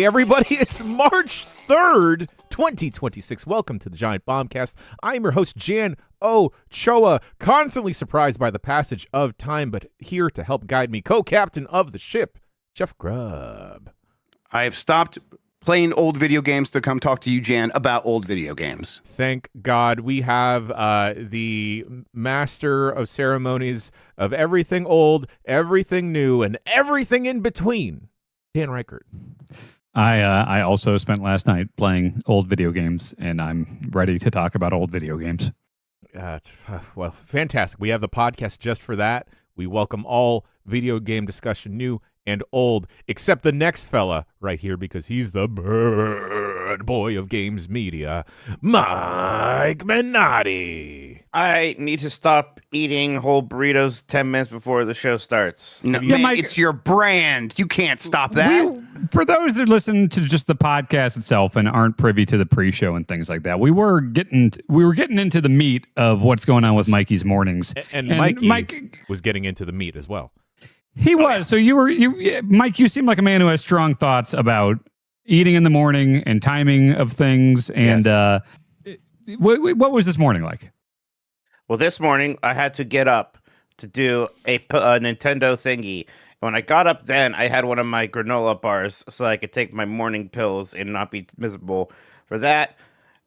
Hey everybody, it's March 3rd, 2026. Welcome to the Giant Bombcast. I'm your host, Jan Ochoa, constantly surprised by the passage of time, but here to help guide me, co-captain of the ship, Jeff Grubb. I've stopped playing old video games to come talk to you, Jan, about old video games. Thank God we have the master of ceremonies of everything old, everything new, and everything in between, Dan Reichert. I also spent last night playing old video games, and I'm ready to talk about old video games. Well, fantastic. We have the podcast just for that. We welcome all video game discussion, new and old, except the next fella right here, because he's the bird boy of games media, Mike Minotti. I need to stop eating whole burritos 10 minutes before the show starts. No, Yeah, man, Mike- it's your brand. You can't stop that. For those that listen to just the podcast itself and aren't privy to the pre-show and things like that, we were getting into the meat of what's going on with Mikey's mornings. And Mike was getting into the meat as well. He was. So Mike, you seem like a man who has strong thoughts about eating in the morning and timing of things. And what was this morning like? Well, this morning I had to get up to do a Nintendo thingy. When I got up then, I had one of my granola bars so I could take my morning pills and not be miserable for that.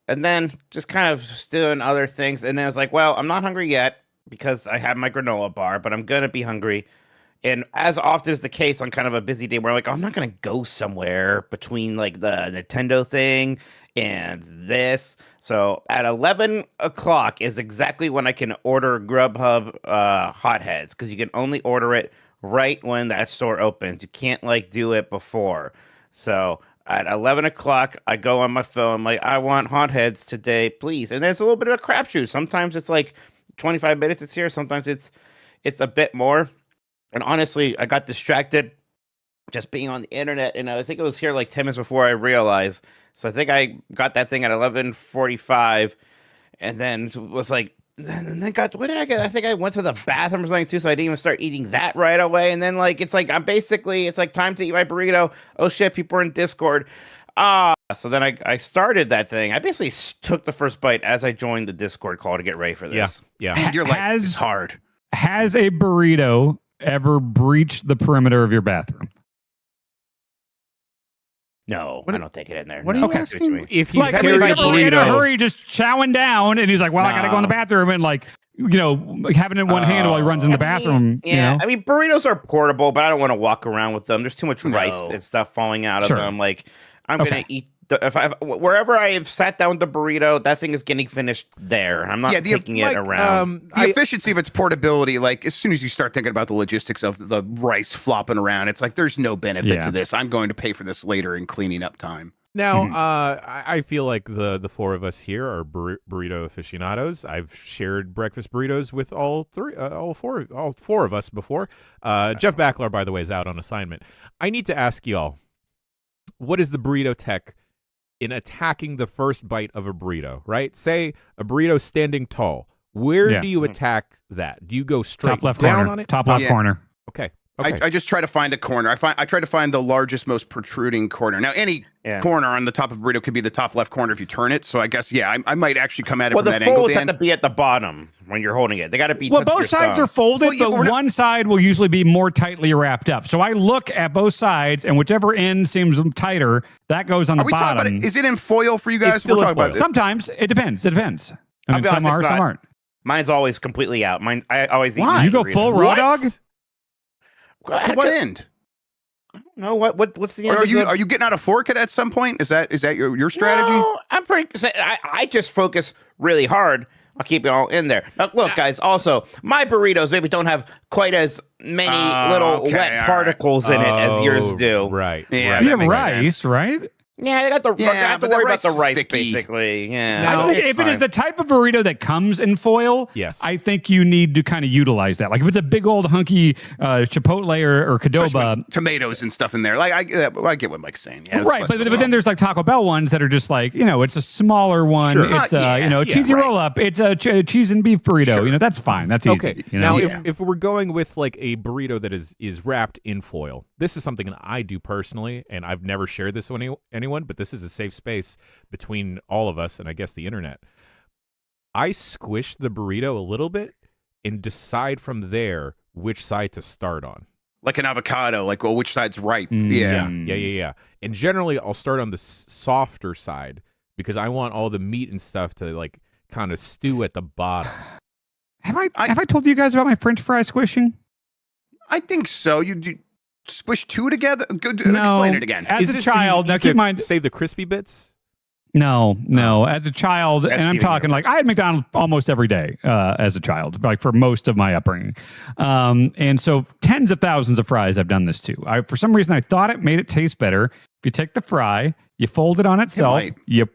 And then just kind of doing other things. And then I was like, well, I'm not hungry yet because I have my granola bar, but I'm going to be hungry. And as often is the case on kind of a busy day where I'm like, oh, I'm not going to go somewhere between like the Nintendo thing and this. So at 11 o'clock is exactly when I can order Grubhub hotheads, because you can only order it right when that store opens. You can't like do it before. So at 11 o'clock, I go on my phone, like, I want hotheads today, please. And there's a little bit of a crapshoot. Sometimes it's like 25 minutes it's here. Sometimes it's a bit more. And honestly, I got distracted just being on the internet, and I think it was here like 10 minutes before I realized. So I think I got that thing at 11:45, and then was like, what did I get? I think I went to the bathroom or something too, so I didn't even start eating that right away. And then like it's like it's like time to eat my burrito. Oh shit, people are in Discord. So then I started that thing. I basically took the first bite as I joined the Discord call to get ready for this. Yeah. You're like, it's hard. Has a burrito ever breached the perimeter of your bathroom? No, I don't take it in there. What are No, you that's asking? me. If he's Like, carrying a he's in a burrito, hurry, just chowing down, and he's like, well, I got to go in the bathroom, and like, having it in one hand while he runs in the bathroom. Yeah, I mean, burritos are portable, but I don't want to walk around with them. There's too much rice and stuff falling out of them. Like, I'm going to eat. Wherever I have sat down with the burrito, that thing is getting finished there. I'm not taking it around. The efficiency of its portability, like as soon as you start thinking about the logistics of the rice flopping around, it's like there's no benefit to this. I'm going to pay for this later in cleaning up time. Now, I feel like the four of us here are burrito aficionados. I've shared breakfast burritos with all four of us before. Jeff Backler, by the way, is out on assignment. I need to ask y'all, what is the burrito tech in attacking the first bite of a burrito, right? Say a burrito standing tall. Where do you attack that? Do you go straight top left down corner. on it? Top left corner. Okay. I just try to find a corner. I try to find the largest, most protruding corner. Now, any corner on the top of a burrito could be the top left corner if you turn it. So I guess, I might actually come at it from that angle. Well, the folds have to be at the bottom when you're holding it. They got to be. Well, both sides are folded, but one side will usually be more tightly wrapped up. So I look at both sides, and whichever end seems tighter, that goes on the bottom. Is it in foil for you guys? It's still in foil. Sometimes it depends. I mean, some are, some aren't. Mine's always completely out. I always eat. Why? You go full raw dog? To what end? I don't know what's the end. Are you getting out a fork at some point? Is that your strategy? No, I'm pretty. I just focus really hard. I'll keep it all in there. Now, look, guys. Also, my burritos maybe don't have quite as many little wet particles in it as yours do. Right. Yeah, You have rice, right? Yeah, they got the. Yeah, I have to but the worry about rice the is rice, sticky. basically. Yeah. Now- I think it's if it is fine. the type of burrito that comes in foil, Yes. I think you need to kind of utilize that. Like if it's a big old hunky Chipotle or Especially Qdoba, with tomatoes and stuff in there. Like I get what Mike's saying. Yeah, it's right? less But of a then there's like Taco Bell ones that are just like, it's a smaller one. Sure. It's a Yeah, cheesy right. roll up. It's a cheese and beef burrito. Sure. That's fine. That's easy. Okay. Know? Now, if we're going with like a burrito that is wrapped in foil, this is something that I do personally, and I've never shared this with anyone, but this is a safe space between all of us and I guess the internet. I squish the burrito a little bit and decide from there which side to start on. like an avocado. Like, well, which side's ripe? Yeah. And generally, I'll start on the softer side because I want all the meat and stuff to like kind of stew at the bottom. Have I told you guys about my French fry squishing? I think so. You squish two together. Go, No. explain it again. As a child, now keep in mind, save the crispy bits. No. As a child, and I'm talking like I had McDonald's almost every day as a child, like for most of my upbringing. And so tens of thousands of fries I've done this to. For some reason, I thought it made it taste better. If you take the fry, you fold it on itself, you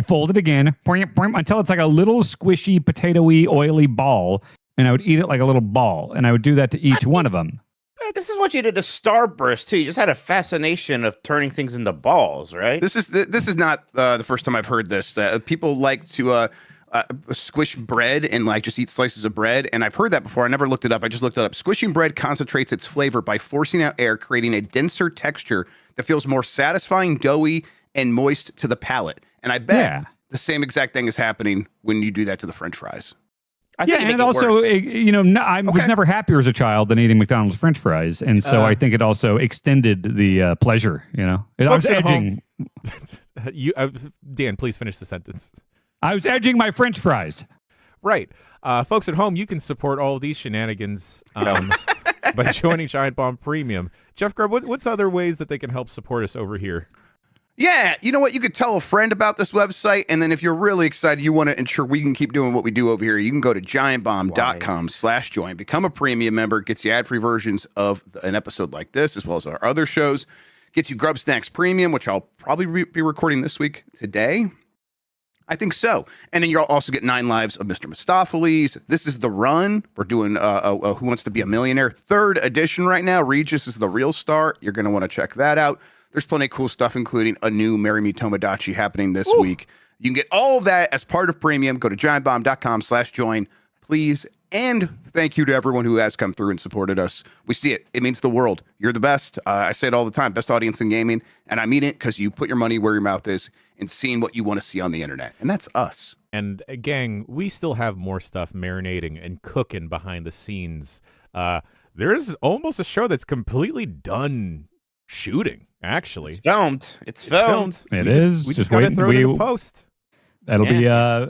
fold it again, until it's like a little squishy, potatoey, oily ball, and I would eat it like a little ball, and I would do that to each one of them. This is what you did to Starburst too. You just had a fascination of turning things into balls, right? This is not the first time I've heard this. People like to squish bread and like just eat slices of bread, and I've heard that before. I never looked it up. I just looked it up. Squishing bread concentrates its flavor by forcing out air, creating a denser texture that feels more satisfying, doughy, and moist to the palate. And I bet the same exact thing is happening when you do that to the French fries. I think and it also, I was never happier as a child than eating McDonald's French fries, and so I think it also extended the pleasure. I was edging. Dan, please finish the sentence. I was edging my French fries. Right, folks at home, you can support all of these shenanigans by joining Giant Bomb Premium. Jeff Grubb, what's other ways that they can help support us over here? Yeah, you know what? You could tell a friend about this website, and then if you're really excited, you want to ensure we can keep doing what we do over here, you can go to giantbomb.com/join, become a premium member, gets you ad-free versions of an episode like this, as well as our other shows, gets you Grub Snacks Premium, which I'll probably be recording this week today. I think so. And then you'll also get 9 lives of Mr. Mistopheles. This is The Run. We're doing Who Wants to Be a Millionaire 3rd edition right now. Regis is the real star. You're going to want to check that out. There's plenty of cool stuff, including a new Marry Me Tomodachi happening this week. You can get all of that as part of premium. Go to giantbomb.com/join, please. And thank you to everyone who has come through and supported us. We see it. It means the world. You're the best. I say it all the time. Best audience in gaming. And I mean it because you put your money where your mouth is and seeing what you want to see on the internet. And that's us. And gang, we still have more stuff marinating and cooking behind the scenes. There's almost a show that's completely done shooting. Actually, it's filmed. It's filmed. We just got to throw it in the post. That'll be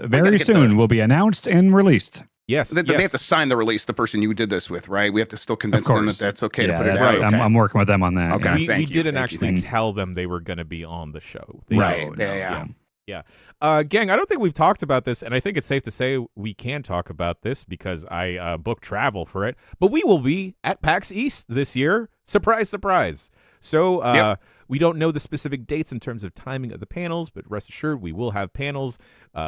very soon. Will be announced and released. Yes, they have to sign the release. The person you did this with, right? We have to still convince them that that's okay to put it out. Right. I'm working with them on that. Okay, we didn't actually tell them they were going to be on the show. Right. Yeah. Gang, I don't think we've talked about this, and I think it's safe to say we can talk about this because I booked travel for it. But we will be at PAX East this year. Surprise, surprise. So we don't know the specific dates in terms of timing of the panels, but rest assured we will have panels.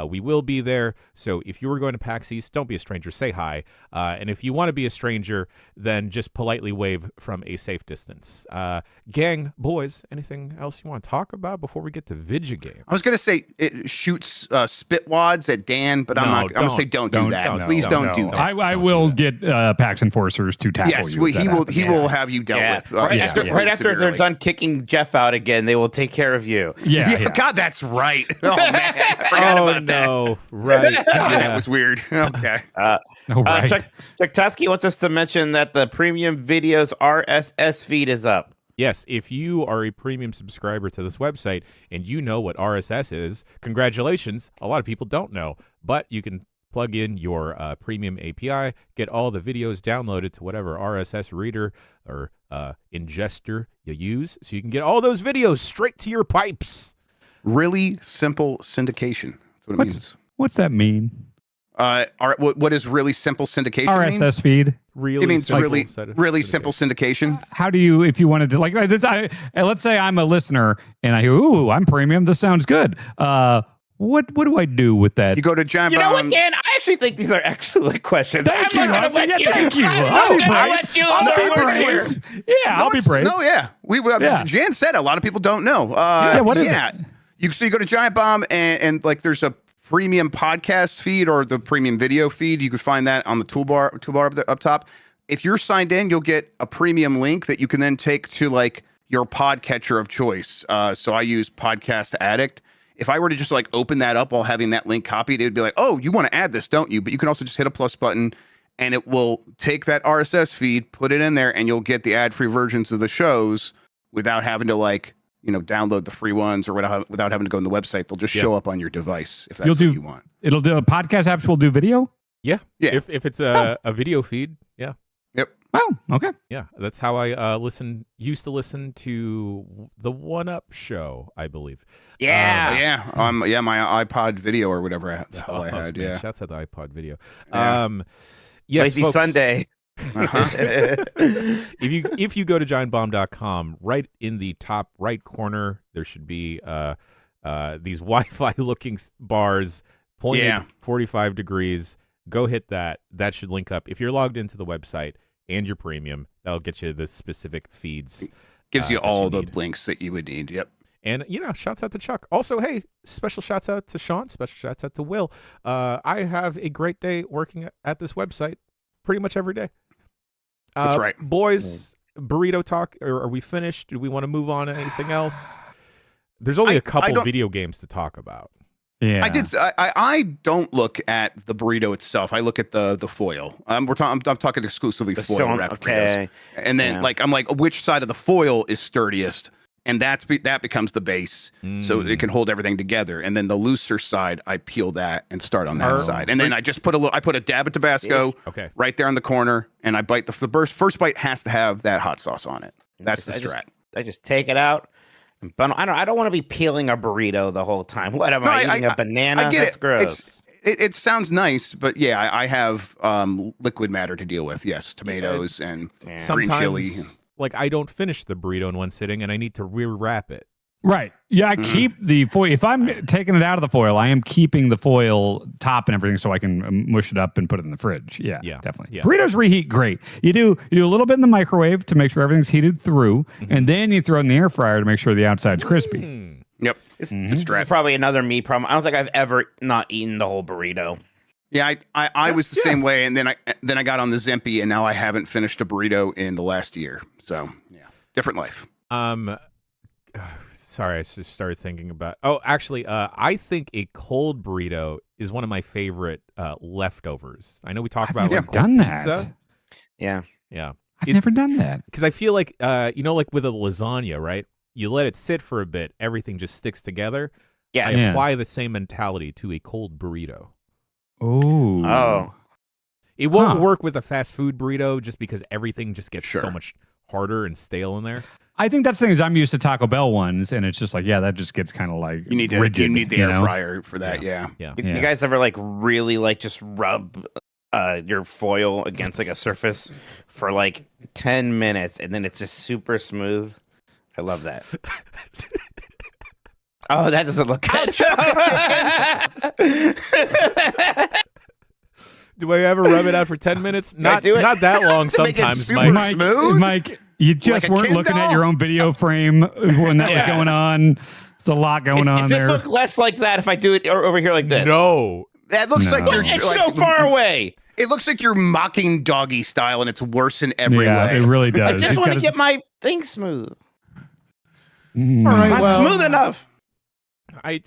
We will be there. So if you were going to PAX East, don't be a stranger. Say hi. And if you want to be a stranger, then just politely wave from a safe distance. Gang, boys, anything else you want to talk about before we get to video games? I was going to say it shoots spit wads at Dan, but I'm going to say don't do that. Please don't do that. I will get PAX enforcers to tackle you. Yes, he will have you dealt with. Right after they're done kicking Jeff out again, they will take care of you. Yeah. God, that's right. Oh, man. I forgot about that. Right. God, that was weird. Okay. Chuck Tusky wants us to mention that the premium videos RSS feed is up. Yes, if you are a premium subscriber to this website and you know what RSS is, congratulations. A lot of people don't know, but you can plug in your premium API, get all the videos downloaded to whatever RSS reader or ingester you use, so you can get all those videos straight to your pipes. Really simple syndication. That's what it means. What's that mean? What is really simple syndication mean? RSS feed. Really It means simple really simple syndication. How do you, if you wanted to, like this, let's say I'm a listener and I hear, ooh, I'm premium. This sounds good. What do I do with that? You go to Giant You know what, Bomb. Dan? I actually think these are excellent questions. Thank you. I'm not gonna let you. Thank you. I'll let you. I'll be I'll brave. Yeah, I'll be brave. No, yeah. Yeah. Jan said a lot of people don't know. What is it? You go to Giant Bomb and like there's a premium podcast feed or the premium video feed. You can find that on the toolbar up top. If you're signed in, you'll get a premium link that you can then take to like your podcatcher of choice. So I use Podcast Addict. If I were to just like open that up while having that link copied, it would be like, oh, you want to add this, don't you? But you can also just hit a plus button and it will take that RSS feed, put it in there, and you'll get the ad-free versions of the shows without having to like, download the free ones or without having to go on the website. They'll just show up on your device if that's what you want. It'll do podcast apps will do video. Yeah. Yeah. If it's a video feed, yeah. Yep. Oh, okay. Yeah, that's how I used to listen to the One Up show, I believe. Yeah. My iPod video or whatever the hell I had. Man, Yeah. shouts out the iPod video. Yeah. Yes, Lazy folks, Sunday. if you go to giantbomb.com, right in the top right corner, there should be these Wi-Fi looking bars pointed 45 degrees. Go hit that. That should link up. If you're logged into the website and your premium, that'll get you the specific feeds. Gives you all the need. links that you would need. Yep. And, shouts out to Chuck. Also, hey, special shouts out to Sean. Special shouts out to Will. I have a great day working at this website pretty much every day. That's right. Boys, burrito talk. Are we finished? Do we want to move on to anything else? There's only a couple video games to talk about. Yeah, I don't look at the burrito itself. I look at the foil. I'm talking exclusively foil wrapped burritos. And then I'm like, which side of the foil is sturdiest? And that becomes the base, so it can hold everything together. And then the looser side, I peel that and start on that side. And then I just put a dab of Tabasco right there on the corner, and I bite the first bite has to have that hot sauce on it. That's the strat. I just take it out. But I don't want to be peeling a burrito the whole time. What am I eating? A banana? I get That's it. gross. It sounds nice, but yeah, I have liquid matter to deal with. Yes, tomatoes and green chili. Like I don't finish the burrito in one sitting, and I need to rewrap it. Right. Yeah, I keep the foil. If I'm taking it out of the foil, I am keeping the foil top and everything so I can mush it up and put it in the fridge. Yeah, definitely. Yeah. Burritos reheat great. You do a little bit in the microwave to make sure everything's heated through, and then you throw it in the air fryer to make sure the outside's crispy. Yep. This is probably another me problem. I don't think I've ever not eaten the whole burrito. Yeah, I was the same way, and then I got on the Zempi, and now I haven't finished a burrito in the last year. So yeah, different life. Sorry, I just started thinking about. Oh, actually, I think a cold burrito is one of my favorite leftovers. I know we talk about I've never cold done pizza. Yeah. I've never done that because I feel like like with a lasagna, right? You let it sit for a bit, everything just sticks together. Yes. I apply the same mentality to a cold burrito. Oh. It won't work with a fast food burrito just because everything just gets so much harder and stale in there. I think that's the thing is I'm used to Taco Bell ones, and it's just like, that just gets kind of like you need rigid, you need the air fryer for that. Yeah. You guys ever really just rub your foil against like a surface for like 10 minutes and then it's just super smooth? I love that. Oh, that doesn't look good. Do I ever rub it out for 10 minutes? Not that long sometimes, Mike. Mike, you just weren't looking at your own video frame when that was going on. There's a lot going on there. Does this look less like that if I do it over here like this? No. That looks like you're it's so far away. It looks like you're mocking doggy style, and it's worse in every way. It really does. I just want to get my thing smooth. All right, not smooth enough. I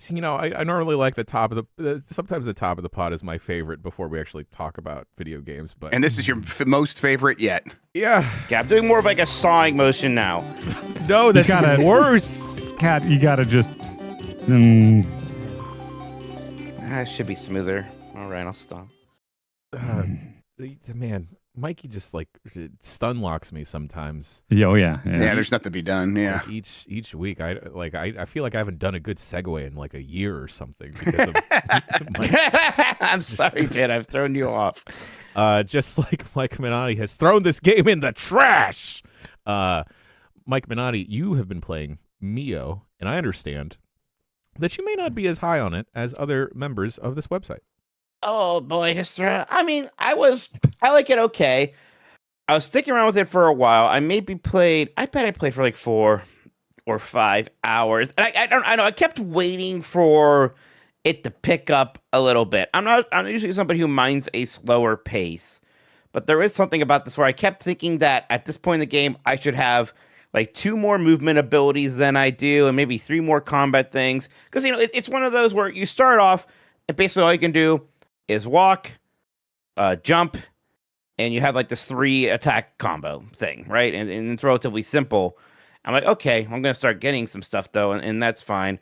normally like the top of sometimes the top of the pot is my favorite before we actually talk about video games. But and this is your most favorite yet. Yeah, I'm doing more of like a sawing motion now. No, that's worse. Cat, you gotta just. That should be smoother. All right, I'll stop. Man, Mikey just like stun locks me sometimes. Oh yeah. Yeah, there's nothing to be done. Yeah. Like each week, I feel like I haven't done a good segue in like a year or something because of I'm sorry, kid. I've thrown you off. just like Mike Minotti has thrown this game in the trash. Mike Minotti, you have been playing Mio, and I understand that you may not be as high on it as other members of this website. Oh boy, I mean, I like it okay. I was sticking around with it for a while. I bet I played for like 4 or 5 hours. And I know I kept waiting for it to pick up a little bit. I'm usually somebody who minds a slower pace. But there is something about this where I kept thinking that at this point in the game, I should have like 2 more movement abilities than I do, and maybe 3 more combat things. Because, it's one of those where you start off, and basically all you can do is walk, jump, and you have like this 3 attack combo thing, right? And it's relatively simple. I'm like, okay, I'm going to start getting some stuff though, and that's fine.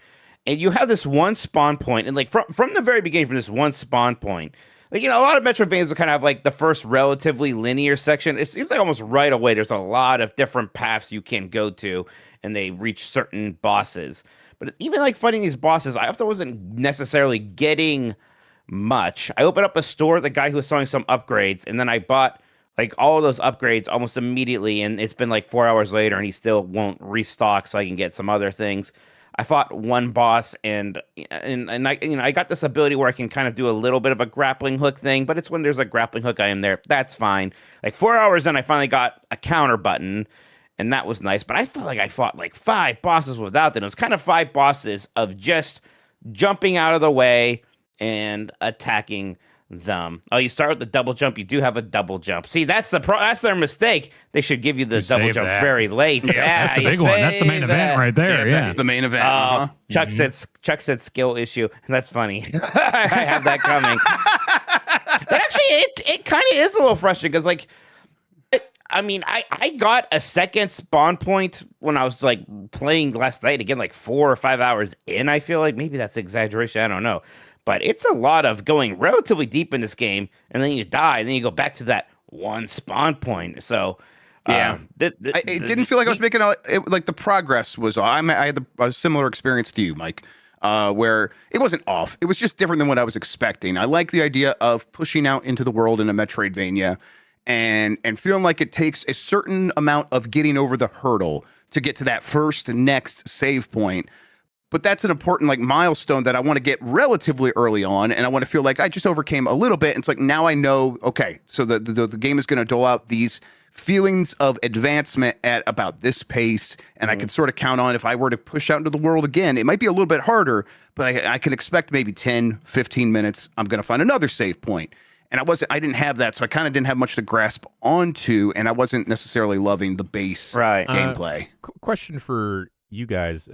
And you have this one spawn point, and like from the very beginning, from this one spawn point, like, a lot of Metroidvanias will kind of have like the first relatively linear section. It seems like almost right away there's a lot of different paths you can go to, and they reach certain bosses. But even like fighting these bosses, I often wasn't necessarily getting much. I opened up a store, the guy who was selling some upgrades, and then I bought like all of those upgrades almost immediately, and it's been like 4 hours later and he still won't restock so I can get some other things. I fought one boss, and I got this ability where I can kind of do a little bit of a grappling hook thing, but it's when there's a grappling hook I am there. That's fine. Like 4 hours in, I finally got a counter button, and that was nice. But I felt like I fought like 5 bosses without that. It was kind of 5 bosses of just jumping out of the way and attacking them. Oh, you start with the double jump. You do have a double jump. See, that's their mistake. They should give you the double jump very late. Yeah, that's the big one. That's the main event right there. Yeah, that's the main event. Chuck said skill issue, and that's funny. I have that coming. But actually, it kind of is a little frustrating because, like, I got a second spawn point when I was like playing last night again, like 4 or 5 hours in. I feel like maybe that's exaggeration. I don't know. But it's a lot of going relatively deep in this game, and then you die, and then you go back to that one spawn point. So, yeah, it didn't feel like I was making like the progress was. I had a similar experience to you, Mike, where it wasn't off. It was just different than what I was expecting. I like the idea of pushing out into the world in a Metroidvania, and feeling like it takes a certain amount of getting over the hurdle to get to that next save point. But that's an important like milestone that I want to get relatively early on, and I want to feel like I just overcame a little bit. It's like now I know, okay, so the game is going to dole out these feelings of advancement at about this pace, and I can sort of count on if I were to push out into the world again, it might be a little bit harder, but I can expect maybe 10, 15 minutes, I'm going to find another save point. And I didn't have that, so I kind of didn't have much to grasp onto, and I wasn't necessarily loving the base gameplay. Question for you guys.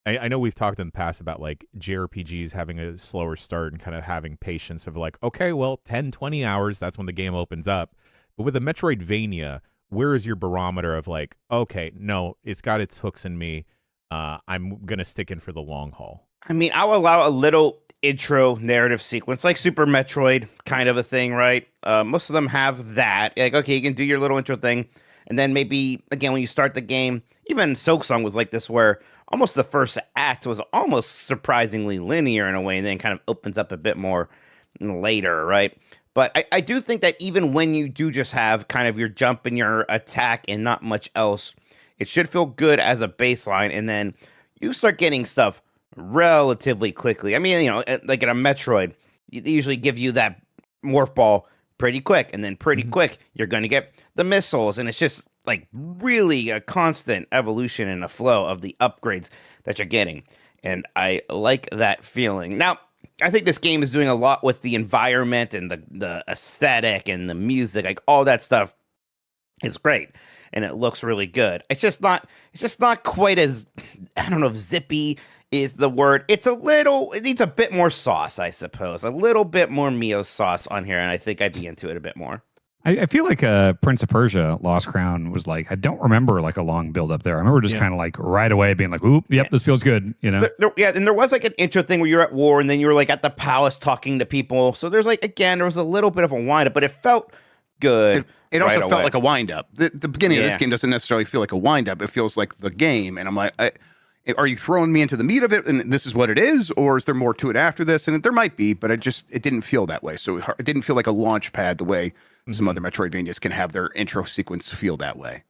I know we've talked in the past about like JRPGs having a slower start and kind of having patience of like, okay, well, 10, 20 hours, that's when the game opens up. But with a Metroidvania, where is your barometer of like, okay, no, it's got its hooks in me. I'm going to stick in for the long haul. I mean, I'll allow a little intro narrative sequence, like Super Metroid kind of a thing, right? Most of them have that. Like, okay, you can do your little intro thing. And then maybe, again, when you start the game, even Silksong was like this, where almost the first act was almost surprisingly linear in a way, and then kind of opens up a bit more later, right? But I do think that even when you do just have kind of your jump and your attack and not much else, it should feel good as a baseline, and then you start getting stuff relatively quickly. I mean, like in a Metroid, they usually give you that morph ball pretty quick, and then pretty quick, you're going to get the missiles, and it's just like really a constant evolution and a flow of the upgrades that you're getting. And I like that feeling. Now, I think this game is doing a lot with the environment and the aesthetic and the music, like all that stuff is great. And it looks really good. It's just not quite as, I don't know if zippy is the word. It needs a bit more sauce, I suppose. A little bit more Mio sauce on here, and I think I'd be into it a bit more. I feel like Prince of Persia Lost Crown was like, I don't remember like a long build up there. I remember just kind of like right away being like, oop, yep, this feels good, you know? And there was like an intro thing where you're at war and then you were like at the palace talking to people. So there's like, again, there was a little bit of a wind up, but it felt good. It also right felt away. like a wind-up. The beginning of this Yeah. game doesn't necessarily feel like a wind-up. It feels like the game. And I'm like, are you throwing me into the meat of it and this is what it is? Or is there more to it after this? And there might be, but it didn't feel that way. So it didn't feel like a launch pad the way some other Metroidvanias can have their intro sequence feel that way.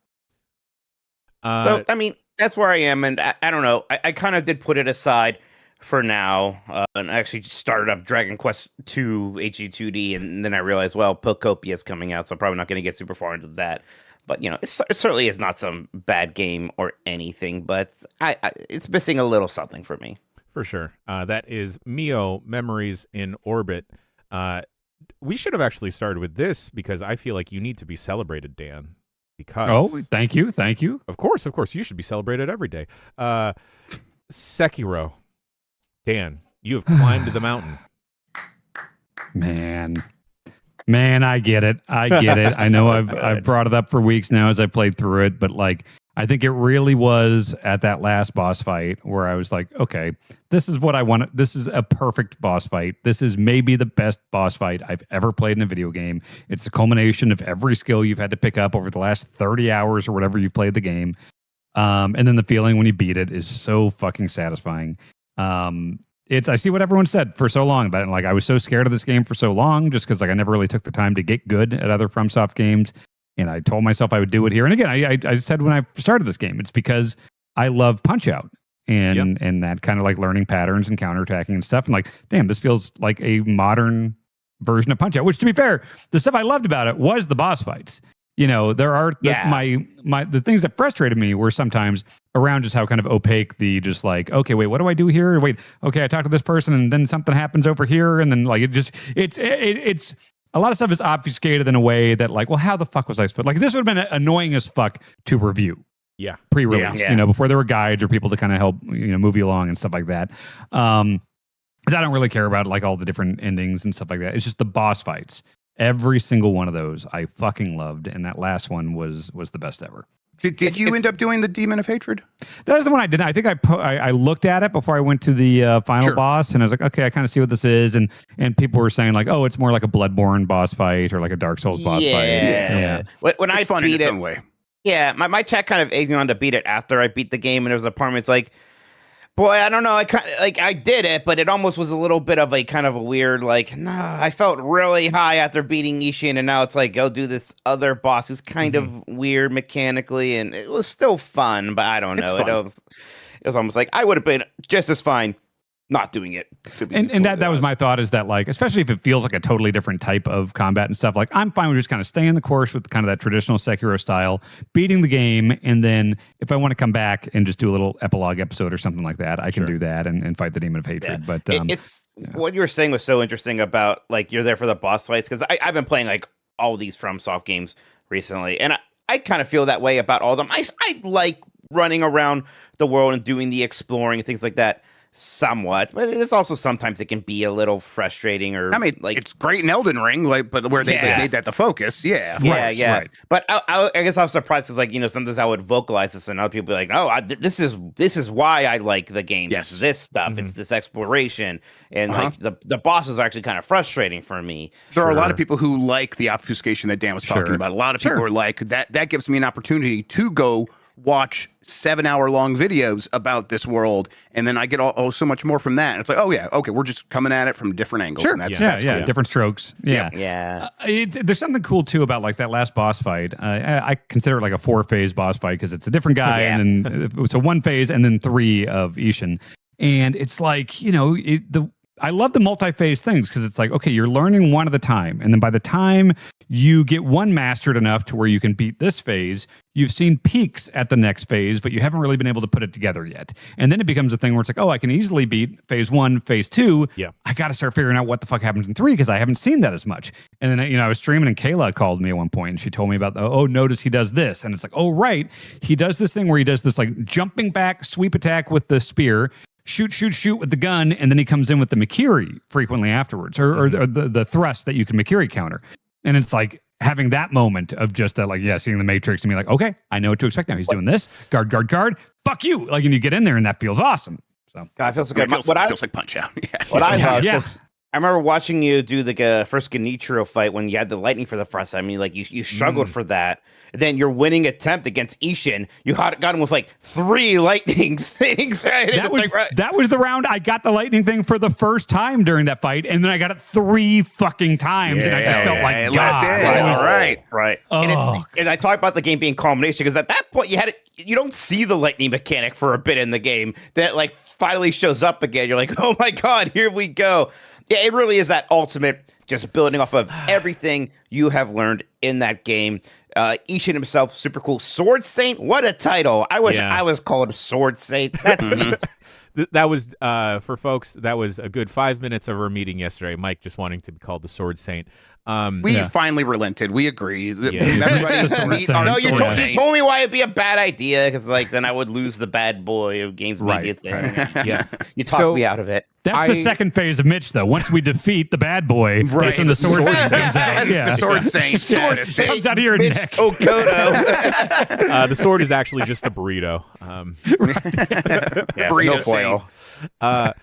So, I mean, that's where I am. And I don't know. I kind of did put it aside for now, and I actually started up Dragon Quest II HD2D, and then I realized, well, Pokopia is coming out, so I'm probably not going to get super far into that. But you know, it certainly is not some bad game or anything, but it's missing a little something for me. For sure. That is Mio Memories in Orbit. We should have actually started with this because I feel like you need to be celebrated, Dan. Because thank you. Of course, you should be celebrated every day. Sekiro. Dan, you have climbed the mountain. Man, I get it. I know I've brought it up for weeks now as I played through it, but like I think it really was at that last boss fight where I was like, okay, this is what I want. This is a perfect boss fight. This is maybe the best boss fight I've ever played in a video game. It's a culmination of every skill you've had to pick up over the last 30 hours or whatever you've played the game. And then the feeling when you beat it is so fucking satisfying. I see what everyone said for so long about it. Like I was so scared of this game for so long just because like I never really took the time to get good at other FromSoft games. And I told myself I would do it here. And again, I said when I started this game, it's because I love Punch-Out and that kind of like learning patterns and counterattacking and stuff. And like, damn, this feels like a modern version of Punch-Out, which to be fair, the stuff I loved about it was the boss fights. You know, there are the things that frustrated me were sometimes around just how kind of opaque the just like, okay, wait, what do I do here? Wait, okay, I talk to this person and then something happens over here. And then like, it's a lot of stuff is obfuscated in a way that like, well, how the fuck was I supposed like this would have been annoying as fuck to review. Yeah. Pre-release, you know, before there were guides or people to kind of help, you know, move you along and stuff like that. Because I don't really care about like all the different endings and stuff like that. It's just the boss fights. Every single one of those I fucking loved, and that last one was the best ever. Did you end up doing the Demon of Hatred? That was the one I didn't. I think I looked at it before I went to the final boss, and I was like, okay, I kind of see what this is, and people were saying like, oh, it's more like a Bloodborne boss fight or like a Dark Souls boss fight. Yeah. When I fun beat in its it, own way. Yeah, my chat kind of egged me on to beat it after I beat the game, and there was a part of me, it's like, boy, I don't know. I did it, but it almost was a little bit of a kind of a weird, like, nah, I felt really high after beating Ishin, and now it's like, go do this other boss who's kind of weird mechanically, and it was still fun, but I don't know. It was almost like I would have been just as fine not doing it. And that was my thought, is that like, especially if it feels like a totally different type of combat and stuff, like I'm fine with just kind of staying the course with kind of that traditional Sekiro style, beating the game, and then if I want to come back and just do a little epilogue episode or something like that, I can do that and fight the Demon of Hatred. Yeah. But what you were saying was so interesting about like you're there for the boss fights, because I've been playing like all these FromSoft games recently, and I kind of feel that way about all of them. I like running around the world and doing the exploring and things like that. Somewhat, but it's also sometimes it can be a little frustrating. Or I mean, like it's great in Elden Ring, like, but where they made that the focus, Right. But I guess I was surprised because, like, you know, sometimes I would vocalize this, and other people be like, "Oh, this is why I like the game. Yes, it's this stuff. It's this exploration, and like the bosses are actually kind of frustrating for me." There are a lot of people who like the obfuscation that Dan was talking about. A lot of people are like that. That gives me an opportunity to go watch 7-hour-long videos about this world, and then I get so much more from that. And it's like, oh yeah, okay, we're just coming at it from different angles. Sure, and that's cool. Different strokes. Yeah. There's something cool too about like that last boss fight. I consider it like a 4-phase boss fight because it's a different guy, and then so 1 phase and then 3 of Ishin, and it's like, you know, I love the multi-phase things because it's like, okay, you're learning one at a time. And then by the time you get one mastered enough to where you can beat this phase, you've seen peaks at the next phase, but you haven't really been able to put it together yet. And then it becomes a thing where it's like, oh, I can easily beat phase 1, phase 2. Yeah. I got to start figuring out what the fuck happens in 3 because I haven't seen that as much. And then, you know, I was streaming and Kayla called me at one point and she told me about, notice he does this. And it's like, oh, right. He does this thing where he does this like jumping back sweep attack with the spear, shoot with the gun, and then he comes in with the Mikiri frequently afterwards, or the thrust that you can Mikiri counter. And it's like having that moment of just that, like, seeing the Matrix and be like, okay, I know what to expect now. He's doing this, guard, fuck you. Like, and you get in there and that feels awesome. So God, it feels so good. It feels like Punch-Out. What I love I remember watching you do the first Genichiro fight when you had the lightning for the first time. I mean, like you struggled for that. And then your winning attempt against Ishin, you got him with like 3 lightning things. Right? That was the round I got the lightning thing for the first time during that fight, and then I got it 3 fucking times, and I just felt like God. Right. Oh. And I talked about the game being culmination because at that point you don't see the lightning mechanic for a bit in the game. That like finally shows up again. You're like, oh my God, here we go. Yeah, it really is that ultimate, just building off of everything you have learned in that game. Ishin himself, super cool. Sword Saint, what a title. I wish I was called Sword Saint. That's neat. That was, for folks, that was a good 5 minutes of our meeting yesterday. Mike just wanting to be called the Sword Saint. We finally relented. We agree. No, you told me why it'd be a bad idea, because like then I would lose the bad boy of games media thing. Yeah, you talked me out of it. That's the second phase of Mitch, though. Once we defeat the bad boy, that's when the Sword Saint comes out. The Sword Saint. Comes out of your neck. The sword is actually just a burrito. Burrito no foil. I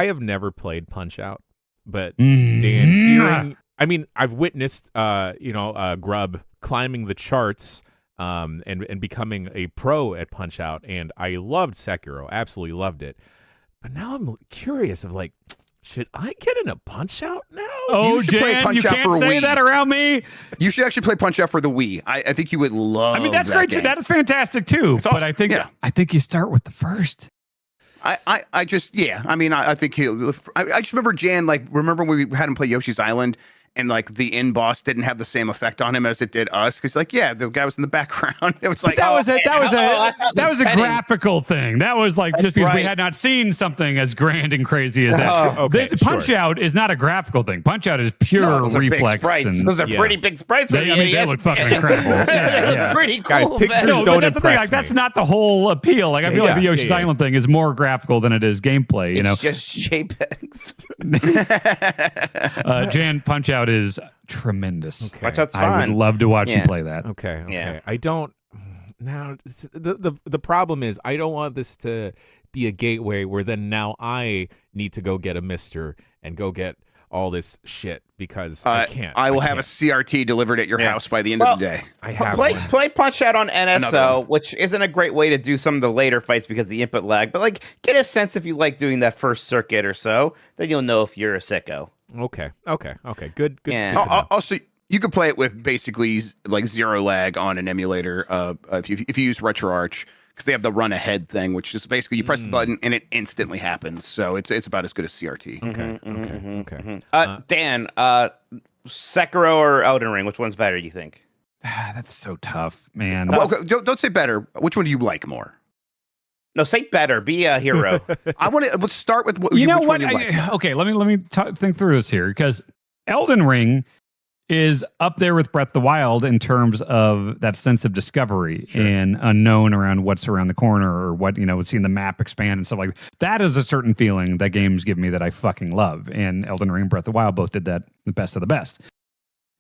have never played Punch-Out, but Dan, hearing... I mean, I've witnessed, Grub climbing the charts and becoming a pro at Punch-Out, and I loved Sekiro, absolutely loved it. But now I'm curious of like, should I get in a Punch-Out now? Oh, Jan, you can't say that around me. You should actually play Punch-Out for the Wii. I think you would love. I mean, that's great too. That is fantastic too. It's awesome. But I think you start with the first. I just I mean I think I just remember Jan, like, remember when we had him play Yoshi's Island and like the end boss didn't have the same effect on him as it did us, because like the guy was in the background. It was like that was a graphical thing. That was like just because we had not seen something as grand and crazy as that. Punch-Out is not a graphical thing. Punch-Out is pure reflex. Those are pretty big sprites. They look fucking incredible. Pretty cool. Guys, pictures don't impress me. Like, that's not the whole appeal. Like I feel like the Yoshi's Island thing is more graphical than it is gameplay. It's just JPEGs. Jan, Punch-Out is tremendous. Okay. Punch-Out's fun. I would love to watch you play that. Okay. Yeah. I don't. Now the problem is I don't want this to be a gateway where then now I need to go get a Mister and go get all this shit because I can't. I will have a CRT delivered at your house by the end of the day. I have play Punch-Out on NSO, which isn't a great way to do some of the later fights because of the input lag. But like, get a sense if you like doing that first circuit or so, then you'll know if you're a sicko. Okay. Good. Yeah. Good Also, you could play it with basically like 0 lag on an emulator if you use RetroArch, because they have the run ahead thing, which is basically you press the button and it instantly happens. So it's about as good as CRT. Okay. Dan, Sekiro or Elden Ring, which one's better, you think? That's so tough, man. Well, okay, don't say better. Which one do you like more? No, say better. Be a hero. Let's start with what you know. What? Like. Okay, let me think through this here, because Elden Ring is up there with Breath of the Wild in terms of that sense of discovery and unknown around what's around the corner, or what, seeing the map expand and stuff like that. That is a certain feeling that games give me that I fucking love. And Elden Ring and Breath of the Wild both did that the best of the best.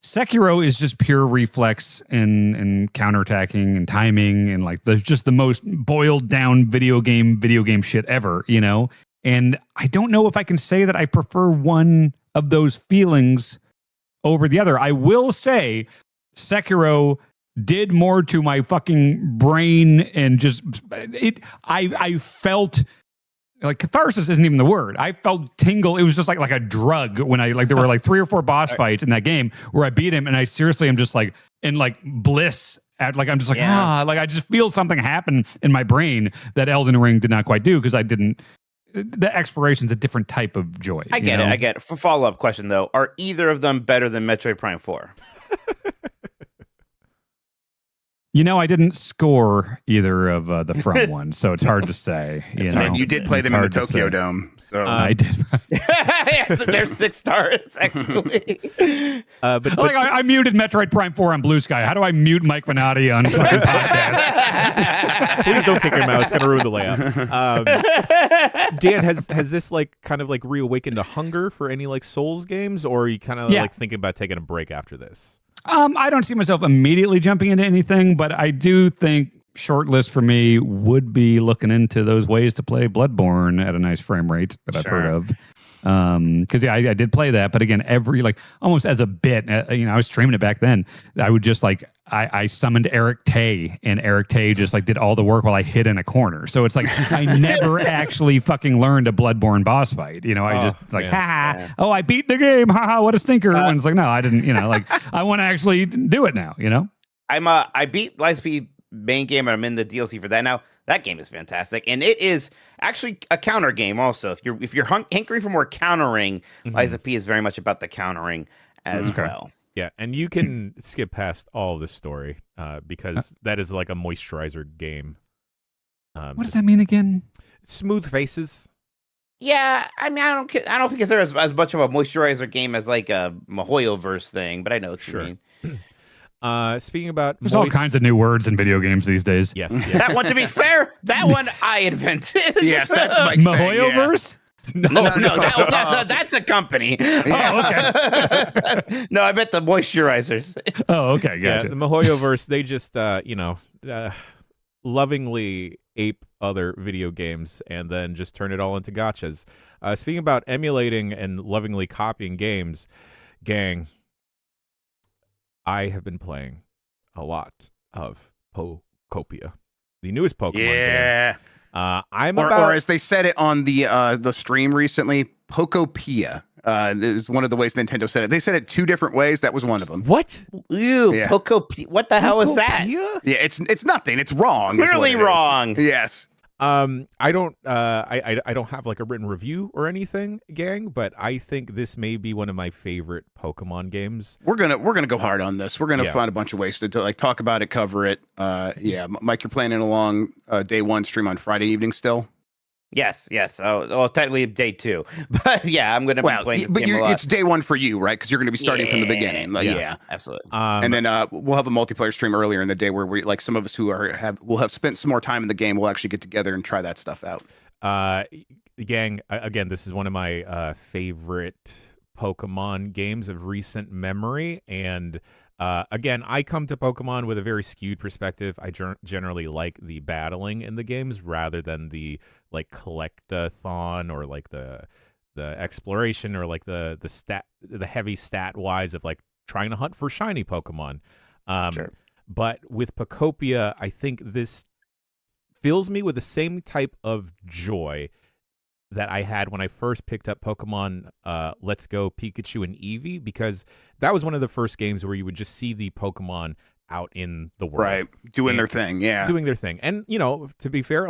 Sekiro is just pure reflex and counterattacking and timing, and like there's just the most boiled down video game shit ever, And I don't know if I can say that I prefer one of those feelings over the other. I will say Sekiro did more to my fucking brain, and just I felt like catharsis isn't even the word. I felt tingle. It was just like a drug when there were like 3 or 4 boss fights in that game where I beat him, and I seriously am just like in like bliss at like I'm just like I just feel something happen in my brain that Elden Ring did not quite do, because I didn't. The exploration's a different type of joy. I get it. For follow-up question though, are either of them better than Metroid Prime 4? I didn't score either of the front one, so it's hard to say. You did play them in the Tokyo Dome. So. I did. They're 6 stars, actually. But I muted Metroid Prime 4 on Blue Sky. How do I mute Mike Minotti on fucking podcast? Please don't kick him out. It's going to ruin the layout. Dan, has this like kind of like reawakened a hunger for any like Souls games, or are you kind of like thinking about taking a break after this? I don't see myself immediately jumping into anything, but I do think short list for me would be looking into those ways to play Bloodborne at a nice frame rate that I've heard of. Because I did play that, but again, almost as a bit, I was streaming it back then. I would just I summoned Eric Tay, and Eric Tay just did all the work while I hid in a corner. So it's I never actually fucking learned a Bloodborne boss fight. I just I beat the game, haha, what a stinker. And it's no, I didn't. I want to actually do it now. I beat Lightspeed main game, and I'm in the DLC for that now. That game is fantastic, and it is actually a counter game. Also, if you're hankering for more countering, Lies of P is very much about the countering as well. Yeah, and you can skip past all of the story because that is like a moisturizer game. What does that mean again? Smooth faces. Yeah, I mean, I don't think it's there as much of a moisturizer game as like a Mihoyo-verse thing, but I know what you mean. Speaking about there's all kinds of new words in video games these days. Yes. That one, to be fair, that one I invented. Yes, that's Mike's Mihoyo-verse? No, that's a company. Oh, okay. No, I meant the moisturizers. Oh, okay, gotcha. Yeah, the Mihoyo-verse, they just lovingly ape other video games and then just turn it all into gotchas. Speaking about emulating and lovingly copying games, gang, I have been playing a lot of Pokopia, the newest Pokemon game. Or as they said it on the stream recently, Pokopia. Is one of the ways Nintendo said it. They said it 2 different ways. That was one of them. What? Ew, Yeah. Pokopia. What the hell is that? Pokopia? Yeah, it's nothing. It's wrong. is Clearly what it is. wrong. Yes. I don't have like a written review or anything, gang, but I think this may be one of my favorite Pokemon games. We're gonna go hard on this. We're gonna find a bunch of ways to talk about it, cover it. Mike, you're planning along day 1 stream on Friday evening still. Yes. Oh, technically day 2, but yeah, I'm gonna be playing this game a lot. It's day 1 for you, right? Because you're gonna be starting from the beginning. Absolutely. And then we'll have a multiplayer stream earlier in the day where we some of us who will have spent some more time in the game will actually get together and try that stuff out. Gang, again, this is one of my favorite Pokemon games of recent memory, and again, I come to Pokemon with a very skewed perspective. I generally like the battling in the games rather than the collectathon or the exploration or the heavy stat wise of trying to hunt for shiny Pokemon. Sure. But with Pokopia, I think this fills me with the same type of joy that I had when I first picked up Pokemon Let's Go Pikachu and Eevee, because that was one of the first games where you would just see the Pokemon out in the world. Right, doing their thing, yeah. Doing their thing. And, to be fair,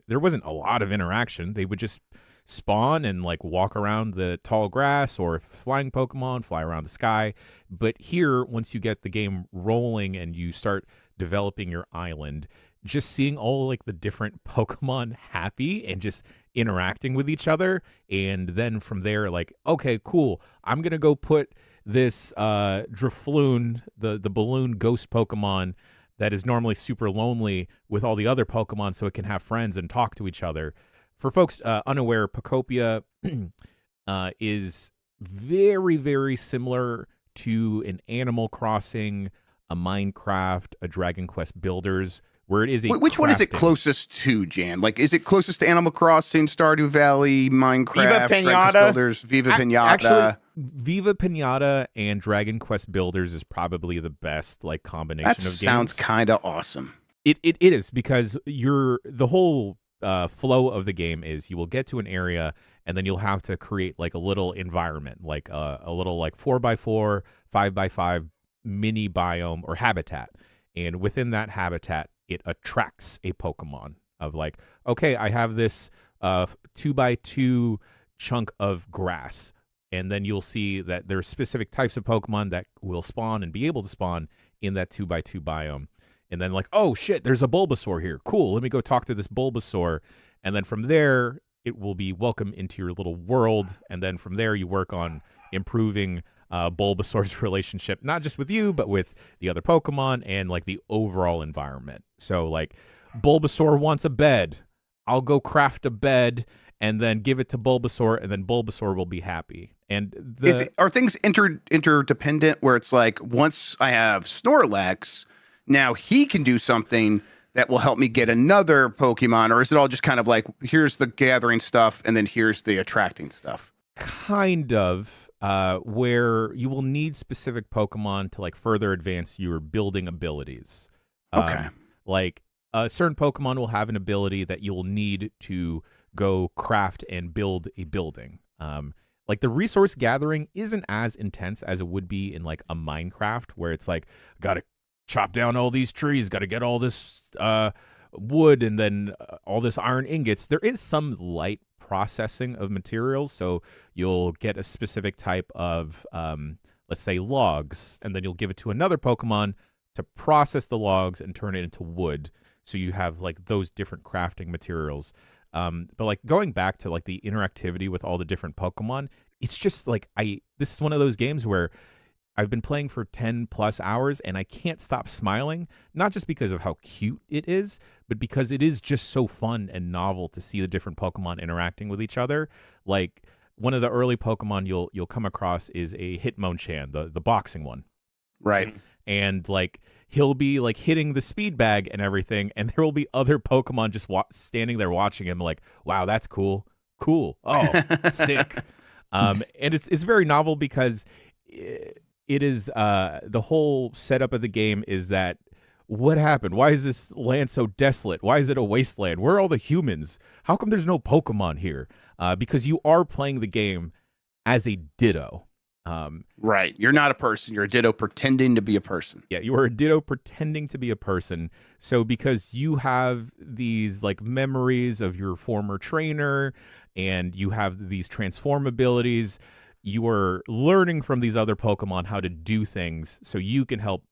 there wasn't a lot of interaction. They would just spawn and, walk around the tall grass, or if flying Pokemon, fly around the sky. But here, once you get the game rolling and you start developing your island, just seeing all, the different Pokemon happy and just interacting with each other, and then from there, okay, cool, I'm gonna go put this Drifloon, the balloon ghost Pokemon that is normally super lonely, with all the other Pokemon so it can have friends and talk to each other. For folks unaware, Pokopia is very, very similar to an Animal Crossing, a Minecraft, a Dragon Quest Builders, where it is which one is it closest to, Jan? Is it closest to Animal Crossing, Stardew Valley, Minecraft, Viva Dragon Quest Builders, Viva Pinata? Actually, Viva Pinata and Dragon Quest Builders is probably the best combination of games. That sounds kind of awesome. It is, because the whole flow of the game is you will get to an area and then you'll have to create a little environment, a little 4x4, 5x5 mini biome or habitat, and within that habitat it attracts a Pokemon of okay, I have this 2x2 chunk of grass, and then you'll see that there's specific types of Pokemon that will spawn and be able to spawn in that 2x2 biome. And then oh shit, there's a Bulbasaur here. Cool, let me go talk to this Bulbasaur. And then from there, it will be welcome into your little world. And then from there, you work on improving Bulbasaur's relationship, not just with you, but with the other Pokemon and the overall environment. So Bulbasaur wants a bed. I'll go craft a bed and then give it to Bulbasaur, and then Bulbasaur will be happy. And are things interdependent, where it's once I have Snorlax, now he can do something that will help me get another Pokemon, or is it all just kind of here's the gathering stuff and then here's the attracting stuff? Kind of, where you will need specific Pokemon to like further advance your building abilities. Okay. Like a certain Pokemon will have an ability that you'll need to go craft and build a building. Like the resource gathering isn't as intense as it would be in like a Minecraft, where it's like, gotta chop down all these trees, gotta get all this wood and then all this iron ingots. There is some light processing of materials, so you'll get a specific type of let's say logs, and then you'll give it to another Pokemon to process the logs and turn it into wood, so you have like those different crafting materials. But like going back to like the interactivity with all the different Pokemon, it's just like this is one of those games where I've been playing for 10 plus hours and I can't stop smiling, not just because of how cute it is, but because it is just so fun and novel to see the different Pokemon interacting with each other. Like one of the early Pokemon you'll come across is a Hitmonchan, the boxing one. Right. And like he'll be like hitting the speed bag and everything, and there will be other Pokemon just standing there watching him like, wow, that's cool. Oh, sick. And it's very novel because it is the whole setup of the game is that what happened? Why is this land so desolate? Why is it a wasteland? Where are all the humans? How come there's no Pokemon here? Because you are playing the game as a Ditto. Right. You're not a person. You're a Ditto pretending to be a person. Yeah, you are a Ditto pretending to be a person. So because you have these like memories of your former trainer and you have these transform abilities, you are learning from these other Pokemon how to do things so you can help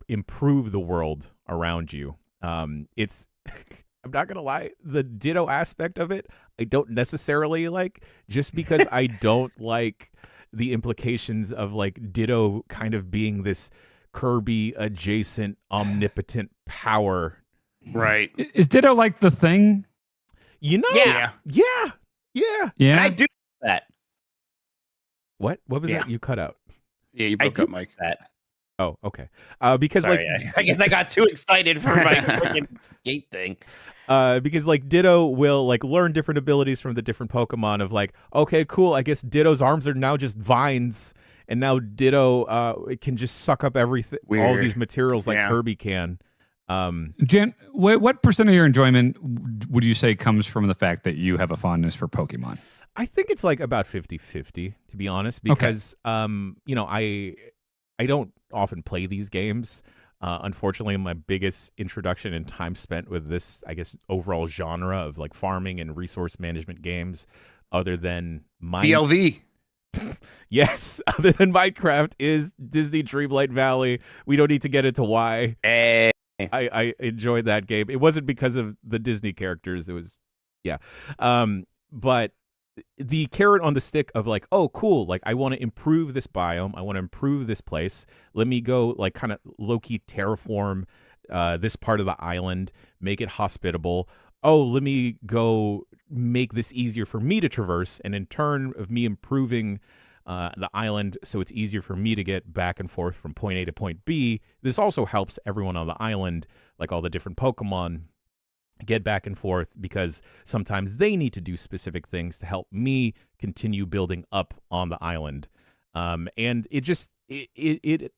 improve the world around you. It's I'm not gonna lie, the Ditto aspect of it I don't necessarily like, just because I don't like the implications of like Ditto kind of being this Kirby adjacent omnipotent power. Right. Is Ditto like the Thing? You know? Yeah. Yeah. I do that. What was Yeah. that you cut out? Yeah, you I broke do up, Mike. that. Oh, okay. Because Sorry, like I guess I got too excited for my freaking gate thing. because like Ditto will like learn different abilities from the different Pokemon of like, okay, cool, I guess Ditto's arms are now just vines, and now Ditto it can just suck up everything, all Weird. these materials like Yeah. Kirby can. Jen, what percent of your enjoyment would you say comes from the fact that you have a fondness for Pokemon? I think it's like about 50-50, to be honest, because you know, I don't often play these games. Unfortunately, my biggest introduction and time spent with this, I guess, overall genre of like farming and resource management games, other than DLV. Yes, other than Minecraft, is Disney Dreamlight Valley. We don't need to get into why. Hey. I enjoyed that game. It wasn't because of the Disney characters. It was, yeah. But the carrot on the stick of like, oh, cool. Like, I want to improve this biome. I want to improve this place. Let me go like kind of low-key terraform this part of the island, make it hospitable. Oh, let me go make this easier for me to traverse. And in turn of me improving the island so it's easier for me to get back and forth from point A to point B, this also helps everyone on the island, like all the different Pokemon, get back and forth, because sometimes they need to do specific things to help me continue building up on the island. And it just it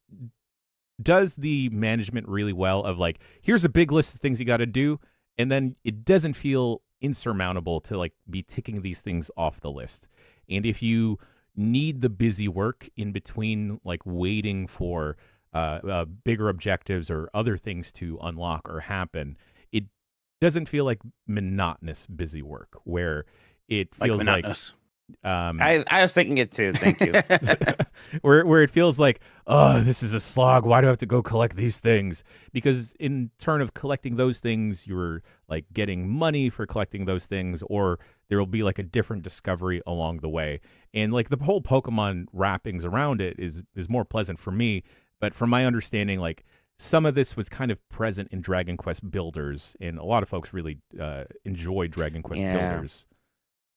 does the management really well of like, here's a big list of things you got to do, and then it doesn't feel insurmountable to like be ticking these things off the list. And if you need the busy work in between, like waiting for bigger objectives or other things to unlock or happen, it doesn't feel like monotonous busy work where it feels like I was thinking it too. Thank you. where it feels like, oh, this is a slog. Why do I have to go collect these things? Because in turn of collecting those things, you're like getting money for collecting those things, or there will be like a different discovery along the way. And like the whole Pokemon wrappings around it is more pleasant for me. But from my understanding, like some of this was kind of present in Dragon Quest Builders, and a lot of folks really enjoy Dragon Quest Builders.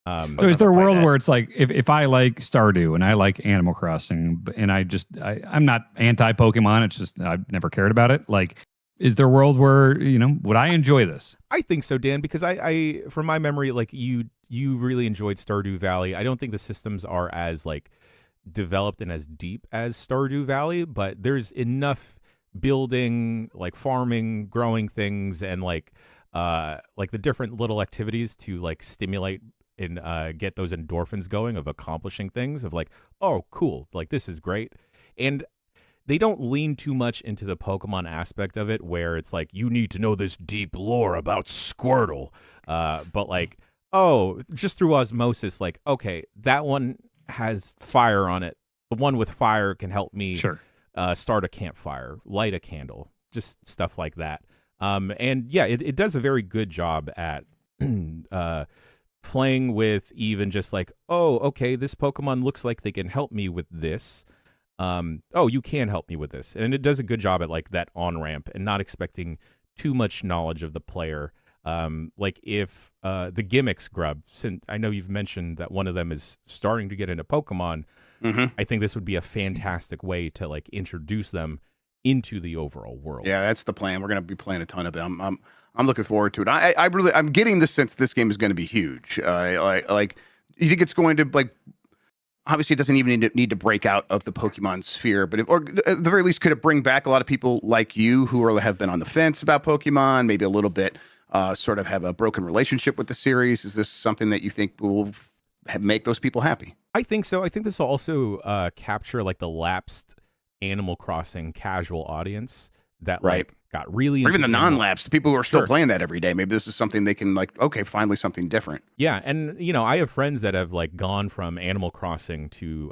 So is there a world where it's like, if I like Stardew and I like Animal Crossing, and I'm not anti-Pokemon, it's just I've never cared about it, like, is there a world where, you know, would I enjoy this? I think so, Dan, because I from my memory, like you you really enjoyed Stardew Valley. I don't think the systems are as like developed and as deep as Stardew Valley, but there's enough building, like farming, growing things, and like the different little activities to like stimulate and get those endorphins going of accomplishing things, of like, oh cool, like this is great. And they don't lean too much into the Pokemon aspect of it, where it's like, you need to know this deep lore about Squirtle, but like, oh, just through osmosis, like, okay, that one has fire on it, the one with fire can help me start a campfire, light a candle, just stuff like that. And yeah, it does a very good job at playing with even just like, oh, okay, this Pokemon looks like they can help me with this. Oh, you can help me with this. And it does a good job at like that on-ramp and not expecting too much knowledge of the player. Like if the gimmicks, Grub, since I know you've mentioned that one of them is starting to get into Pokemon, I think this would be a fantastic way to like introduce them into the overall world. Yeah, that's the plan. We're going to be playing a ton of it. I'm looking forward to it. I'm getting the sense this game is going to be huge. Like, you think it's going to like, obviously it doesn't even need to break out of the Pokemon sphere, but or at the very least, could it bring back a lot of people like you who have been on the fence about Pokemon, maybe a little bit, sort of have a broken relationship with the series? Is this something that you think will make those people happy? I think so. I think this will also capture like the lapsed Animal Crossing casual audience that like got really or even the non-lapsed, the people who are still playing that every day. Maybe this is something they can like, okay, finally something different. Yeah, and you know, I have friends that have like gone from Animal Crossing to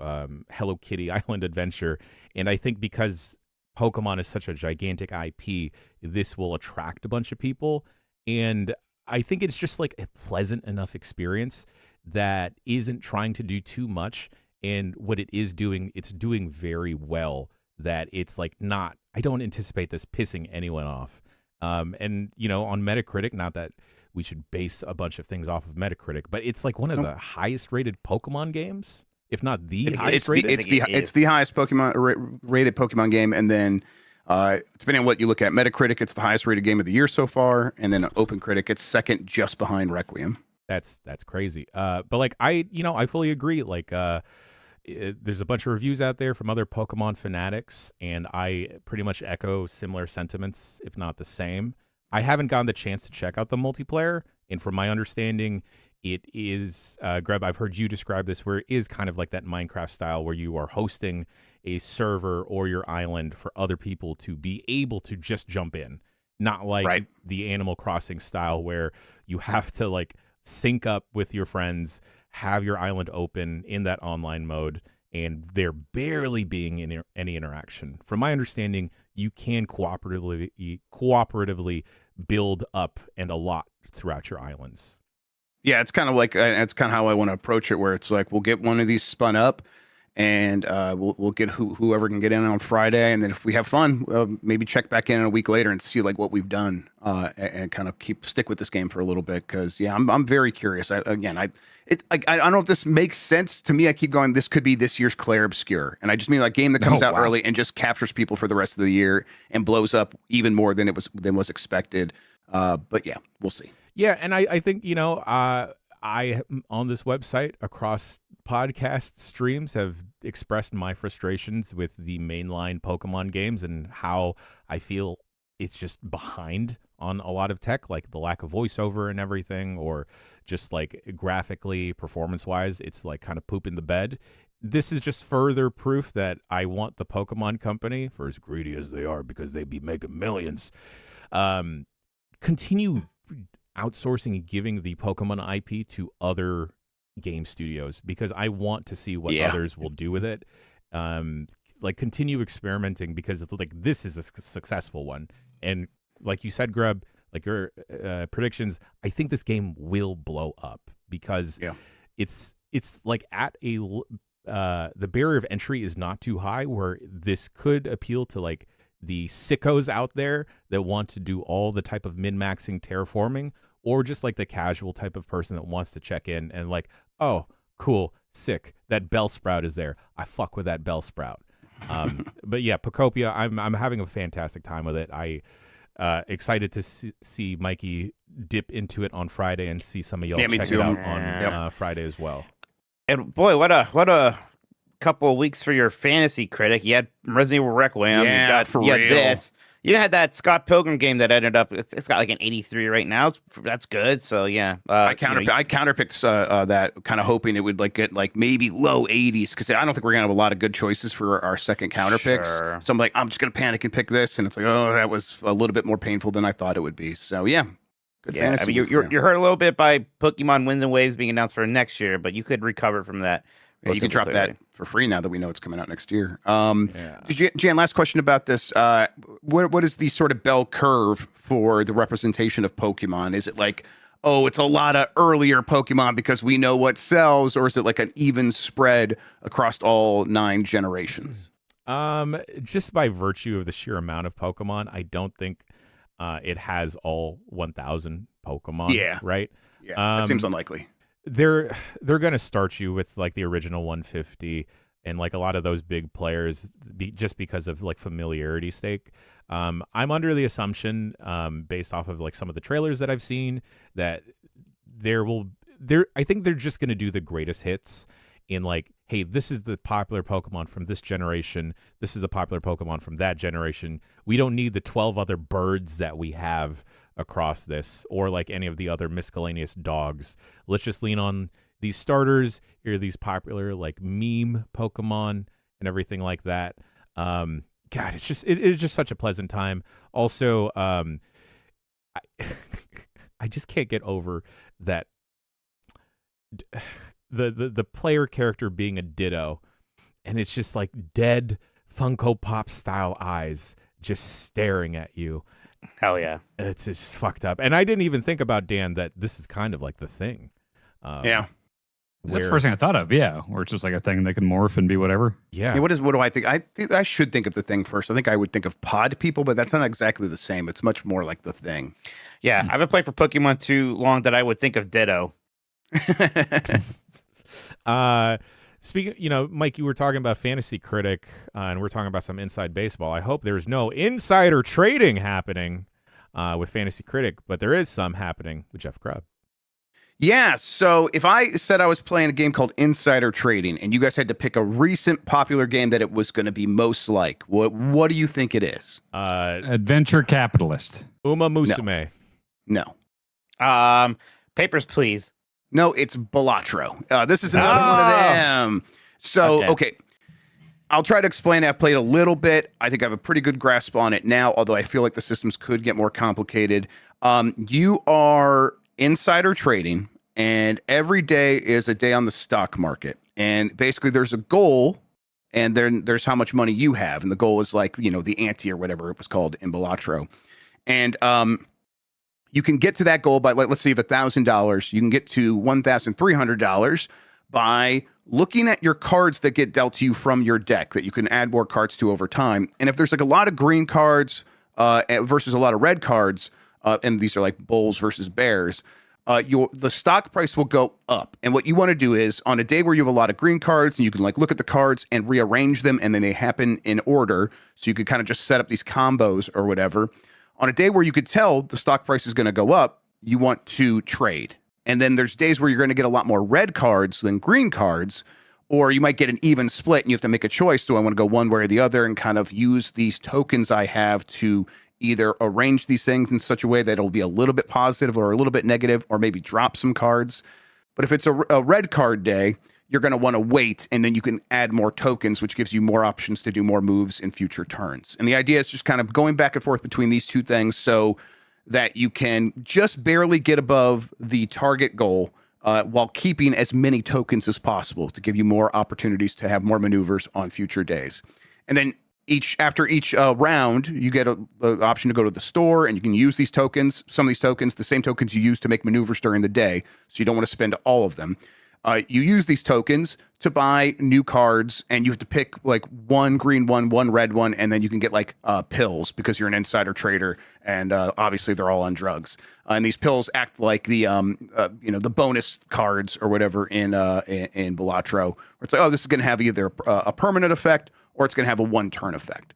Hello Kitty Island Adventure, and I think because Pokemon is such a gigantic IP, this will attract a bunch of people, and I think it's just like a pleasant enough experience that isn't trying to do too much, and what it is doing, it's doing very well. That it's like not, I don't anticipate this pissing anyone off. And, you know, on Metacritic, not that we should base a bunch of things off of Metacritic, but it's like one of the highest rated Pokemon games, if not the highest rated. It's the highest rated Pokemon game. And then, depending on what you look at, Metacritic, it's the highest rated game of the year so far. And then OpenCritic, it's second just behind Requiem. That's crazy. But like, I fully agree. Like, there's a bunch of reviews out there from other Pokemon fanatics, and I pretty much echo similar sentiments, if not the same. I haven't gotten the chance to check out the multiplayer, and from my understanding, it is, Greb, I've heard you describe this, where it is kind of like that Minecraft style where you are hosting a server or your island for other people to be able to just jump in. Not like the Animal Crossing style where you have to like sync up with your friends, have your island open in that online mode, and there barely being any interaction. From my understanding, you can cooperatively build up and a lot throughout your islands. Yeah, it's kind of like, that's kind of how I want to approach it, where it's like, we'll get one of these spun up, and we'll get whoever can get in on Friday, and then if we have fun, maybe check back in a week later and see like what we've done, and kind of stick with this game for a little bit, because yeah, I'm very curious. I don't know if this makes sense to me. I keep going, this could be this year's Claire Obscure, and I just mean like game that comes out early and just captures people for the rest of the year and blows up even more than was expected. But yeah, we'll see. Yeah, and I think, you know, I on this website across podcast streams have expressed my frustrations with the mainline Pokemon games and how I feel it's just behind on a lot of tech, like the lack of voiceover and everything, or just like graphically, performance-wise, it's like kind of poop in the bed. This is just further proof that I want the Pokemon Company, for as greedy as they are because they be making millions, continue outsourcing and giving the Pokemon IP to other game studios, because I want to see what others will do with it. Like continue experimenting, because it's like this is a successful one, and like you said, Grub, like your predictions, I think this game will blow up, because it's like at a the barrier of entry is not too high, where this could appeal to like the sickos out there that want to do all the type of min-maxing terraforming, or just like the casual type of person that wants to check in and like, oh, cool, sick, that Bellsprout is there, I fuck with that Bellsprout. But yeah, Pokopia, I'm having a fantastic time with it. excited to see Mikey dip into it on Friday and see some of y'all me check too. it out on Friday as well. And boy, what a couple of weeks for your fantasy critic. You had Resident Evil Requiem. Yeah, you had this. You had that Scott Pilgrim game that ended up. It's got like an 83 right now. That's good. So yeah, I counterpicked that, kind of hoping it would like get like maybe low 80s, because I don't think we're gonna have a lot of good choices for our second counter picks. So I'm like, I'm just gonna panic and pick this, and it's like, oh, that was a little bit more painful than I thought it would be. So yeah. Good fantasy. I mean, you're hurt a little bit by Pokemon Winds and Waves being announced for next year, but you could recover from that. Yeah, you can drop that for free now that we know it's coming out next year. Jan, last question about this. What is the sort of bell curve for the representation of Pokemon? Is it like, oh, it's a lot of earlier Pokemon because we know what sells, or is it like an even spread across all 9 generations? Just by virtue of the sheer amount of Pokemon, I don't think it has all 1,000 Pokemon. Yeah. Right? Yeah, that seems unlikely. They're going to start you with like the original 150 and like a lot of those big players just because of like familiarity sake. I'm under the assumption, based off of like some of the trailers that I've seen, that I think they're just going to do the greatest hits in like, hey, this is the popular Pokemon from this generation. This is the popular Pokemon from that generation. We don't need the 12 other birds that we have across this, or like any of the other miscellaneous dogs. Let's just lean on these starters. Here are these popular like meme Pokemon and everything like that. God, it's just such a pleasant time. Also, I just can't get over that the player character being a Ditto, and it's just like dead Funko Pop style eyes just staring at you. Hell yeah. It's just fucked up. And I didn't even think about, Dan, that this is kind of like the thing. Yeah. That's the first thing I thought of, yeah. Where it's just like a thing that can morph and be whatever. Yeah. What do I think? I think I should think of the thing first. I think I would think of pod people, but that's not exactly the same. It's much more like the thing. Yeah, I haven't played for Pokemon too long that I would think of Ditto. Speaking, Mike, you were talking about Fantasy Critic, and we're talking about some inside baseball. I hope there's no insider trading happening with Fantasy Critic, but there is some happening with Jeff Grubb. Yeah, so if I said I was playing a game called Insider Trading, and you guys had to pick a recent popular game that it was going to be most like, what do you think it is? Adventure Capitalist. Uma Musume. No. Papers, Please. No, it's Balatro. This is another one of them. So, okay. I'll try to explain it. I've played a little bit. I think I have a pretty good grasp on it now, although I feel like the systems could get more complicated. You are insider trading, and every day is a day on the stock market. And basically there's a goal, and then there's how much money you have. And the goal is like, the ante or whatever it was called in Balatro. And you can get to that goal by, let's say you have $1,000. You can get to $1,300 by looking at your cards that get dealt to you from your deck that you can add more cards to over time. And if there's like a lot of green cards versus a lot of red cards, and these are like bulls versus bears, the stock price will go up. And what you want to do is, on a day where you have a lot of green cards and you can like look at the cards and rearrange them, and then they happen in order, so you could kind of just set up these combos or whatever. On a day where you could tell the stock price is going to go up, you want to trade. And then there's days where you're going to get a lot more red cards than green cards, or you might get an even split and you have to make a choice. Do I want to go one way or the other, and kind of use these tokens I have to either arrange these things in such a way that it'll be a little bit positive or a little bit negative, or maybe drop some cards. But if it's a red card day, you're going to want to wait, and then you can add more tokens, which gives you more options to do more moves in future turns. And the idea is just kind of going back and forth between these two things so that you can just barely get above the target goal while keeping as many tokens as possible to give you more opportunities to have more maneuvers on future days. And then after each round, you get an option to go to the store, and you can use these tokens. Some of these tokens, the same tokens you use to make maneuvers during the day, so you don't want to spend all of them. You use these tokens to buy new cards, and you have to pick like one green one red one, and then you can get like pills because you're an insider trader, and obviously they're all on drugs. And these pills act like the the bonus cards or whatever in Balatro, where it's like, oh, this is going to have either a permanent effect or it's going to have a one-turn effect.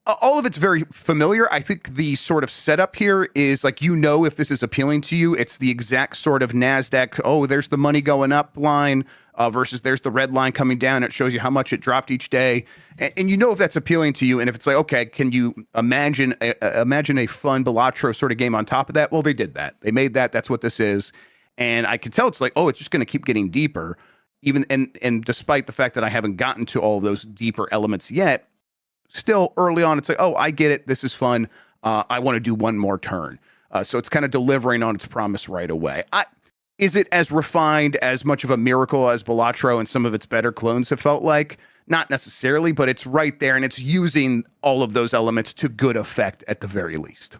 All of it's very familiar. I think the sort of setup here is like, if this is appealing to you, it's the exact sort of NASDAQ, oh, there's the money going up line versus there's the red line coming down. It shows you how much it dropped each day. And if that's appealing to you. And if it's like, okay, can you imagine a fun Balatro sort of game on top of that? Well, they did that. They made that. That's what this is. And I can tell it's like, oh, it's just going to keep getting deeper. Even and despite the fact that I haven't gotten to all of those deeper elements yet, still early on, it's like, oh, I get it. This is fun. I want to do one more turn. So it's kind of delivering on its promise right away. Is it as refined, as much of a miracle as Balatro and some of its better clones have felt like? Not necessarily, but it's right there, and it's using all of those elements to good effect at the very least.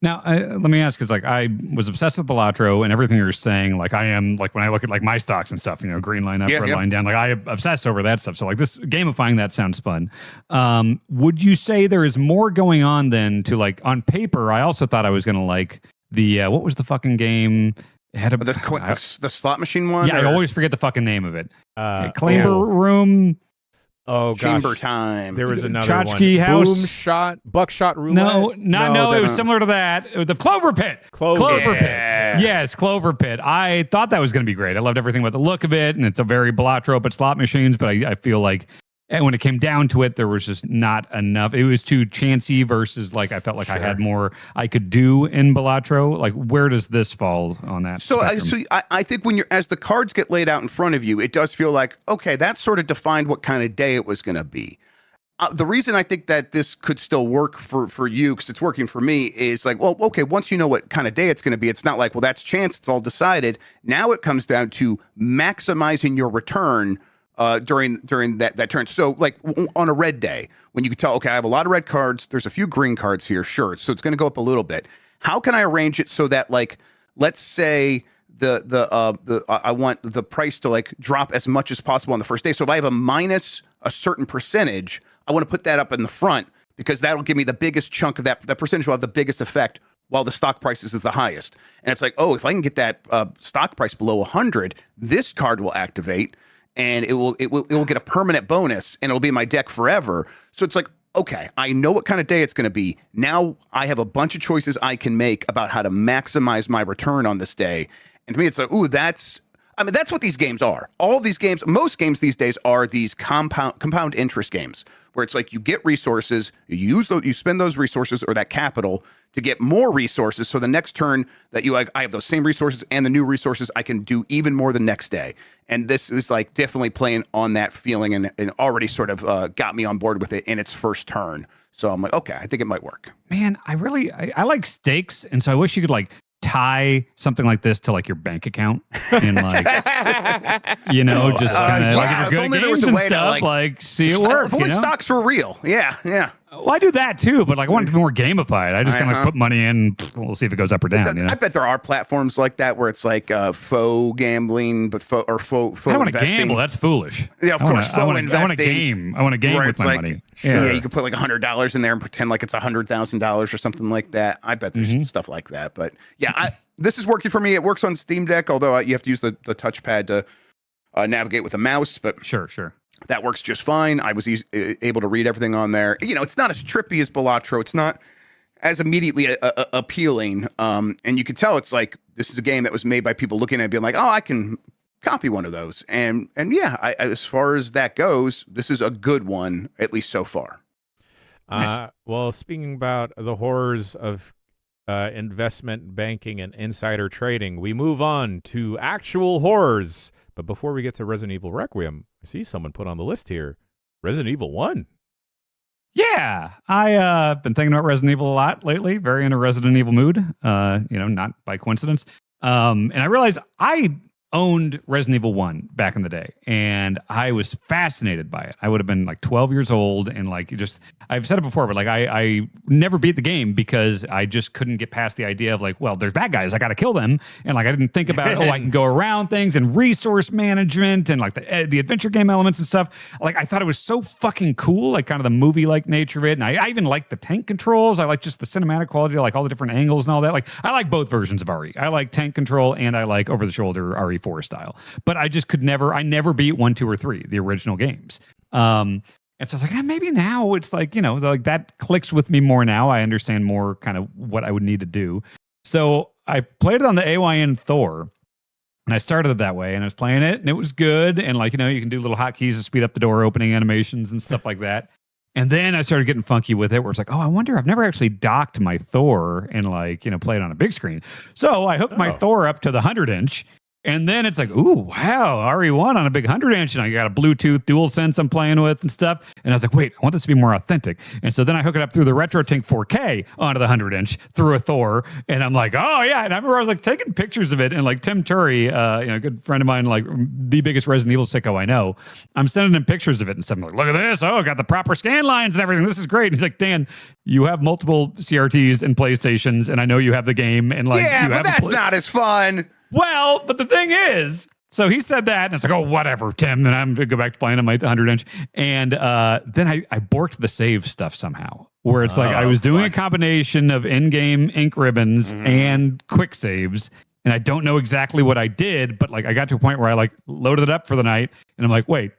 Now, let me ask, because like I was obsessed with Balatro and everything you're saying, like I am, like when I look at like my stocks and stuff, green line up, red line down, like I obsess over that stuff. So like this gamifying that sounds fun. Would you say there is more going on than to like on paper? I also thought I was going to like the, what was the fucking game? It had the slot machine one? Yeah, I always forget the fucking name of it. Clamber Room. Oh, Chamber gosh. Time. There was another Tchotchke one. House. Buckshot Roulette. No, it was similar to that. It was the Clover Pit. Clover Pit. Yes, Clover Pit. I thought that was going to be great. I loved everything about the look of it, and it's a very Balatro, but slot machines. But I feel like when it came down to it, there was just not enough. It was too chancy versus like I felt like I had more I could do in Balatro. Like, where does this fall on that? So I think as the cards get laid out in front of you, it does feel like, okay, that sort of defined what kind of day it was going to be. The reason I think that this could still work for you, because it's working for me, is like, well, okay, once you know what kind of day it's going to be, it's not like, well, that's chance, it's all decided. Now it comes down to maximizing your return during that turn. So like on a red day, when you can tell, okay, I have a lot of red cards, there's a few green cards here, sure, so it's going to go up a little bit. How can I arrange it so that, like, let's say I want the price to like drop as much as possible on the first day. So if I have a minus a certain percentage, I want to put that up in the front, because that'll give me the biggest chunk of that percentage will have the biggest effect while the stock price is the highest. And it's like, oh, if I can get that stock price below 100, this card will activate, and it will get a permanent bonus, and it'll be in my deck forever. So it's like, okay, I know what kind of day it's going to be. Now I have a bunch of choices I can make about how to maximize my return on this day. And to me, it's like, ooh, that's what these games are. All these games, most games these days are these compound interest games, where it's like you get resources, you spend those resources or that capital to get more resources. So the next turn that I have those same resources and the new resources, I can do even more the next day. And this is like definitely playing on that feeling, and already sort of got me on board with it in its first turn. So I'm like, okay, I think it might work. Man, I like stakes, and so I wish you could like tie something like this to like your bank account and like just kind of like if you're good at games and stuff, like see it work. If only stocks were real. Yeah. Well, I do that too, but like I want it to be more gamified. I just kind of like put money in. We'll see if it goes up or down. I bet there are platforms like that where it's like faux gambling, but faux I don't want to gamble. That's foolish. Yeah, of course. I want to game. I want to game with my money. Sure. Yeah, you can put like $100 in there and pretend like it's $100,000 or something like that. I bet there's stuff like that. But yeah, this is working for me. It works on Steam Deck, although you have to use the touchpad to navigate with a mouse. But sure. That works just fine. I was able to read everything on there. It's not as trippy as Balatro. It's not as immediately appealing. And you can tell it's like, this is a game that was made by people looking at it being like, oh, I can copy one of those. And yeah, as far as that goes, this is a good one, at least so far. Nice. Well, speaking about the horrors of investment banking and insider trading, we move on to actual horrors. But before we get to Resident Evil Requiem, I see someone put on the list here, Resident Evil 1. Yeah, I've been thinking about Resident Evil a lot lately. Very in a Resident Evil mood, not by coincidence. And I realized I owned Resident Evil 1 back in the day, and I was fascinated by it. I would have been like 12 years old, and like I've said it before, but like I never beat the game because I just couldn't get past the idea of like, well, there's bad guys, I got to kill them, and like I didn't think about I can go around things and resource management and like the adventure game elements and stuff. Like I thought it was so fucking cool, like kind of the movie like nature of it, and I even like the tank controls. I like just the cinematic quality, like all the different angles and all that. Like I like both versions of RE. I like tank control and I like over the shoulder RE4 style, but I just I never beat 1, 2, or 3, the original games. And And so I was like, maybe now it's like, like that clicks with me more now. I understand more kind of what I would need to do. So I played it on the AYN Thor. And I started it that way, and I was playing it, and it was good. And like, you can do little hotkeys to speed up the door opening animations and stuff like that. And then I started getting funky with it, where it's like, I wonder, I've never actually docked my Thor and like, play it on a big screen. So I hooked my Thor up to the 100-inch. And then it's like, ooh, wow, RE1 on a big 100-inch, and I got a Bluetooth DualSense I'm playing with and stuff. And I was like, wait, I want this to be more authentic. And so then I hook it up through the RetroTink 4K onto the 100-inch through a Thor, and I'm like, oh yeah. And I remember I was like taking pictures of it, and like Tim Turry, a good friend of mine, like the biggest Resident Evil sicko I know, I'm sending him pictures of it and stuff. I'm like, look at this. Oh, I got the proper scan lines and everything. This is great. And he's like, Dan, you have multiple CRTs and PlayStations, and I know you have the game, and like, yeah, you but have that's not as fun. Well, but the thing is, so he said that, and it's like, oh, whatever, Tim. And I'm going to go back to playing on my 100-inch. And then I borked the save stuff somehow, where it's like I was doing a combination of in-game ink ribbons and quick saves. And I don't know exactly what I did, but like I got to a point where I like loaded it up for the night. And I'm like, wait,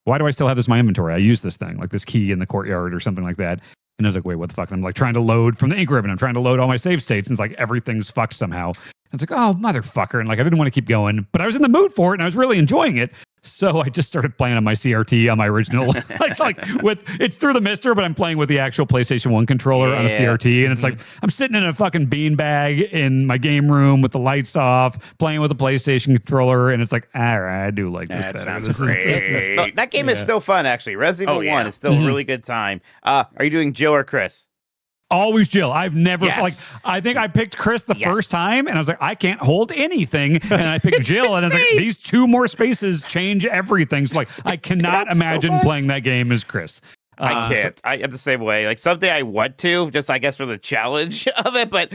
why do I still have this in my inventory? I use this thing, like this key in the courtyard or something like that. And I was like, wait, what the fuck? And I'm like trying to load from the ink ribbon. I'm trying to load all my save states. And it's like everything's fucked somehow. It's like, oh, motherfucker. And like, I didn't want to keep going, but I was in the mood for it and I was really enjoying it. So I just started playing on my CRT on my original. It's through the Mister, but I'm playing with the actual PlayStation 1 controller on a CRT. And it's like, I'm sitting in a fucking beanbag in my game room with the lights off, playing with a PlayStation controller. And it's like, all right, I do like this better. Sounds great. That game is still fun, actually. Resident Evil 1 is still a really good time. Are you doing Jill or Chris? Always Jill. I've never I think I picked Chris the first time, and I was like, I can't hold anything, and I picked Jill, and I was like, these two more spaces change everything. So like, I cannot imagine playing that game as Chris. I can't. I am the same way. Like someday I want to, just I guess for the challenge of it, but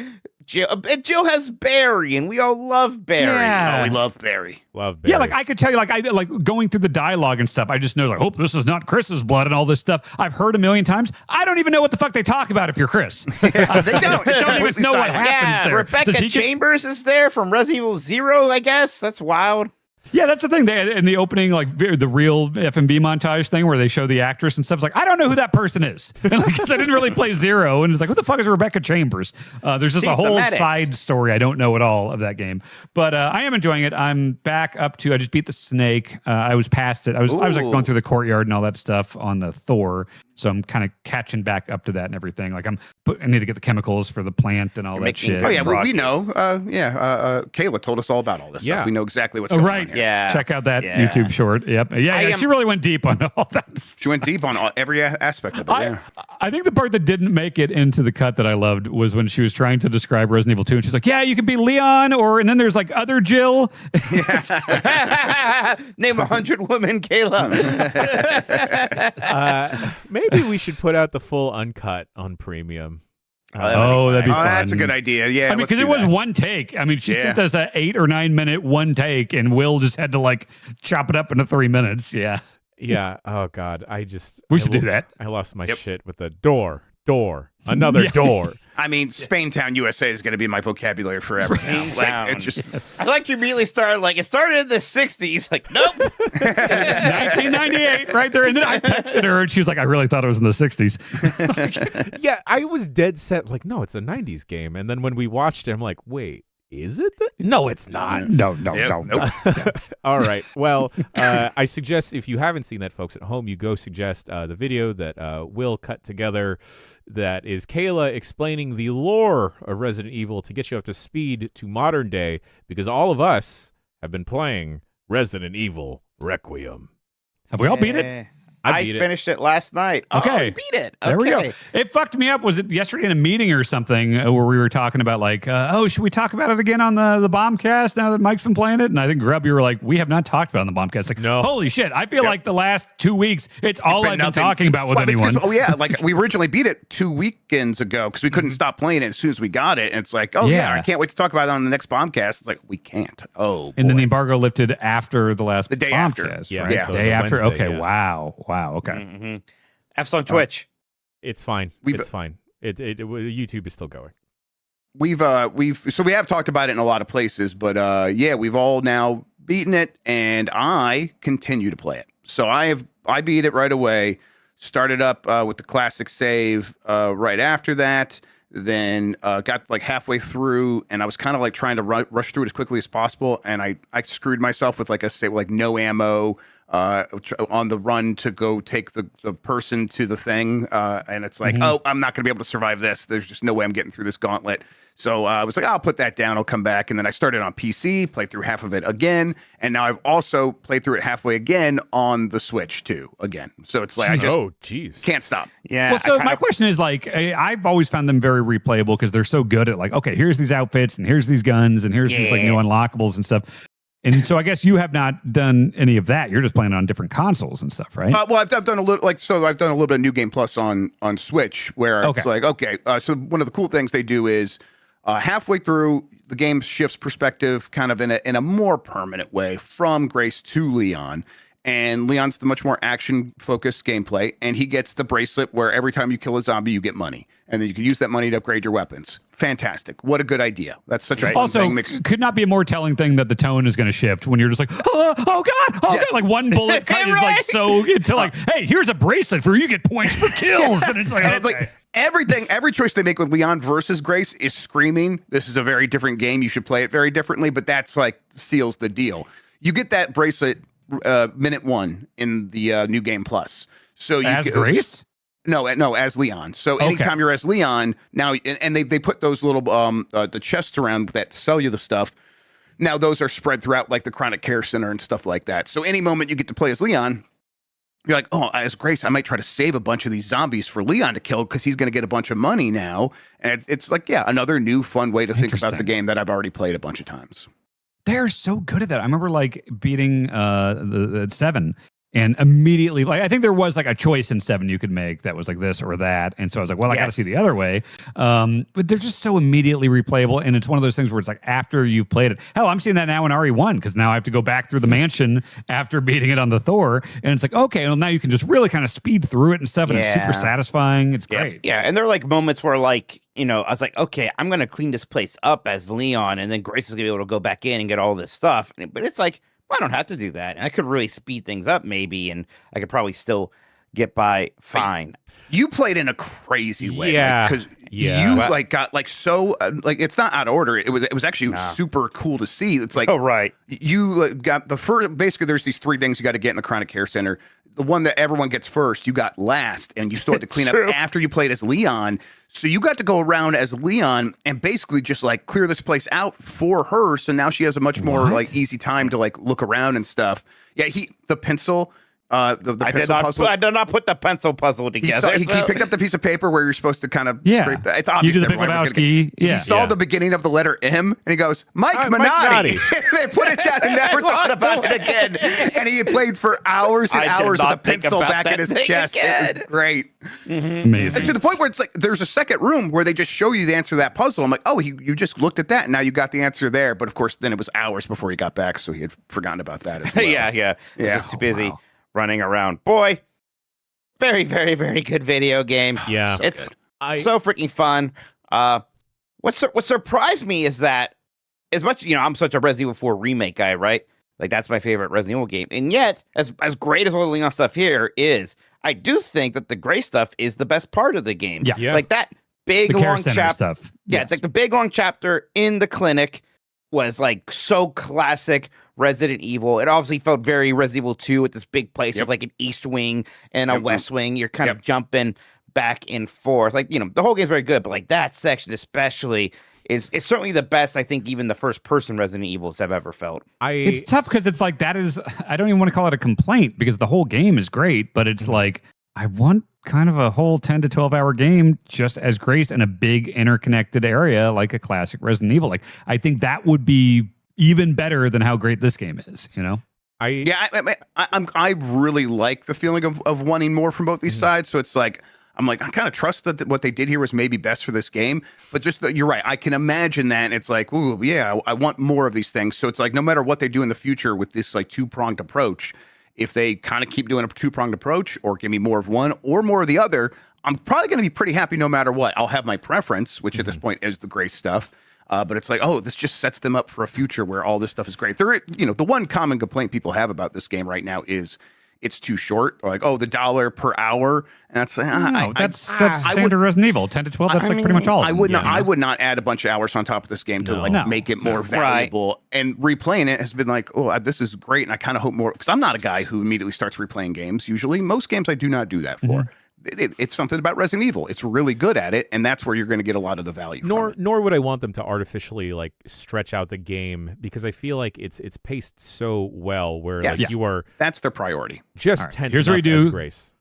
Jill has Barry, and we all love Barry. Yeah. Oh, we love Barry. Love Barry. Yeah, like I could tell you, like I like going through the dialogue and stuff. I just know, like, hope this is not Chris's blood and all this stuff. I've heard a million times. I don't even know what the fuck they talk about if you're Chris. They don't. I don't even know what happens there. Rebecca Chambers is there from Resident Evil 0, I guess. That's wild. Yeah, that's the thing. They in the opening, like the real FMV montage thing where they show the actress and stuff. It's like, I don't know who that person is, because I didn't really play 0. And it's like, who the fuck is Rebecca Chambers? There's just a whole side story I don't know at all of that game. But I am enjoying it. I'm back up to. I just beat the snake. I was past it. I was like going through the courtyard and all that stuff on the Thor. So I'm kind of catching back up to that and everything. Like I need to get the chemicals for the plant and all that shit. Oh yeah, we know. Kayla told us all about all this stuff. We know exactly what's going on here. Yeah. Check out that YouTube short. Yep. Yeah, she really went deep on all that. She went deep on every aspect of it. I think the part that didn't make it into the cut that I loved was when she was trying to describe Resident Evil 2, and she's like, "Yeah, you can be Leon, and then there's like other Jill." Name 100 women, Kayla. Maybe we should put out the full uncut on premium. That'd be fun. That's a good idea. Yeah, I mean, because it was one take. I mean, she sent us an 8 or 9 minute one take, and Will just had to like chop it up into 3 minutes. Yeah. Yeah. Oh God, we should do that. I lost my shit with the door, another door. I mean, Spaintown, USA is going to be my vocabulary forever. Like, it's just. I like you immediately started like it started in the 60s. Like, nope. 1998, right there. And then I texted her, and she was like, "I really thought it was in the 60s." Yeah, I was dead set. Like, no, it's a 90s game. And then when we watched it, I'm like, wait. Is it? No, it's not. No. All right. Well, I suggest if you haven't seen that, folks at home, you go suggest the video that Will cut together that is Kayla explaining the lore of Resident Evil to get you up to speed to modern day, because all of us have been playing Resident Evil Requiem. Have we all beat it? I finished it last night. Okay. Oh, you beat it. Okay. There we go. It fucked me up. Was it yesterday in a meeting or something where we were talking about like, should we talk about it again on the Bombcast now that Mike's been playing it? And I think Grub, you were like, we have not talked about it on the Bombcast. Like, no. Holy shit. I feel like the last 2 weeks, it's all I've been talking about with anyone. Like we originally beat it 2 weekends ago because we couldn't stop playing it as soon as we got it. And it's like, I can't wait to talk about it on the next Bombcast. It's like, we can't. And then the embargo lifted after the last day Bombcast. After. Right? Yeah. The day after. Wednesday, okay. Wow. Okay. Mm-hmm. F's on Twitch. It's fine. It's fine. YouTube is still going. We have talked about it in a lot of places, but we've all now beaten it, and I continue to play it. So I beat it right away. Started up with the classic save right after that. Then got like halfway through, and I was kind of like trying to rush through it as quickly as possible, and I screwed myself with like no ammo on the run to go take the person to the thing, and it's like, oh, I'm not gonna be able to survive this. There's just no way I'm getting through this gauntlet. So I was like, I'll put that down. I'll come back, and then I started on PC, played through half of it again, and now I've also played through it halfway again on the Switch too again. So it's like I just can't stop. Yeah. Well, so my question is like, I've always found them very replayable because they're so good at like, okay, here's these outfits and here's these guns and here's these like new unlockables and stuff. And so I guess you have not done any of that. You're just playing on different consoles and stuff, right? Well, I've done a little I've done a little bit of New Game Plus on Switch where it's like, okay, so one of the cool things they do is halfway through the game shifts perspective kind of in a more permanent way from Grace to Leon. And Leon's the much more action-focused gameplay, and he gets the bracelet where every time you kill a zombie, you get money. And then you can use that money to upgrade your weapons. Fantastic. What a good idea. That's such a fun thing. Also, could not be a more telling thing that the tone is going to shift when you're just like, oh God. Like one bullet cut is like so to like, hey, here's a bracelet for you get points for kills. And it's like, and it's like every choice they make with Leon versus Grace is screaming, this is a very different game. You should play it very differently, but that's like seals the deal. You get that bracelet minute 1 in the New Game Plus. So you as Grace? No, as Leon. So anytime you're as Leon now, and they put those little the chests around that sell you the stuff. Now those are spread throughout like the Chronic Care Center and stuff like that. So any moment you get to play as Leon, you're like, oh, as Grace, I might try to save a bunch of these zombies for Leon to kill because he's going to get a bunch of money now. And it's like, another new fun way to think about the game that I've already played a bunch of times. They're so good at that. I remember like beating the 7 and immediately like I think there was like a choice in 7 you could make that was like this or that. And so I was like, well, I got to see the other way. But they're just so immediately replayable. And it's one of those things where it's like after you've played it. Hell, I'm seeing that now in RE1 because now I have to go back through the mansion after beating it on the Thor. And it's like, okay, well, now you can just really kind of speed through it and stuff. And it's super satisfying. It's great. Yeah. And there are like moments where like, you know, I was like, okay, I'm going to clean this place up as Leon, and then Grace is going to be able to go back in and get all this stuff. But it's like, well, I don't have to do that. And I could really speed things up maybe, and I could probably still get by fine. You played in a crazy way. Yeah. Because you like got like so like it's not out of order. It was actually super cool to see. It's like, you got the first, basically there's these 3 things you got to get in the Chronic Care Center. The one that everyone gets first, you got last, and you still had to clean up after you played as Leon. So you got to go around as Leon and basically just like clear this place out for her. So now she has a much more like easy time to like look around and stuff. Yeah, the pencil. The pencil puzzle. I did not put the pencil puzzle together. He picked up the piece of paper where you're supposed to kind of scrape that. It's obvious. You did the Big Lebowski. He saw the beginning of the letter M, and he goes, Mike Minotti. They put it down and never thought about it again. And he had played for hours and hours with a pencil back in his chest. It was great. Amazing. And to the point where it's like, there's a second room where they just show you the answer to that puzzle. I'm like, oh, you just looked at that, and now you got the answer there. But of course, then it was hours before he got back, so he had forgotten about that as well. Yeah. Just too busy. Wow. Running around. Boy, very, very, very good video game. Yeah. It's so freaking fun. What surprised me is that as much, I'm such a Resident Evil 4 remake guy, right? Like that's my favorite Resident Evil game. And yet, as great as all the Leon stuff here is, I do think that the gray stuff is the best part of the game. Yeah. Like that big long chapter stuff. Yeah, it's like the big long chapter in the clinic was like so classic Resident Evil. It obviously felt very Resident Evil 2 with this big place of like an east wing and a west wing. You're kind of jumping back and forth. Like, the whole game's very good, but like that section especially it's certainly the best, I think, even the first person Resident Evils I've ever felt. It's tough because it's like I don't even want to call it a complaint because the whole game is great, but it's like I want kind of a whole 10 to 12 hour game just as Grace in a big interconnected area like a classic Resident Evil. Like I think that would be even better than how great this game is, I really like the feeling of wanting more from both these sides. So it's like I kind of trust that what they did here was maybe best for this game, but just that you're right. I can imagine that and it's like, ooh, yeah, I want more of these things. So it's like no matter what they do in the future with this like 2-pronged approach, if they kind of keep doing a 2-pronged approach or give me more of one or more of the other, I'm probably going to be pretty happy no matter what. I'll have my preference, which at this point is the Grace stuff. But it's like, oh, this just sets them up for a future where all this stuff is great. The one common complaint people have about this game right now is it's too short. Or like, oh, the $1 per hour. And that's that's standard Resident Evil, 10 to 12. That's like pretty much all of them. I would not add a bunch of hours on top of this game to make it more valuable. And replaying it has been like, oh, this is great. And I kind of hope more, because I'm not a guy who immediately starts replaying games. Usually, most games I do not do that for. It's something about Resident Evil. It's really good at it, and that's where you're going to get a lot of the value. Nor would I want them to artificially like stretch out the game, because I feel like it's paced so well where you are. That's their priority. Just tense. Here's what we do, Grace.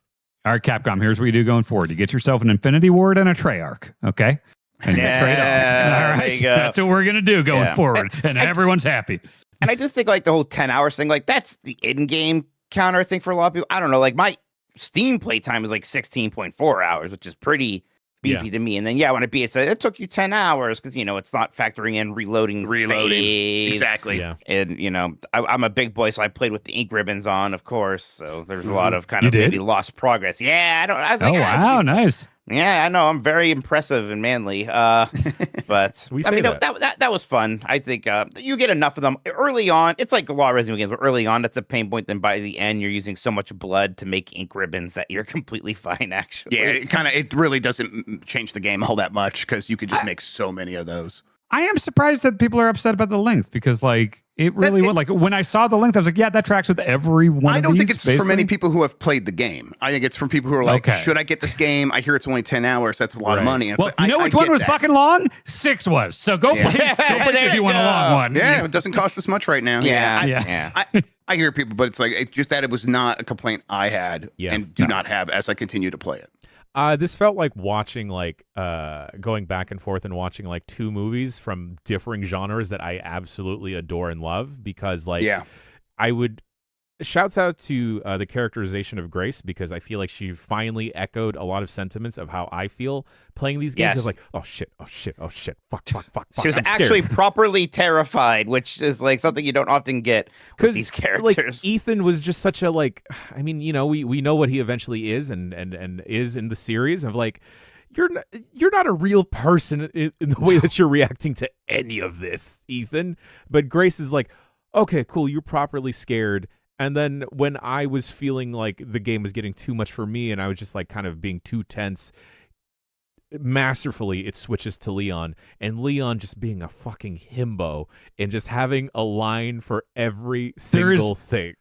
All right, Capcom. Here's what you do going forward. You get yourself an Infinity Ward and a Treyarch. Okay. And you trade off. All right. That's what we're going to do going forward, and everyone's happy. And I just think like the whole 10 hours thing, like that's the in-game counter thing for a lot of people. I don't know, like my Steam playtime is like 16.4 hours, which is pretty beefy to me. And then when it beats it took you 10 hours because it's not factoring in reloading saves. Exactly. Yeah. And I'm a big boy, so I played with the ink ribbons on, of course. So there's a lot of kind of maybe lost progress. I was like, wow, nice. Yeah, I know. I'm very impressive and manly. But that was fun. I think you get enough of them early on. It's like a lot of Resident Evil games, but early on, that's a pain point. Then by the end, you're using so much blood to make ink ribbons that you're completely fine, actually. Yeah, it really doesn't change the game all that much because you could just make so many of those. I am surprised that people are upset about the length because, like, it really would. Like, when I saw the length, I was like, yeah, that tracks with every one of these. I don't think it's for many people who have played the game. I think it's from people who are like, should I get this game? I hear it's only 10 hours. That's a lot of money. Well, you know which one was fucking long? 6 was. So go play 6 if you want a long one. Yeah, it doesn't cost us much right now. I hear people, but it's like, it's just that it was not a complaint I had and do not have as I continue to play it. This felt like watching going back and forth and watching like two movies from differing genres that I absolutely adore and love because I would shouts out to the characterization of Grace because I feel like she finally echoed a lot of sentiments of how I feel playing these games. I was like, oh shit, fuck. She was actually properly terrified, which is like something you don't often get with these characters. Like, Ethan was just such a I mean, we know what he eventually is and is in the series of like, you're not a real person in the way that you're reacting to any of this, Ethan. But Grace is like, okay, cool, you're properly scared. And then when I was feeling like the game was getting too much for me and I was just like kind of being too tense, masterfully it switches to Leon, and Leon just being a fucking himbo and just having a line for every single thing.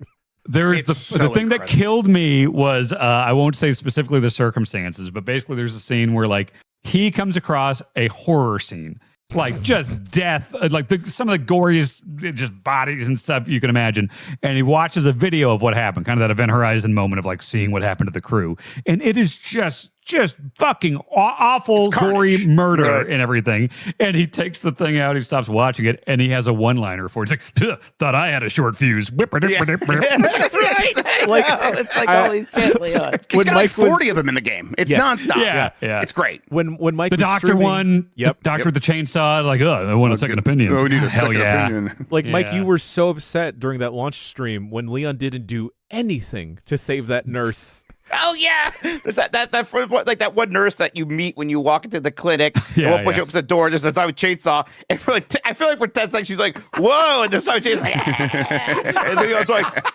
There is the thing that killed me was I won't say specifically the circumstances, but basically there's a scene where like he comes across a horror scene. Like just death, like some of the goriest just bodies and stuff you can imagine. And he watches a video of what happened, kind of that Event Horizon moment of like seeing what happened to the crew. And it is just fucking awful, gory murder and everything. And he takes the thing out, he stops watching it, and he has a one-liner for it. He's like, thought I had a short fuse. That's right. It's like holy shit, Leon. He's got like 40 of them in the game. It's nonstop. Yeah. It's great. When Mike the doctor one, doctor with the chainsaw, like, I want a second opinion. We need a second opinion. Like, Mike, you were so upset during that launch stream when Leon didn't do anything to save that nurse. Oh yeah, there's that one nurse that you meet when you walk into the clinic. One push opens the door, just a Simon chainsaw, and I feel like for 10 seconds she's like, "Whoa!" and the Simon chainsaw, and then I was like,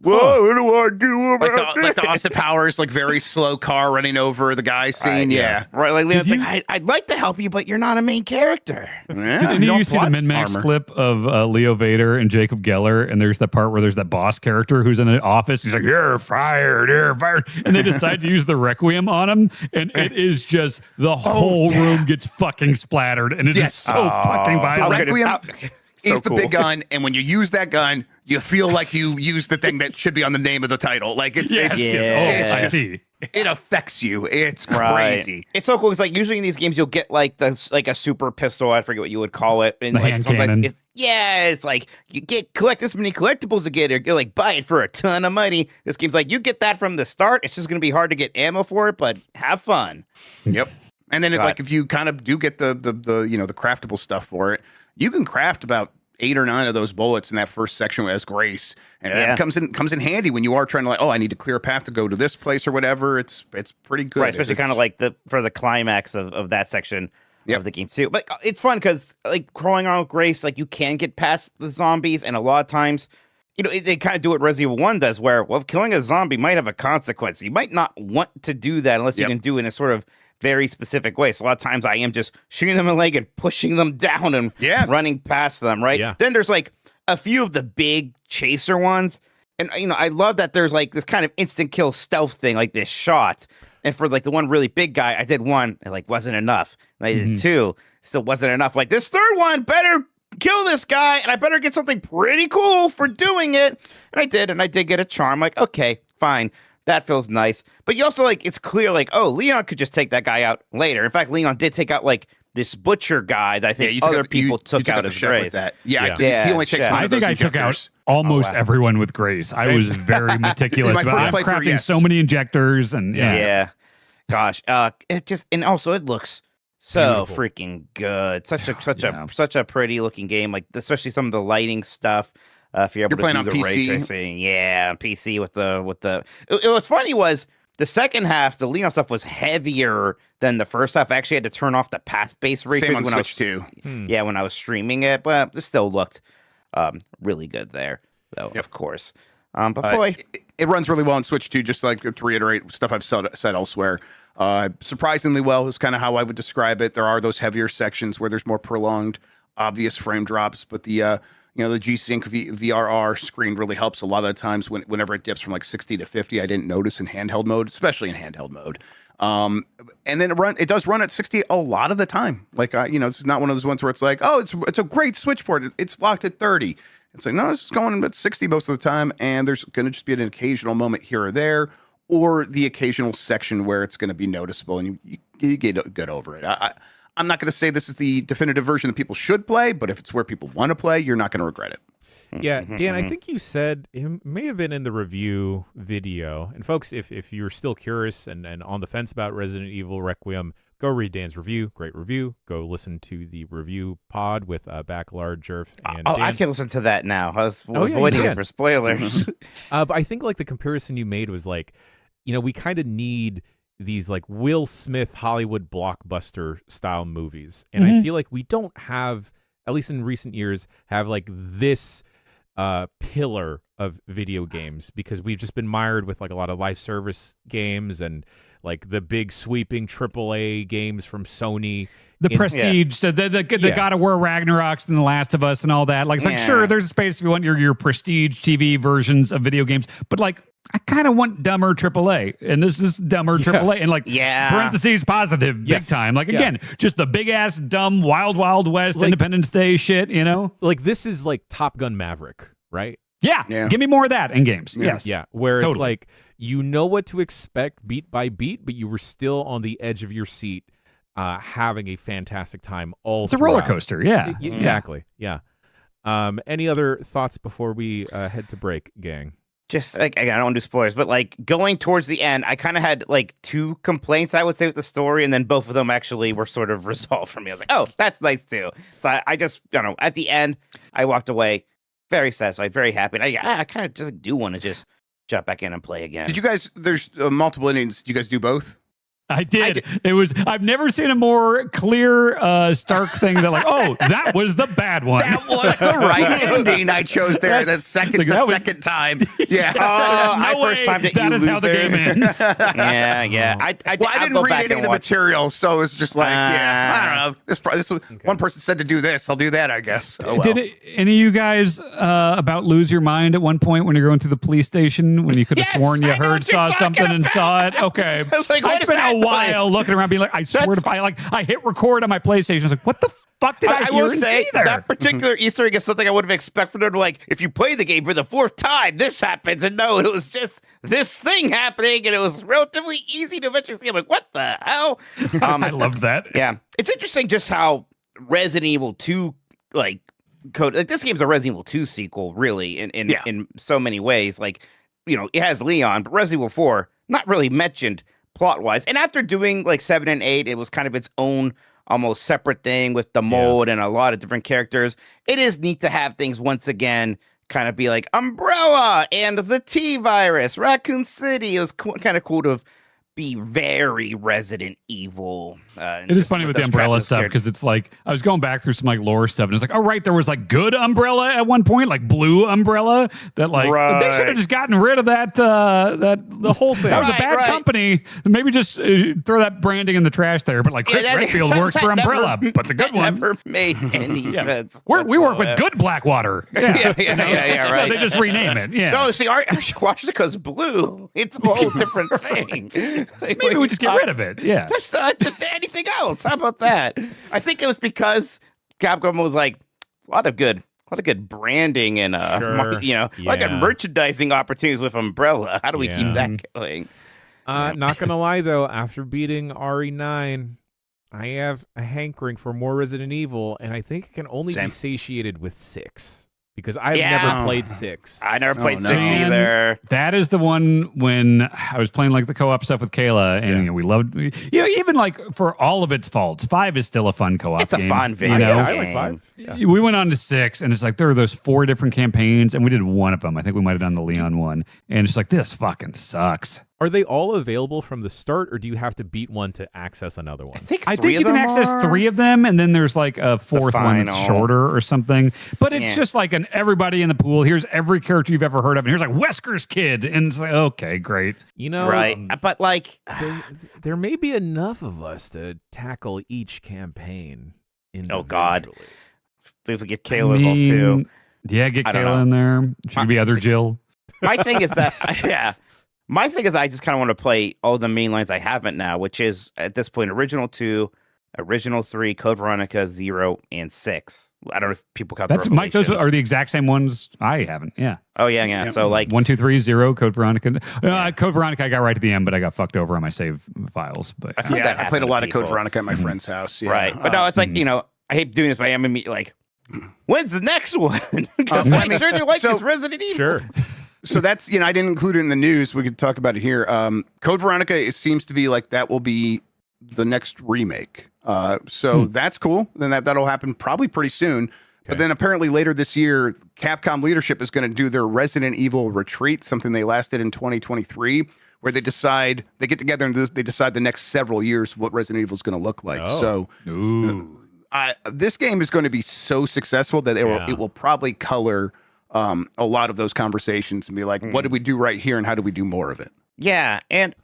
"Whoa, what do I do about like the Austin Powers, like very slow car running over the guy scene." Right. Like Leon's like, I'd like to help you, but you're not a main character. Didn't you see the Min-Max clip of Leo Vader and Jacob Geller? And there's that part where there's that boss character who's in an office. He's like, "You're fired, you're fired," and they decide to use the Requiem on him, and it is just the whole room gets fucking splattered, and it is so fucking violent. The Requiem is the big gun, and when you use that gun, you feel like you use the thing that should be on the name of the title. Like it's I see. It affects you. It's crazy. It's so cool because like usually in these games you'll get like this like a super pistol. I forget what you would call it. And the like hand cannon. It's like you collect this many collectibles to get it. You're like buy it for a ton of money. This game's like you get that from the start. It's just gonna be hard to get ammo for it, but have fun. Yep. And then like if you kind of do get the the craftable stuff for it, you can craft about 8 or 9 of those bullets in that first section as Grace, and that comes in handy when you are trying to like, I need to clear a path to go to this place or whatever. It's pretty good, right? Especially kind of like for the climax of that section of the game too. But it's fun because like crawling around with Grace, like you can get past the zombies, and a lot of times they kind of do what Resident Evil 1 does, where, well, killing a zombie might have a consequence. You might not want to do that unless you can do it in a sort of very specific way. So a lot of times I am just shooting them in the leg and pushing them down and running past them, right? Yeah. Then there's like a few of the big chaser ones. And, I love that there's like this kind of instant kill stealth thing, like this shot. And for like the one really big guy, I did one, and like wasn't enough. And I did two, still wasn't enough. Like this third one better kill this guy, and I better get something pretty cool for doing it. And I did get a charm. Like, okay, fine. That feels nice. But you also like, it's clear like, oh, Leon could just take that guy out later. In fact, Leon did take out like this butcher guy that I think other people took out as grace. He only takes one I of think those I took injectors. out almost everyone with grace. I was very meticulous. My I'm first playthrough, crafting so many injectors and Gosh, it just, and also it looks so Beautiful. freaking good. Such a pretty looking game. Like especially some of the lighting stuff. If you're able to playing do on the PC? ray tracing, on PC with the. What's funny was the second half, the Leon stuff was heavier than the first half. I actually had to turn off the path-based ray Same tracing on when Switch too. Yeah, when I was streaming it, but it still looked really good there, though. Of course, but boy, it runs really well on Switch too. Just like to reiterate stuff I've said elsewhere. Surprisingly well is kind of how I would describe it. There are those heavier sections where there's more prolonged, obvious frame drops, but the the G-Sync VRR screen really helps a lot of the times whenever it dips from like 60 to 50. I didn't notice in handheld mode, especially in handheld mode. And then it does run at 60 a lot of the time. Like this is not one of those ones where it's like, oh, it's a great Switch port. It's locked at 30. It's like, no, it's going at 60 most of the time, and there's going to just be an occasional moment here or there, or the occasional section where it's going to be noticeable, and you get over it. I'm not going to say this is the definitive version that people should play, but if it's where people want to play, you're not going to regret it. Yeah, Dan, I think you said it may have been in the review video. And folks, if you're still curious and on the fence about Resident Evil Requiem, go read Dan's review. Great review. Go listen to the review pod with Backlard, Jerf, and Dan. I can listen to that now. I was Oh, yeah, avoiding you it can. for spoilers. But I think like the comparison you made was like, we kind of need these like Will Smith Hollywood blockbuster style movies. And I feel like we don't have, at least in recent years, have like this pillar of video games, because we've just been mired with like a lot of live service games and like the big sweeping AAA games from Sony. the Prestige, so the God of War Ragnaroks and The Last of Us and all that. Like, it's like, sure, there's a space if you want your Prestige TV versions of video games, but like, I kind of want dumber AAA, and this is dumber AAA, and like, parentheses positive, big time. Like, again, just the big ass dumb Wild Wild West like, Independence Day shit, Like, this is like Top Gun Maverick, right? Yeah. Give me more of that in games. Yes. Yeah, where it's like, you know what to expect beat by beat, but you were still on the edge of your seat, having a fantastic time all It's a roller coaster, Exactly, yeah. Any other thoughts before we head to break, gang? Just like, I don't want to do spoilers, but like going towards the end, I kind of had like two complaints, I would say, with the story, and then both of them actually were sort of resolved for me. I was like, oh, that's nice too. So I just, at the end, I walked away very satisfied, very happy. And I kind of just do want to just jump back in and play again. Did you guys, there's multiple endings. Did you guys do both? I did. I've never seen a more clear, stark thing that like, oh, that was the bad one. That was the right ending I chose there. The second time. Yeah. First time that is how the game ends. yeah. I didn't read any of the material, so it's just like, I don't know. This one person said to do this. I'll do that, I guess. Oh, well. Did any of you guys about lose your mind at one point when you're going through the police station when you could have sworn you saw something and saw it? Okay. I was like, I spent a while looking around being like, I swear to I hit record on my PlayStation. I was like, what the fuck did I hear will say there? That particular Easter egg is something I would have expected to, like, if you play the game for the fourth time, this happens. And no, it was just this thing happening, and it was relatively easy to eventually see. I'm like, what the hell? I loved that. Yeah. It's interesting just how Resident Evil 2, like this game's a Resident Evil 2 sequel, really, in so many ways. Like, it has Leon, but Resident Evil 4, not really mentioned plot-wise. And after doing like 7 and 8, it was kind of its own almost separate thing with the mold and a lot of different characters. It is neat to have things once again kind of be like Umbrella and the T-Virus, Raccoon City. It was kind of cool to have be very Resident Evil. It is funny with the Umbrella stuff because it's like I was going back through some like lore stuff and it's like, oh right, there was like good Umbrella at one point, like blue Umbrella that like they should have just gotten rid of that the whole thing. That was a bad company. Maybe just throw that branding in the trash there. But like Chris Redfield works for Umbrella, but the good one never made any sense. We work with good Blackwater. Yeah, right. They just rename it. Yeah. No, see, Washington's blue. It's a whole different thing. Maybe we just get rid of it. Yeah. Just anything else. How about that? I think it was because Capcom was like a lot of good branding and like merchandising opportunities with Umbrella. How do we keep that going? Not gonna lie though, after beating RE9, I have a hankering for more Resident Evil, and I think it can only be satiated with 6. Because I've never played 6. I never played 6 either. That is the one when I was playing like the co-op stuff with Kayla, and we loved. Even like for all of its faults, 5 is still a fun co-op. It's a fun video. I like 5. Yeah. We went on to 6, and it's like there are those 4 different campaigns, and we did one of them. I think we might have done the Leon one, and it's like this fucking sucks. Are they all available from the start, or do you have to beat one to access another one? I think you can access 3 of them, and then there's like a 4th one that's shorter or something. But it's just like an everybody in the pool. Here's every character you've ever heard of, and here's like Wesker's kid, and it's like okay, great, right? But like, there may be enough of us to tackle each campaign individually. Oh God, if we get Kayla involved too. Yeah, get Kayla in there. Should be other Jill. My thing is that My thing is I just kind of want to play all the main lines I haven't now, which is, at this point, Original 2, Original 3, Code Veronica, 0, and 6. I don't know if people count That's Mike, those are the exact same ones I haven't, Oh, yeah. So, like... 1, 2, 3, 0, Code Veronica. Code Veronica I got right to the end, but I got fucked over on my save files. But I played a lot of Code Veronica at my friend's house. Yeah. Right. But no, it's like, I hate doing this, but I am like, when's the next one? Because I'm sure you like this Resident Evil. Sure. So that's, I didn't include it in the news. We could talk about it here. Code Veronica, it seems to be like that will be the next remake. So that's cool. Then that'll happen probably pretty soon. Okay. But then apparently later this year, Capcom leadership is going to do their Resident Evil retreat, something they last did in 2023, where they get together and they decide the next several years what Resident Evil is going to look like. So this game is going to be so successful that it will probably color a lot of those conversations and be like, what did we do right here and how do we do more of it? Yeah, and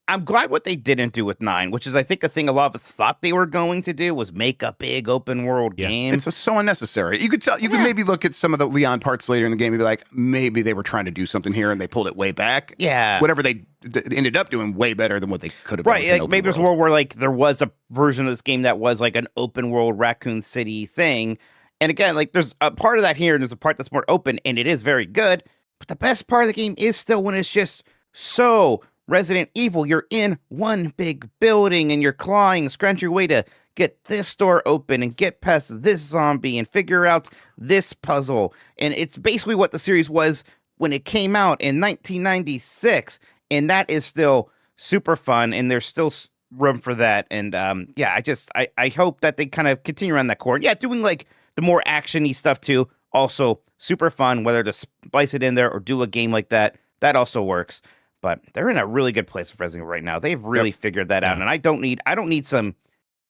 I'm glad what they didn't do with 9, which is I think the thing a lot of us thought they were going to do was make a big open world game. It's so unnecessary. You could tell. You could maybe look at some of the Leon parts later in the game and be like, maybe they were trying to do something here and they pulled it way back. Yeah, whatever they ended up doing, way better than what they could have. Right, like maybe there's a world where like there was a version of this game that was like an open world Raccoon City thing. And again, like there's a part of that here, and there's a part that's more open, and it is very good. But the best part of the game is still when it's just so Resident Evil. You're in one big building, and you're clawing, scrunch your way to get this door open and get past this zombie and figure out this puzzle. And it's basically what the series was when it came out in 1996. And that is still super fun, and there's still room for that. And I hope that they kind of continue around that core. Yeah, doing like the more action-y stuff too, also super fun, whether to splice it in there or do a game like that also works. But they're in a really good place with Resident Evil right now. They've really figured that out, and I don't need some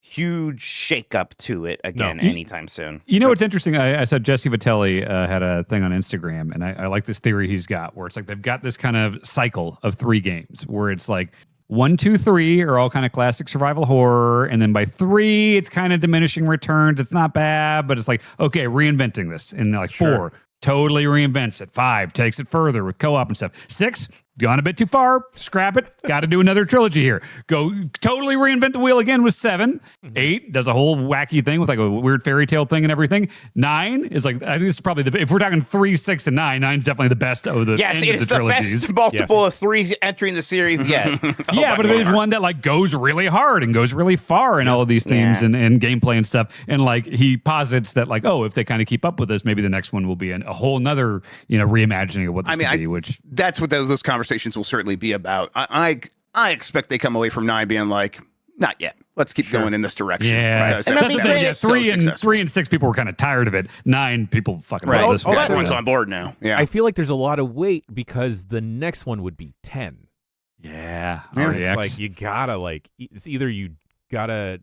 huge shakeup to it again anytime soon. You know what's interesting? I saw Jesse Vitelli had a thing on Instagram, and I like this theory he's got where it's like they've got this kind of cycle of 3 games where it's like 1, 2, 3 are all kind of classic survival horror, and then by 3 it's kind of diminishing returns. It's not bad, but it's like, okay, reinventing this, and like 4 totally reinvents it. 5 takes it further with co-op and stuff. 6 gone a bit too far, scrap it, got to do another trilogy here. Go totally reinvent the wheel again with 7. 8 does a whole wacky thing with like a weird fairy tale thing and everything. 9 is like, I think this is probably if we're talking 3, 6, and 9, 9 is definitely the best of the Yes, it's the best multiple of 3 entering the series yet. But it is one that like goes really hard and goes really far in all of these themes and gameplay and stuff. And like he posits that like, if they kind of keep up with this, maybe the next one will be a whole nother, reimagining of what this could be, which that's what those conversations will certainly be about. I expect they come away from 9 being like, not yet. Let's keep going in this direction. Yeah, right? and that's the thing. 3 and 6 people were kind of tired of it. 9 people fucking love this. Everyone's on board now. Yeah, I feel like there's a lot of weight because the next one would be 10. Yeah. And REX. it's like you gotta it's either you gotta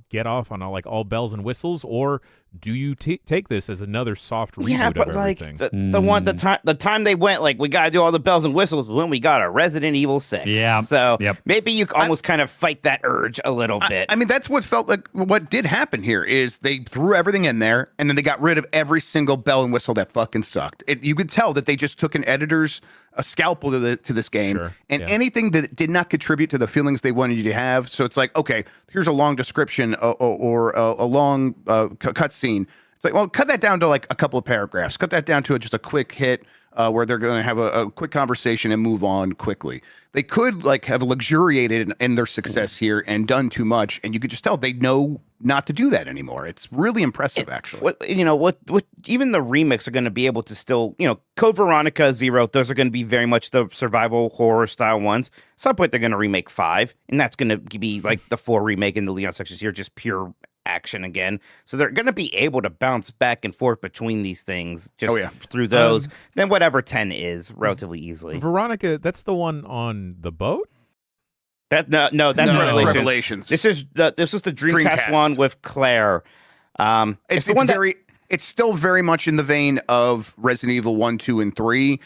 get off on all bells and whistles, or do you take this as another soft reboot but of like everything? the time they went we gotta do all the bells and whistles when we got a Resident Evil 6. Yeah. So Yep. maybe you almost kind of fight that urge a little bit. I mean, that's what felt like what did happen here is they threw everything in there and then they got rid of every single bell and whistle that fucking sucked. You could tell that they just took an editor's scalpel to this game, and anything that did not contribute to the feelings they wanted you to have. So it's like, okay, here's a long description or a long cutscene. It's like, well, cut that down to like a couple of paragraphs. Cut that down to just a quick hit where they're going to have a quick conversation and move on quickly. They could have luxuriated in their success here and done too much, and you could just tell they know not to do that anymore. It's really impressive, actually. What even the remakes are going to be able to still, Code Veronica, Zero, those are going to be very much the survival horror style ones. At some point, they're going to remake 5, and that's going to be like the 4 remake in the Leon sections here, just pure action again. So they're going to be able to bounce back and forth between these things just through those. Then whatever 10 is relatively easily. Veronica, that's the one on the boat? That's Revelations. This is the Dreamcast one with Claire. It's still very much in the vein of Resident Evil 1, 2, and 3.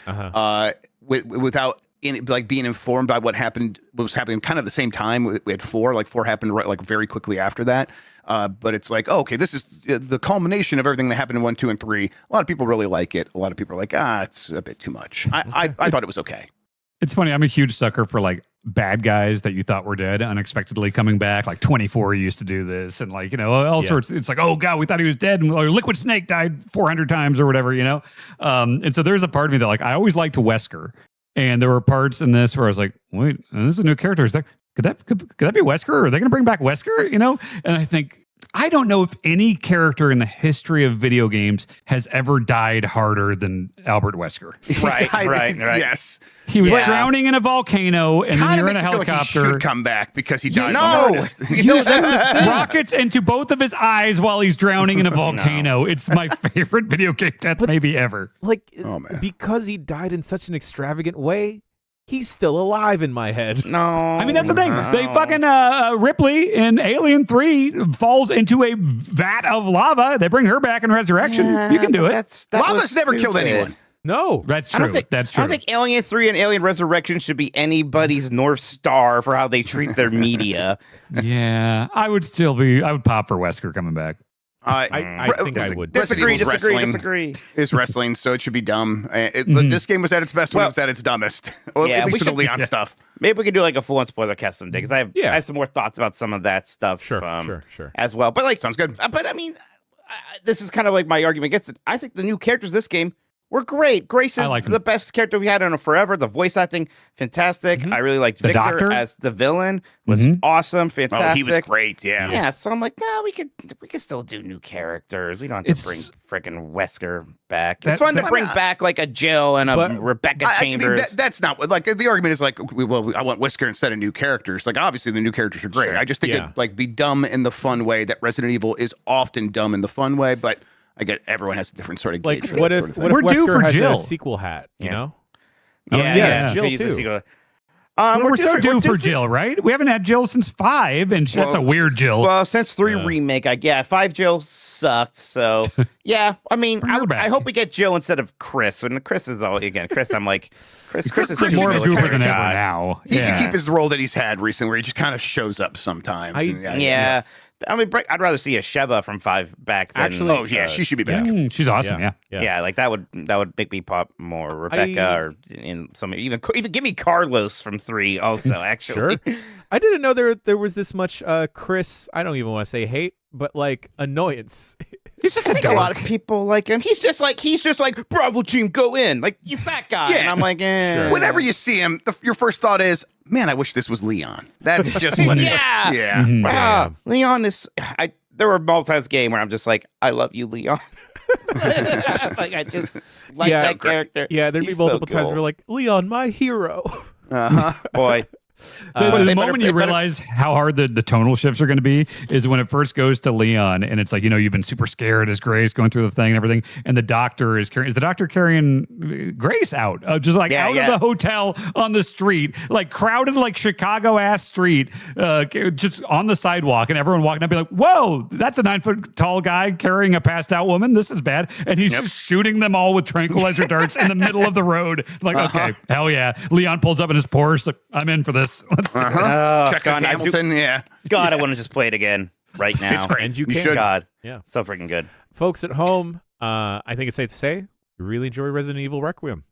Without being informed by what was happening kind of the same time. We had 4. 4 happened very quickly after that. But it's like, okay, this is the culmination of everything that happened in 1, 2, and 3. A lot of people really like it. A lot of people are like, it's a bit too much. I thought it was okay. It's funny. I'm a huge sucker for bad guys that you thought were dead unexpectedly coming back. 24 used to do this, and all sorts. It's like, oh god, we thought he was dead, and Liquid Snake died 400 times or whatever, And so there's a part of me that I always liked Wesker, and there were parts in this where I was like, wait, this is a new character. Is that could that be Wesker? Are they going to bring back Wesker? And I think. I don't know if any character in the history of video games has ever died harder than Albert Wesker. Right. Yes. He was drowning in a volcano, and then you're in a helicopter. He should come back because he died. That's rockets into both of his eyes while he's drowning in a volcano. It's my favorite video game death maybe ever. Because he died in such an extravagant way, he's still alive in my head. No. I mean, that's the thing. They fucking Ripley in Alien 3 falls into a vat of lava. They bring her back in Resurrection. You can do it. Lava's never killed anyone. No. That's true. That's true. I don't think Alien 3 and Alien Resurrection should be anybody's North Star for how they treat their media. Yeah. I would pop for Wesker coming back. I think I would. Disagree. Is wrestling, so it should be dumb. This game was at its best when it was at its dumbest. Well, at least for the Leon stuff. Maybe we could do a full-on spoiler cast someday, because I have some more thoughts about some of that stuff. Sure. As well. But sounds good. But I mean, this is kind of my argument against it. I think the new characters this game were great. Grace is the best character we had in forever. The voice acting, fantastic. I really liked Victor Doctor as the villain. Was awesome, fantastic. Oh, he was great. Yeah. Yeah. So I'm like, no, we could still do new characters. We don't have to bring freaking Wesker back. It's fun to bring back a Jill and a Rebecca Chambers. That's not what the argument is. I want Wesker instead of new characters. Obviously the new characters are great. Sure. I just think it be dumb in the fun way that Resident Evil is often dumb in the fun way, but. I get everyone has a different sort of gauge. What if Wesker has a sequel hat? You know? Yeah, Jill too. We're so due for Jill, right? We haven't had Jill since 5, and that's a weird Jill. Well, since 3 remake, 5 Jill sucked. So yeah, I mean, I hope we get Jill instead of Chris. When Chris is Chris, I'm like, Chris is more of a goober than ever now. He should keep his role that he's had recently, where he just kind of shows up sometimes. I mean, I'd rather see a Sheva from 5 back than... Actually, she should be back. She's awesome, yeah. That would make me pop more. Rebecca or in some even give me Carlos from 3 also, actually. Sure. I didn't know there was this much Chris, I don't even want to say hate, but annoyance. He's just a lot of people like him. He's just like Bravo team, go in. He's that guy. And I'm like, Sure. Whenever you see him, your first thought is, man, I wish this was Leon. That's just what it is. Yeah. Mm-hmm. Leon is there were multiple games where I'm just like, I love you, Leon. I just like that character. Yeah, there'd be multiple times where Leon, my hero. Boy. The moment you realize how hard the tonal shifts are going to be is when it first goes to Leon, and it's like, you've been super scared as Grace going through the thing and everything, and the doctor is the doctor carrying Grace out, just like out of the hotel on the street, like crowded, like Chicago ass street, just on the sidewalk, and everyone walking up, be like, whoa, that's a 9-foot tall guy carrying a passed out woman. This is bad. And he's just shooting them all with tranquilizer darts in the middle of the road. Like, okay, hell yeah. Leon pulls up in his Porsche. Like, I'm in for this. Check on Hamilton. God, I want to just play it again right now. It's great. And you can. God. Yeah. So freaking good. Folks at home, I think it's safe to say we really enjoy Resident Evil Requiem.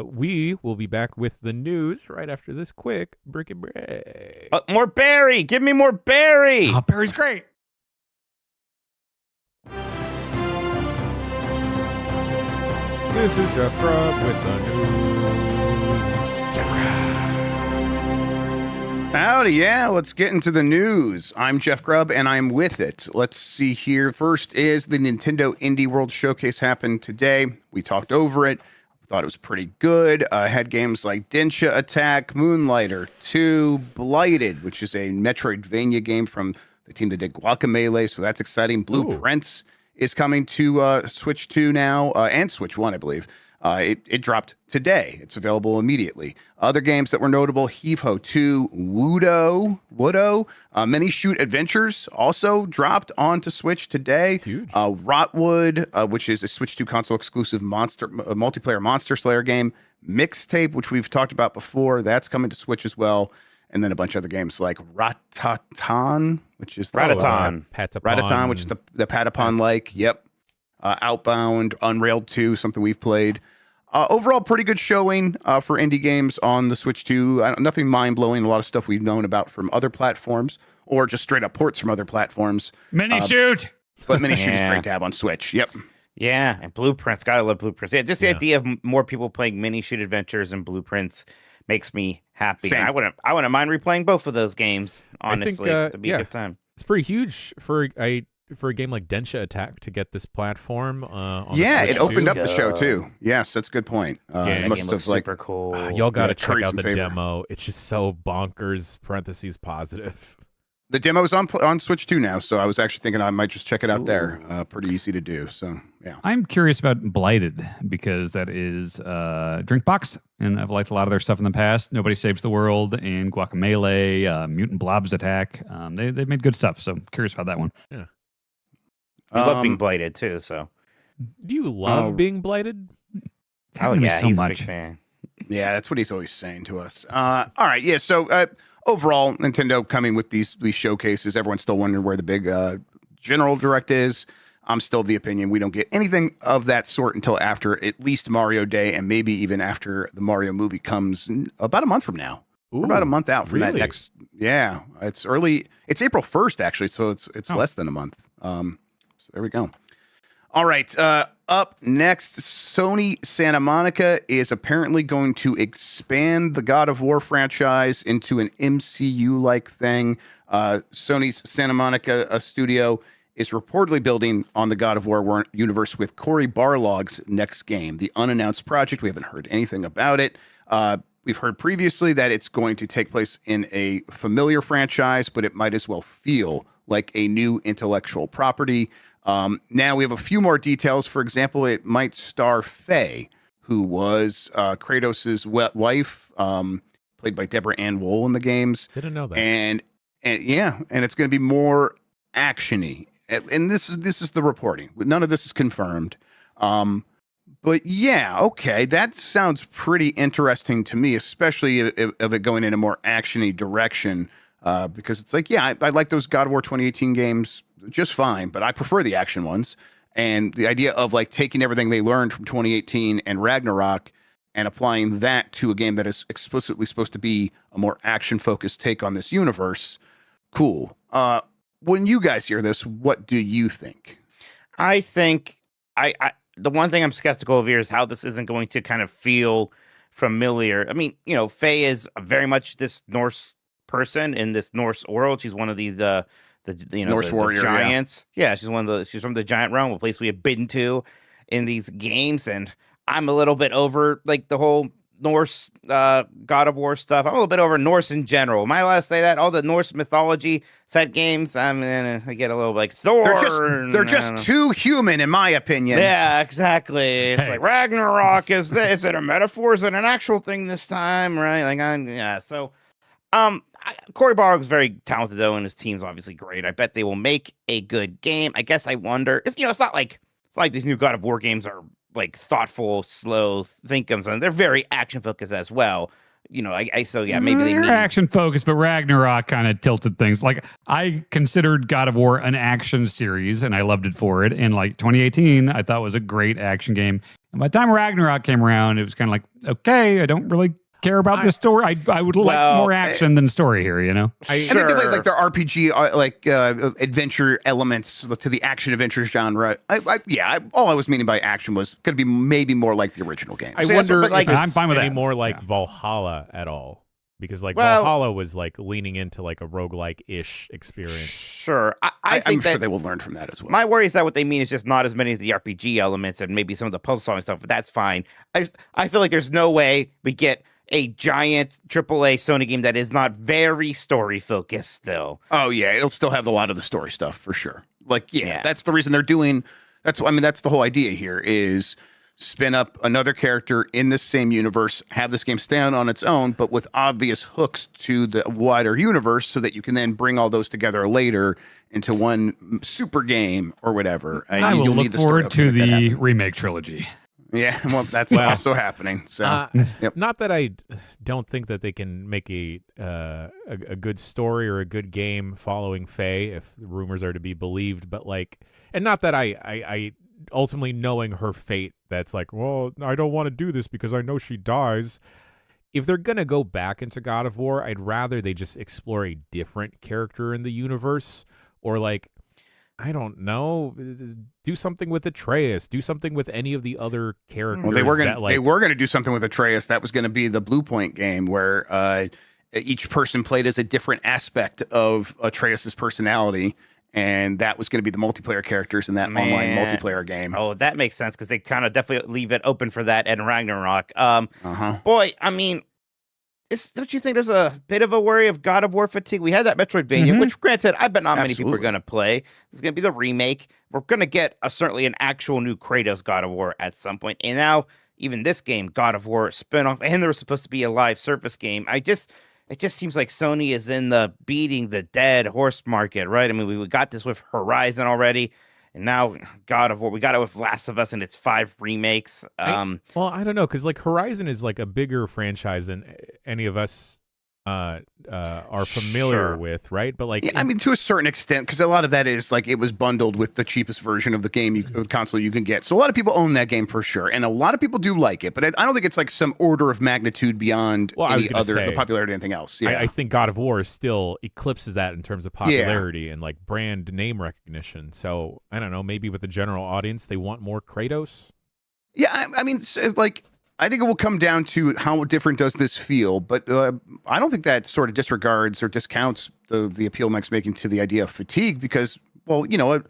We will be back with the news right after this quick break. More Barry. Give me more Barry. Oh, Barry's great. This is Jeff Grubb with the news. Jeff Grubb. Howdy, yeah. Let's get into the news. I'm Jeff Grubb, and I'm with it. Let's see here. First is the Nintendo Indie World Showcase happened today. We talked over it. Thought it was pretty good. Had games like Densha Attack, Moonlighter 2, Blighted, which is a Metroidvania game from the team that did Guacamelee, so that's exciting. Blueprints is coming to Switch 2 now, and Switch 1, I believe. It dropped today. It's available immediately. Other games that were notable, Heave-Ho 2, Woodo, Mini Shoot Adventures also dropped onto Switch today. Huge. Rotwood, which is a Switch 2 console exclusive multiplayer Monster Slayer game. Mixtape, which we've talked about before, that's coming to Switch as well. And then a bunch of other games like Ratatan, which is Patapon, which is the Patapon-like. Yep. Outbound, Unrailed 2, something we've played. Overall, pretty good showing for indie games on the Switch 2. Nothing mind-blowing. A lot of stuff we've known about from other platforms or just straight-up ports from other platforms. Mini Shoot! But Mini Shoot is great to have on Switch. Yep. Yeah, and Blueprints. Gotta love Blueprints. Yeah, just the idea of more people playing Mini Shoot Adventures and Blueprints makes me happy. Same. I wouldn't mind replaying both of those games, honestly. It'd be a good time. It's pretty huge for a game like Densha Attack to get this platform. On it opened too. up the show too. Yes, that's a good point. It must have super cool. Y'all got to check curried out some the favor. demo. It's just so bonkers. Parentheses positive. The demo's on Switch 2 now, so I was actually thinking I might just check it out there. Pretty easy to do. So yeah. I'm curious about Blighted because that is Drinkbox, and I've liked a lot of their stuff in the past. Nobody Saves the World and Guacamelee, Mutant Blobs Attack. They've made good stuff, so I'm curious about that one. Yeah. We love being blighted too, so. Do you love being blighted? It's happened to me so he's much. a big fan. Yeah, that's what he's always saying to us. All right, yeah. So overall, Nintendo coming with these showcases. Everyone's still wondering where the big general direct is. I'm still of the opinion we don't get anything of that sort until after at least Mario Day, and maybe even after the Mario movie comes about a month from now. We're about a month out from that next. Yeah, it's early. It's April 1st actually, so it's less than a month. So there we go. All right. Up next, Sony Santa Monica is apparently going to expand the God of War franchise into an MCU-like thing. Sony's Santa Monica studio is reportedly building on the God of War universe with Cory Barlog's next game, the unannounced project. We haven't heard anything about it. We've heard previously that it's going to take place in a familiar franchise, but it might as well feel like a new intellectual property. Now we have a few more details. For example, it might star Faye, who was Kratos' wife, played by Deborah Ann Woll in the games. Didn't know that. And it's going to be more actiony. And this is the reporting. None of this is confirmed. But yeah, okay, that sounds pretty interesting to me, especially of it going in a more actiony direction. Because it's like, yeah, I like those God of War 2018 games just fine, but I prefer the action ones. And the idea of like taking everything they learned from 2018 and Ragnarok and applying that to a game that is explicitly supposed to be a more action-focused take on this universe, cool. When you guys hear this, what do you think? I think the one thing I'm skeptical of here is how this isn't going to kind of feel familiar. I mean, Faye is very much this Norse person in this Norse world. She's one of these Norse warrior giants. Yeah, she's from the giant realm, a place we have been to in these games, and I'm a little bit over like the whole Norse God of War stuff. I'm a little bit over Norse in general. Am I allowed to say that? All the Norse mythology set games, I get a little like Thor. They're just too human, in my opinion. Yeah, exactly. It's like Ragnarok is it a metaphor? Is it an actual thing this time? Right? So Cory Barlog's very talented though, and his team's obviously great. I bet they will make a good game. I guess I wonder. It's not like these new God of War games are like thoughtful, slow think-ums, and they're very action focused as well. Maybe they They're action focused, but Ragnarok kind of tilted things. Like I considered God of War an action series, and I loved it for it. And like 2018, I thought was a great action game. And by the time Ragnarok came around, it was kind of like, okay, I don't really care about this story. I would like more action than story here, And they definitely like their RPG adventure elements to the action adventure genre. All I was meaning by action was going to be maybe more like the original game. I wonder if I'm fine with any that. more like Valhalla at all, because Valhalla was like leaning into like a roguelike-ish experience. Sure. I'm sure they will learn from that as well. My worry is that what they mean is just not as many of the RPG elements and maybe some of the puzzle solving stuff, but that's fine. I feel like there's no way we get a giant AAA Sony game that is not very story focused still. Oh yeah, it'll still have a lot of the story stuff for sure. That's the reason they're doing. That's the whole idea here is spin up another character in this same universe, have this game stand on its own, but with obvious hooks to the wider universe, so that you can then bring all those together later into one super game or whatever. I will look forward to the remake trilogy. Yeah, well, that's also happening. So, not that I don't think that they can make a good story or a good game following Faye, if the rumors are to be believed, but and not that I ultimately knowing her fate, that's like, well, I don't want to do this because I know she dies. If they're gonna go back into God of War, I'd rather they just explore a different character in the universe, or I don't know, do something with Atreus, do something with any of the other characters. Well, they were gonna do something with Atreus. That was gonna be the Bluepoint game, where each person played as a different aspect of Atreus's personality, and that was going to be the multiplayer characters in that online multiplayer game. Oh, that makes sense, because they kind of definitely leave it open for that and Ragnarok. Boy, don't you think there's a bit of a worry of God of War fatigue? We had that Metroidvania, which, granted, I bet not many people are going to play. This is going to be the remake. We're going to get certainly an actual new Kratos God of War at some point. And now, even this game, God of War spinoff, and there was supposed to be a live service game. It just seems like Sony is in the beating the dead horse market, right? I mean, we got this with Horizon already. And now God of War, we got it with Last of Us and its 5 remakes. I don't know, because Horizon is a bigger franchise than any of us are familiar with, right? But to a certain extent, because a lot of that is it was bundled with the cheapest version of the game, console you can get. So a lot of people own that game for sure, and a lot of people do like it. But I don't think it's some order of magnitude beyond the popularity or anything else. Yeah, I think God of War still eclipses that in terms of popularity and brand name recognition. So I don't know, maybe with the general audience, they want more Kratos. Yeah, I think it will come down to how different does this feel, but I don't think that sort of disregards or discounts the appeal Mike's making to the idea of fatigue, because, an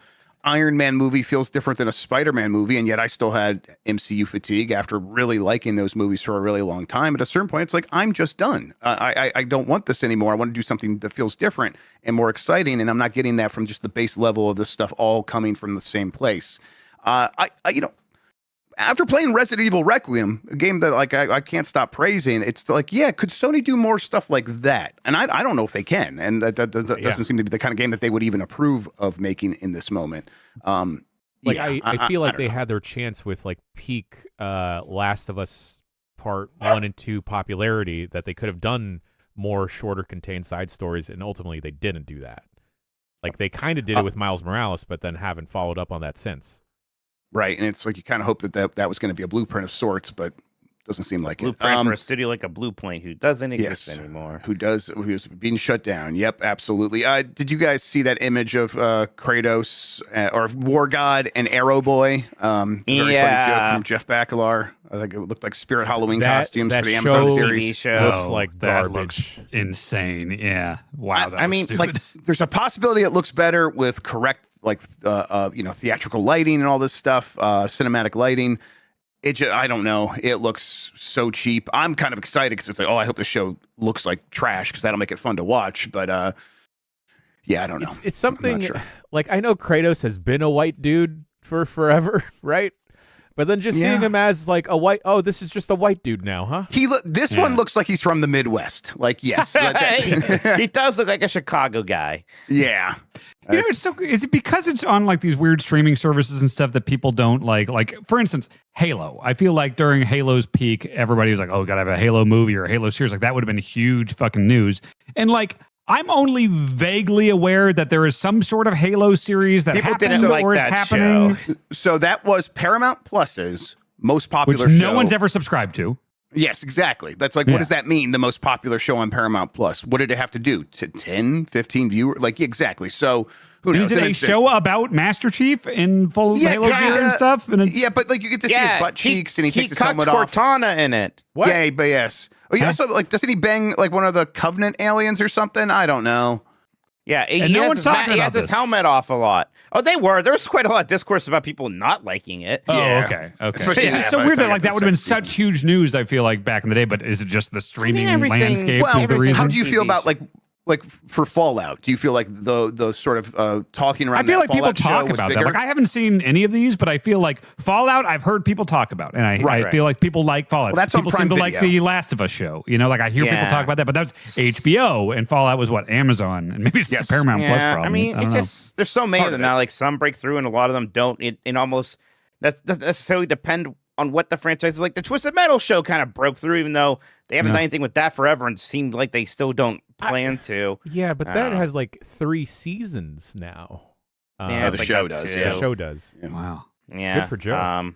Iron Man movie feels different than a Spider-Man movie, and yet I still had MCU fatigue after really liking those movies for a really long time. At a certain point, it's I'm just done. I don't want this anymore. I want to do something that feels different and more exciting, and I'm not getting that from just the base level of this stuff all coming from the same place. After playing Resident Evil Requiem, a game that I can't stop praising, it's could Sony do more stuff like that? And I don't know if they can, and that doesn't seem to be the kind of game that they would even approve of making in this moment. I feel like they had their chance with peak Last of Us Part 1 and 2 popularity, that they could have done more shorter contained side stories, and ultimately they didn't do that. They kind of did it with Miles Morales, but then haven't followed up on that since. Right, and it's you kind of hope that was going to be a blueprint of sorts, but doesn't seem like blueprint for a studio like a Bluepoint, who doesn't exist anymore. Who's being shut down. Yep, absolutely. Did you guys see that image of Kratos or War God and Arrow Boy? Very funny joke from Jeff Bakalar. I think it looked like Spirit Halloween costumes for the Amazon series. Show looks like garbage. Looks insane. Yeah. Wow. There's a possibility it looks better with correct theatrical lighting and all this stuff, cinematic lighting. I don't know. It looks so cheap. I'm kind of excited because it's like, oh, I hope the show looks like trash because that'll make it fun to watch. But yeah, I don't know. It's something like I know Kratos has been a white dude for forever, right? But then just seeing him as like a white, this is just a white dude now, huh? This one looks like he's from the Midwest. Like, yes. He does look like a Chicago guy. Yeah. You know, is it because it's on like these weird streaming services and stuff that people don't like? Like, for instance, Halo. I feel like during Halo's peak, everybody was like, oh, gotta have a Halo movie or a Halo series. Like, that would have been huge fucking news. And like, I'm only vaguely aware that there is some sort of Halo series that happened or is happening. So that was Paramount Plus's most popular show. Which no one's ever subscribed to. Yes, exactly. That's like, what does that mean? The most popular show on Paramount Plus. What did it have to do? To 10, 15 viewers? Like, exactly. So who knows? Is it a show about Master Chief in full Halo gear and stuff? And but like you get to see his butt cheeks and he takes his helmet off. He cuts Cortana in it. What? Yeah, but yes. Oh, yeah. Also, like, doesn't he bang like one of the Covenant aliens or something? I don't know. Yeah, he has his helmet off a lot. Oh, there was quite a lot of discourse about people not liking it. Oh, okay. It's just so weird that like that would have been such huge news, I feel like, back in the day, but is it just the streaming landscape is the reason? How do you feel about like for Fallout? Do you feel like the sort of talking around? I feel like Fallout people talk about that. Like, I haven't seen any of these, but I feel like Fallout I've heard people talk about, and I feel like people like Fallout. Well, that's people seem to like the Last of Us show. You know, like I hear people talk about that, but that was HBO, and Fallout was what, Amazon, and maybe it's the Paramount Plus problem. I mean, it's just there's so many of them now. Like some break through, and a lot of them don't. It almost doesn't necessarily depend on what the franchise is. Like the Twisted Metal show kind of broke through, even though they haven't done anything with that forever, and seemed like they still don't plan to. Yeah, but that has like 3 seasons now. The show does. The show does. Yeah. Wow. Yeah. Good for Joe.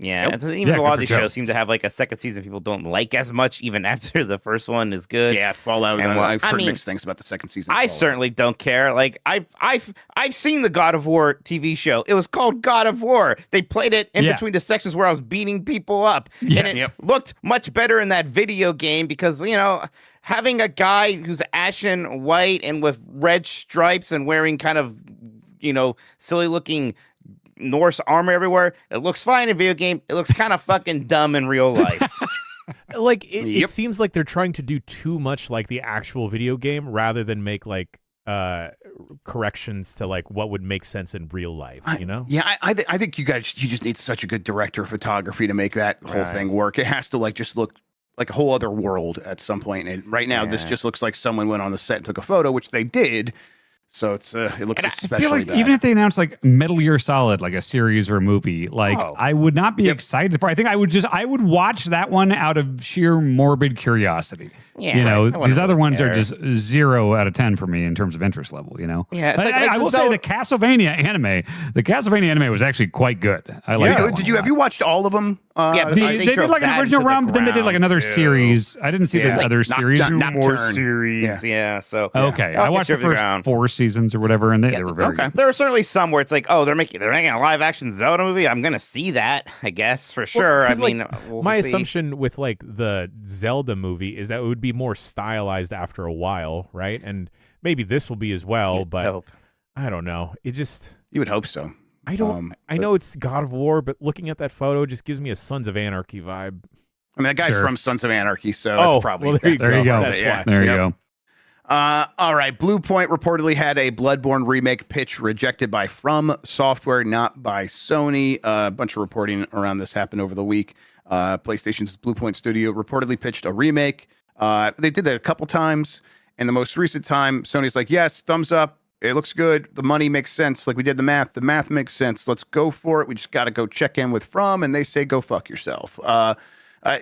And even a lot of these shows seem to have like a second season people don't like as much, even after the first one is good. Yeah, Fallout. I've heard mixed things about the second season. I certainly don't care. Like I've seen the God of War TV show. It was called God of War. They played it in between the sections where I was beating people up, and it looked much better in that video game because having a guy who's ashen white and with red stripes and wearing kind of silly looking Norse armor everywhere. It looks fine in video game. It looks kind of fucking dumb in real life. Like it seems like they're trying to do too much like the actual video game rather than make like corrections to like what would make sense in real life. I think you just need such a good director of photography to make that whole thing work. It has to like just look like a whole other world at some point. And right now, this just looks like someone went on the set and took a photo, which they did. So it looks especially I feel like bad. Even if they announced like Metal Gear Solid, like a series or a movie, like I would not be excited for. I think I would watch that one out of sheer morbid curiosity. Yeah, these other ones are just 0 out of 10 for me in terms of interest level. Yeah, I will say the Castlevania anime was actually quite good. I like. Yeah, have you watched all of them? They did like an original run, but then they did like another series. I didn't see the other series. Two more series. So okay, I watched the first 4 seasons or whatever, and they were very good. There are certainly some where it's like, they're making a live action Zelda movie. I'm gonna see that, I guess, for sure. I mean, my assumption with like the Zelda movie is that it would be more stylized after a while, right? And maybe this will be as well, but I don't know. It just you would hope so. I don't. I know it's God of War, but looking at that photo just gives me a Sons of Anarchy vibe. I mean, that guy's from Sons of Anarchy, so it's probably there you go. That's why. There you go. All right. Bluepoint reportedly had a Bloodborne remake pitch rejected by FromSoftware, not by Sony. A bunch of reporting around this happened over the week. PlayStation's Bluepoint studio reportedly pitched a remake. They did that a couple times, and the most recent time, Sony's like, yes, thumbs up. It looks good. The money makes sense. Like we did the math. The math makes sense. Let's go for it. We just got to go check in with From, and they say, go fuck yourself.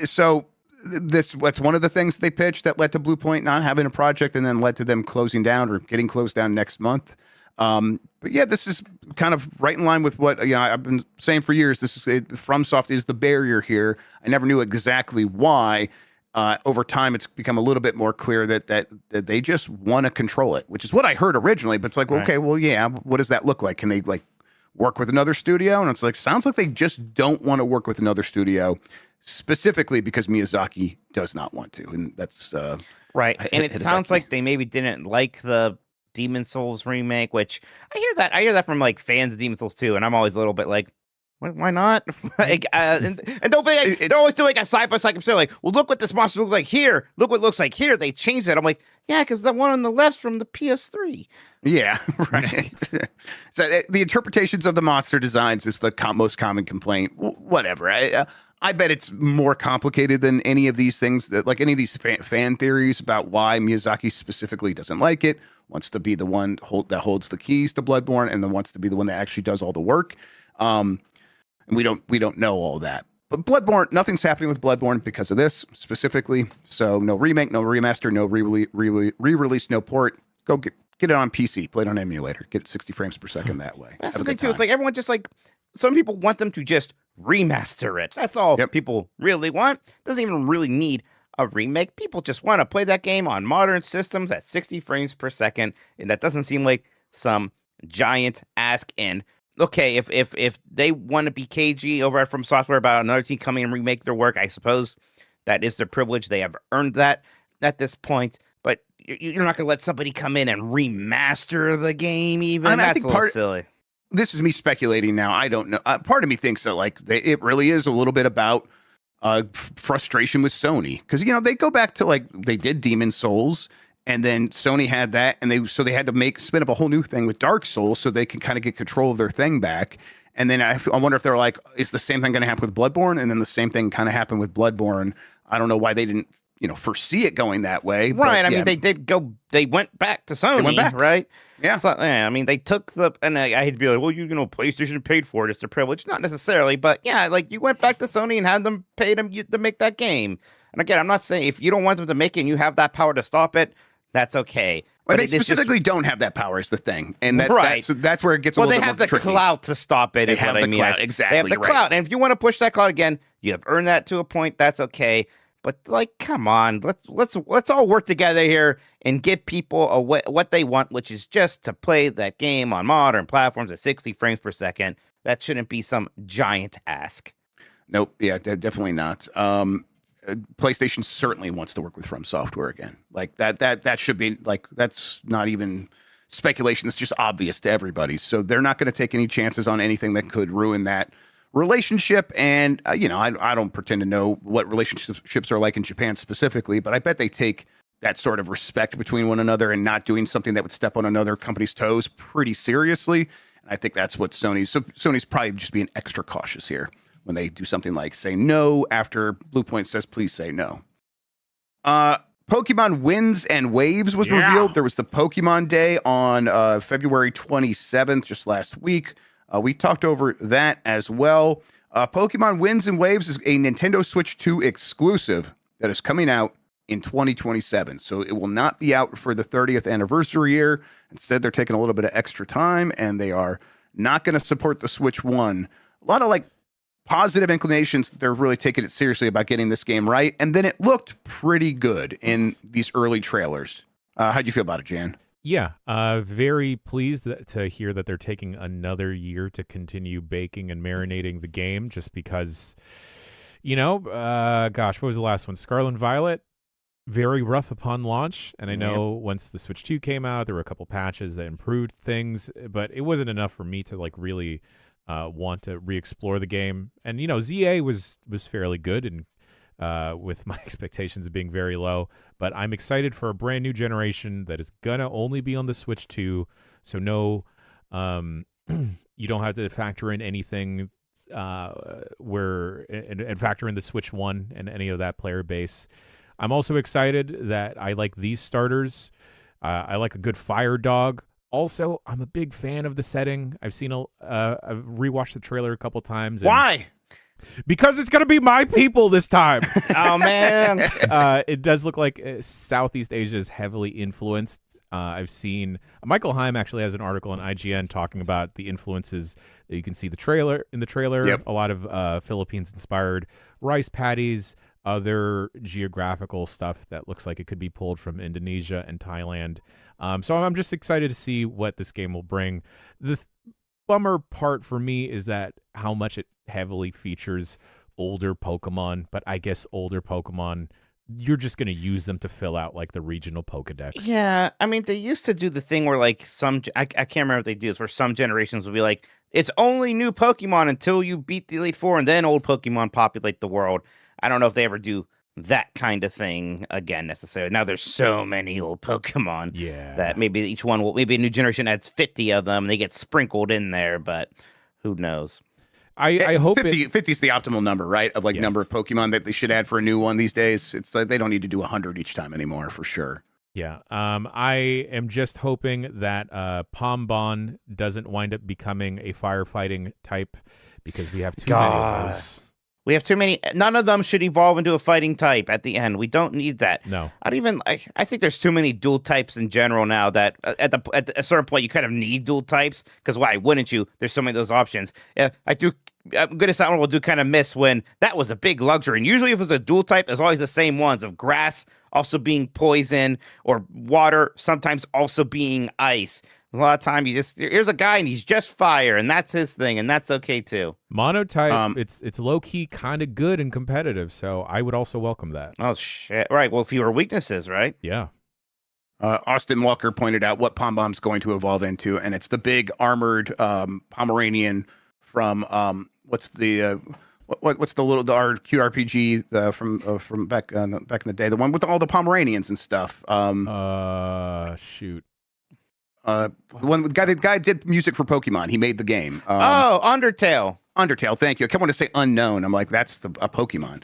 So that's one of the things they pitched that led to Bluepoint not having a project and then led to them closing down or getting closed down next month. But yeah, this is kind of right in line with what I've been saying for years. FromSoft is the barrier here. I never knew exactly why. Over time, it's become a little bit more clear that they just want to control it, which is what I heard originally. But it's like, okay, well, yeah, what does that look like? Can they like work with another studio? And it's like, sounds like they just don't want to work with another studio, specifically because Miyazaki does not want to, and that's right. And it sounds like they maybe didn't like the Demon Souls remake, which I hear that from like fans of Demon Souls too, and I'm always a little bit like, Why not? And they'll be like, they're always doing a side by side comparison. Like, well, look what this monster looks like here. Look what it looks like here. They changed it. I'm like, yeah, because the one on the left's from the PS3. Yeah, right. So the interpretations of the monster designs is the most common complaint. Whatever. I bet it's more complicated than any of these things, that like any of these fan theories about why Miyazaki specifically doesn't like it, wants to be the one that holds the keys to Bloodborne, and then wants to be the one that actually does all the work. And we don't know all that. But Bloodborne, nothing's happening with Bloodborne because of this specifically. So no remake, no remaster, no re-release, no port. Go get it on PC, play it on emulator, get 60 frames per second that way. That's the thing too. It's like everyone just like, some people want them to just remaster it. That's all people really want. Doesn't even really need a remake. People just want to play that game on modern systems at 60 frames per second, and that doesn't seem like some giant ask. And okay, if they want to be cagey over at FromSoftware about another team coming and remake their work, I suppose that is their privilege. They have earned that at this point. But you're not going to let somebody come in and remaster the game even? That's a little silly. This is me speculating now. I don't know. Part of me thinks that like it really is a little bit about frustration with Sony, because they go back to like they did Demon Souls, and then Sony had that, and they had to spin up a whole new thing with Dark Souls so they can kind of get control of their thing back. And then I wonder if they're like, is the same thing going to happen with Bloodborne? And then the same thing kind of happened with Bloodborne. I don't know why they didn't foresee it going that way. Right. I mean, they went back to Sony, right? Yeah. So, I mean, they took and I hate to be like, well, PlayStation paid for it. It's their privilege. Not necessarily, but yeah, like you went back to Sony and had them pay them to make that game. And again, I'm not saying if you don't want them to make it and you have that power to stop it, that's okay. Well, they specifically don't have that power is the thing. And that's where it gets a little bit more tricky. They have the clout to stop it. They have the clout, exactly. They have the clout. And if you want to push that clout again, you have earned that to a point. That's okay. But like, come on, let's all work together here and give people what they want, which is just to play that game on modern platforms at 60 frames per second. That shouldn't be some giant ask. Nope. Yeah, definitely not. PlayStation certainly wants to work with FromSoftware again. Like that should be like, that's not even speculation. It's just obvious to everybody. So they're not going to take any chances on anything that could ruin that relationship. And I don't pretend to know what relationships are like in Japan specifically, but I bet they take that sort of respect between one another and not doing something that would step on another company's toes pretty seriously. And I think that's what Sony's probably just being extra cautious here when they do something like say no after Bluepoint says please say no. Pokemon Winds and Waves was revealed. There was the Pokemon Day on February 27th, just last week. We talked over that as well. Pokemon Winds and Waves is a Nintendo Switch 2 exclusive that is coming out in 2027. So it will not be out for the 30th anniversary year. Instead, they're taking a little bit of extra time, and they are not going to support the Switch 1. A lot of like positive inclinations that they're really taking it seriously about getting this game right. And then it looked pretty good in these early trailers. How'd you feel about it, Jan? Yeah, very pleased to hear that they're taking another year to continue baking and marinating the game, just because, what was the last one? Scarlet and Violet, very rough upon launch. And I know once the Switch 2 came out, there were a couple patches that improved things, but it wasn't enough for me to like really want to re-explore the game. And, ZA was fairly good, and with my expectations being very low, but I'm excited for a brand new generation that is gonna only be on the Switch 2. So no, you don't have to factor in anything and factor in the Switch 1 and any of that player base. I'm also excited that I like these starters. I like a good fire dog. Also, I'm a big fan of the setting. I've rewatched the trailer a couple times. Why? Because it's going to be my people this time. Oh, man. It does look like Southeast Asia is heavily influenced. I've seen Michael Heim actually has an article on IGN talking about the influences that you can see in the trailer. Yep. A lot of Philippines-inspired rice paddies, other geographical stuff that looks like it could be pulled from Indonesia and Thailand. So I'm just excited to see what this game will bring. The bummer part for me is that how much it heavily features older Pokemon, but I guess older Pokemon, you're just going to use them to fill out like the regional Pokedex. Yeah, I mean, they used to do the thing where like I can't remember what they do, is where some generations would be like, It's only new Pokemon until you beat the Elite Four, and then old Pokemon populate the world. I don't know if they ever do that kind of thing again necessarily. Now there's so many old Pokemon that maybe each one will, maybe a new generation adds 50 of them. They get sprinkled in there, but who knows? I hope 50 is the optimal number, right? Of number of Pokemon that they should add for a new one these days. It's like they don't need to do 100 each time anymore, for sure. Yeah. I am just hoping that Pombon doesn't wind up becoming a firefighting type because we have too many of those. We have too many. None of them should evolve into a fighting type at the end. We don't need that. No. I think there's too many dual types in general now that at a certain point you kind of need dual types because why wouldn't you? There's so many of those options. Yeah, I'm going to sound will kind of miss when that was a big luxury. And usually if it was a dual type, there's always the same ones of grass also being poison or water, sometimes also being ice. A lot of time here's a guy and he's just fire and that's his thing and that's okay too. Monotype, it's low key kind of good and competitive, so I would also welcome that. Oh shit! Right, well, fewer weaknesses, right? Yeah. Austin Walker pointed out what Pombom's going to evolve into, and it's the big armored Pomeranian from what's the our cute RPG from back in the day, the one with all the Pomeranians and stuff. Shoot. The guy did music for Pokemon. He made the game. Undertale. Undertale, thank you. I kept wanting to say Unknown. I'm like, that's a Pokemon.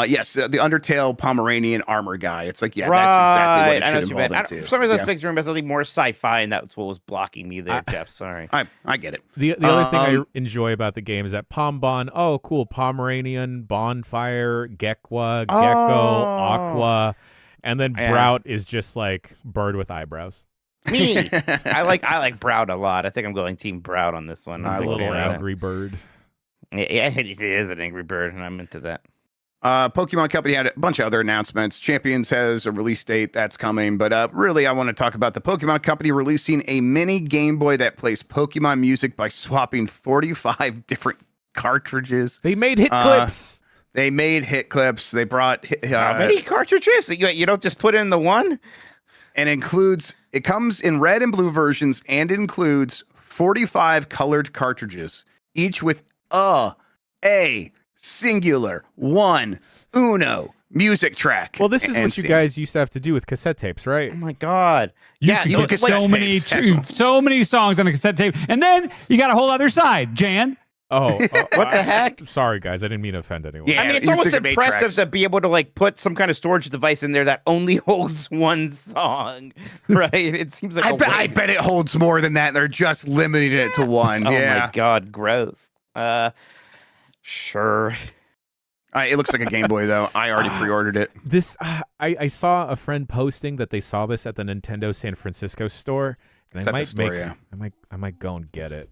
Yes, the Undertale Pomeranian armor guy. It's like, yeah, that's exactly what it should evolve into. For some reason, I was picturing something more sci-fi, and that's what was blocking me there, Jeff. Sorry. I get it. The other thing I enjoy about the game is that Pombon, oh, cool, Pomeranian, Bonfire, Gekwa, Gecko, Aqua, and then Brout is just like bird with eyebrows. Me. I like Brout a lot. I think I'm going Team Brout on this one. He's a little angry bird. Yeah, it is an angry bird, and I'm into that. Pokemon Company had a bunch of other announcements. Champions has a release date that's coming, but really I want to talk about the Pokemon Company releasing a mini Game Boy that plays Pokemon music by swapping 45 different cartridges. They made hit clips. They made hit clips. They brought how many cartridges? You don't just put in the one? And it comes in red and blue versions and includes 45 colored cartridges, each with a singular one uno music track. Well, this is what you guys used to have to do with cassette tapes, right? Oh my god! You get so many songs on a cassette tape, and then you got a whole other side, Jan. Oh, what the heck? Sorry, guys, I didn't mean to offend anyone. Yeah, I mean, it's almost impressive to be able to put some kind of storage device in there that only holds one song, right? It seems like I bet it holds more than that. They're just limiting it to one. Oh my god, gross. Sure. It looks like a Game Boy though. I already pre-ordered it. This I saw a friend posting that they saw this at the Nintendo San Francisco store, and I might go and get it.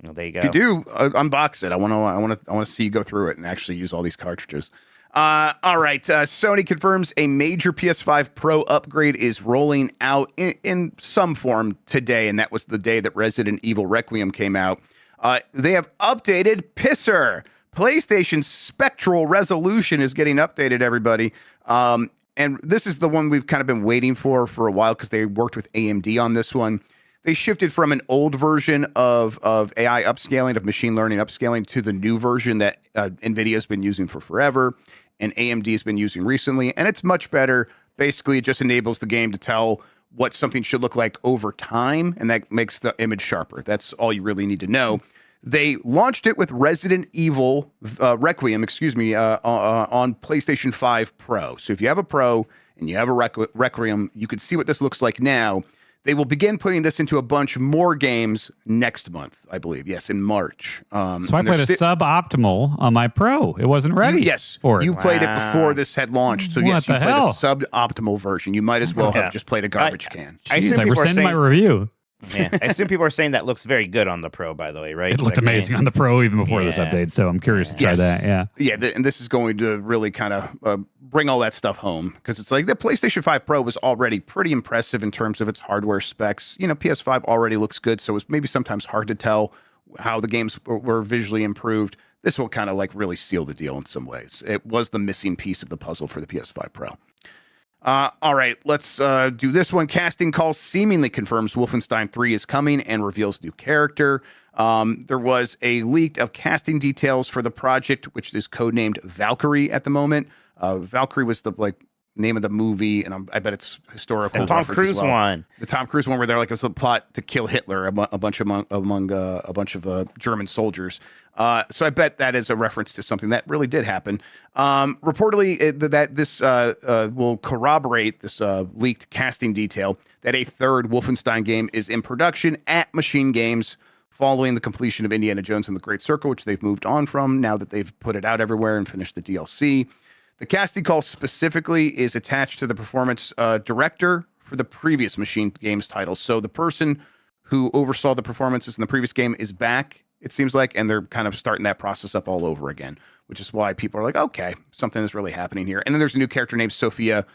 Well, there you go. If you do, unbox it. I want to see you go through it and actually use all these cartridges. All right. Sony confirms a major PS5 Pro upgrade is rolling out in some form today, and that was the day that Resident Evil Requiem came out. They have updated Pisser. PlayStation Spectral Resolution is getting updated, everybody. And this is the one we've kind of been waiting for a while because they worked with AMD on this one. They shifted from an old version of AI upscaling, of machine learning upscaling, to the new version that NVIDIA has been using for forever and AMD has been using recently. And it's much better. Basically, it just enables the game to tell what something should look like over time, and that makes the image sharper. That's all you really need to know. They launched it with Resident Evil Requiem, on PlayStation 5 Pro. So if you have a Pro and you have a Requiem, you could see what this looks like now. They will begin putting this into a bunch more games next month, I believe. Yes, in March. So I played a suboptimal on my Pro. It wasn't ready. You played it before this had launched. So yes, you played a suboptimal version. You might as well have just played a garbage can. Jeez, like we're sending my review. Yeah, I assume people are saying that looks very good on the Pro, by the way, right? It looked amazing on the Pro even before this update, so I'm curious to try that. And this is going to really kind of bring all that stuff home, because it's like the PlayStation 5 Pro was already pretty impressive in terms of its hardware specs. PS5 already looks good, so it's maybe sometimes hard to tell how the games were visually improved. This will kind of really seal the deal in some ways. It was the missing piece of the puzzle for the PS5 Pro. All right, let's do this one. Casting call seemingly confirms Wolfenstein 3 is coming and reveals new character. There was a leak of casting details for the project, which is codenamed Valkyrie at the moment. Valkyrie was the name of the movie, and I bet it's historical. The Tom Cruise one. The Tom Cruise one, where they're like, it was a plot to kill Hitler among a bunch of German soldiers. So I bet that is a reference to something that really did happen. Reportedly, that this will corroborate this leaked casting detail that a third Wolfenstein game is in production at Machine Games following the completion of Indiana Jones and the Great Circle, which they've moved on from now that they've put it out everywhere and finished the DLC. The casting call specifically is attached to the performance director for the previous Machine Games title. So the person who oversaw the performances in the previous game is back, it seems like, and they're kind of starting that process up all over again, which is why people are like, okay, something is really happening here. And then there's a new character named Sophia,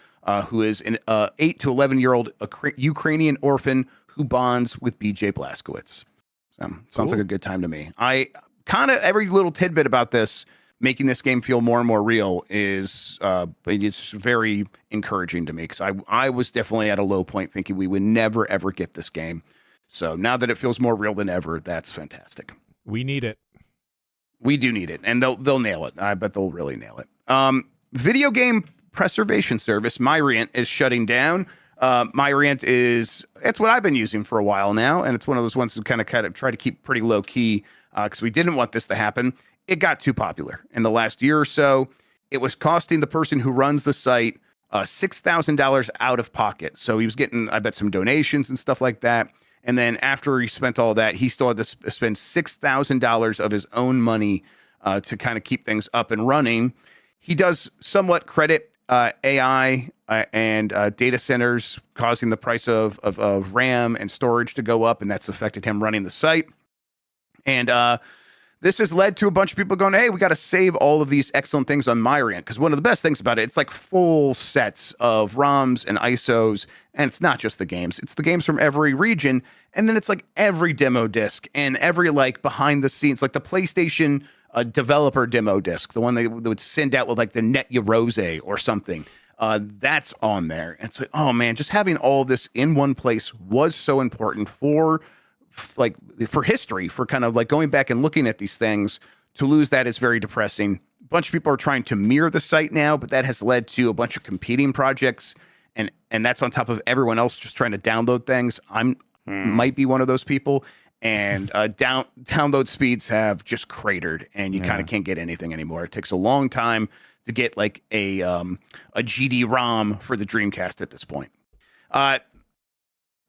who is an 8 to 11-year-old Ukrainian orphan who bonds with BJ Blazkowicz. So sounds like a good time to me. I kind of, every little tidbit about this, making this game feel more and more real is it's very encouraging to me, because I was definitely at a low point thinking we would never, ever get this game. So now that it feels more real than ever, that's fantastic. We need it. We do need it, and they'll nail it. I bet they'll really nail it. Video game preservation service Myrient is shutting down. Myrient it's what I've been using for a while now, and it's one of those ones that kind of try to keep pretty low key, because we didn't want this to happen. It got too popular in the last year or so. It was costing the person who runs the site $6,000 out of pocket. So he was getting, I bet, some donations and stuff like that. And then after he spent all that, he still had to spend $6,000 of his own money to kind of keep things up and running. He does somewhat credit AI and data centers causing the price of RAM and storage to go up, and that's affected him running the site. And this has led to a bunch of people going, hey, we got to save all of these excellent things on Myrient, because one of the best things about it, it's like full sets of ROMs and ISOs, and it's not just the games. It's the games from every region, and then it's like every demo disc and every behind the scenes, like the PlayStation developer demo disc, the one they would send out with like the Netya Rose or something. That's on there. And it's like, oh man, just having all this in one place was so important for history, for kind of like going back and looking at these things. To lose that is very depressing. A bunch of people are trying to mirror the site now, but that has led to a bunch of competing projects, and that's on top of everyone else just trying to download things. Might be one of those people, and download speeds have just cratered, and you kind of can't get anything anymore. It takes a long time to get like a GD-ROM for the Dreamcast at this point.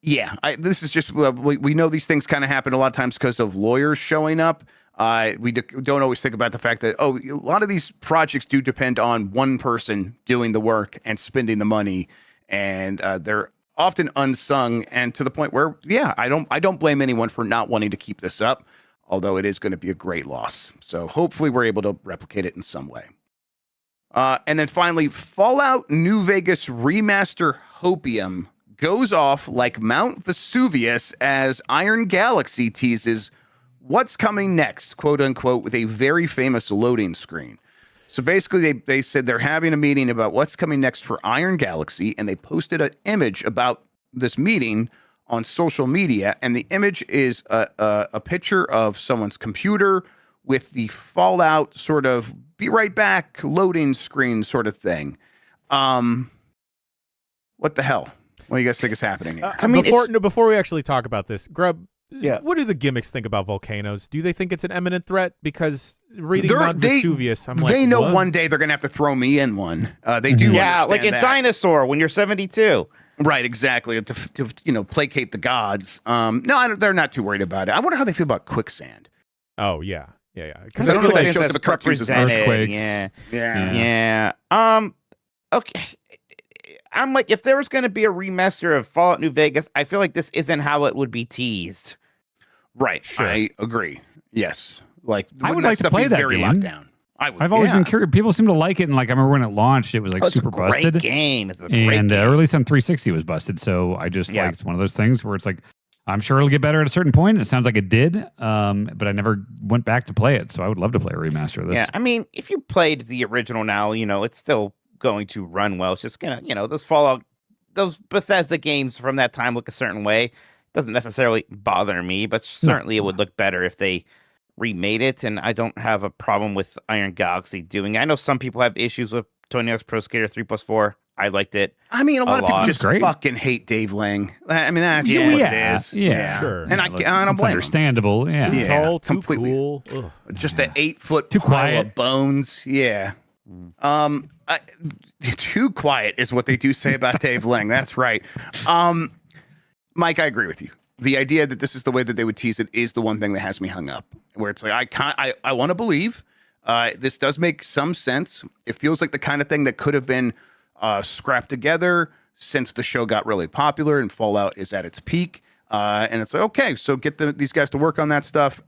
Yeah, this is just, we know these things kind of happen a lot of times because of lawyers showing up. We don't always think about the fact that, a lot of these projects do depend on one person doing the work and spending the money, and they're often unsung, and to the point where, I don't blame anyone for not wanting to keep this up, although it is going to be a great loss. So hopefully we're able to replicate it in some way. And then finally, Fallout New Vegas remaster Hopium goes off like Mount Vesuvius as Iron Galaxy teases what's coming next, quote unquote, with a very famous loading screen. So basically, they said they're having a meeting about what's coming next for Iron Galaxy, and they posted an image about this meeting on social media, and the image is a picture of someone's computer with the Fallout sort of be right back loading screen sort of thing. What the hell? What do you guys think is happening here? Before we actually talk about this, Grub, Yeah. what do the gimmicks think about volcanoes? Do they think it's an imminent threat? Because reading Mount Vesuvius, I'm like, they know what? one day they're gonna have to throw me in one. They do. Yeah, like in that. Dinosaur when you're 72. Right, exactly. To placate the gods. No, they're not too worried about it. I wonder how they feel about quicksand. Oh yeah. Because I don't know if they show up to the cartridges as earthquakes. Yeah. Okay. I'm like, if there was going to be a remaster of Fallout New Vegas, I feel like this isn't how it would be teased. Right. Sure. I agree. Yes. Like I would like to play that very game. locked down. I've always been curious. People seem to like it, and like I remember when it launched, it was like super busted. It's a great game. It's a great and game. release on 360 was busted. So I just like, it's one of those things where it's like, I'm sure it'll get better at a certain point. It sounds like it did, but I never went back to play it. So I would love to play a remaster of this. Yeah, I mean, if you played the original now, it's still going to run well. It's just gonna, those Fallout, those Bethesda games from that time look a certain way. Doesn't necessarily bother me, but certainly it would look better if they remade it. And I don't have a problem with Iron Galaxy doing it. I know some people have issues with Tony Hawk's Pro Skater 3+4. I liked it. I mean, a lot of people just fucking hate Dave Lang. I mean, that's what it is. Yeah, sure. And I don't blame understandable. him. Yeah. Too tall, too completely. cool. Ugh. Just an 8-foot Too pile quiet. of bones. Yeah. Too quiet is what they do say about Dave Lang. That's right. Mike, I agree with you. The idea that this is the way that they would tease it is the one thing that has me hung up. Where it's like I want to believe this does make some sense. It feels like the kind of thing that could have been scrapped together since the show got really popular and Fallout is at its peak. And it's like, okay, so get these guys to work on that stuff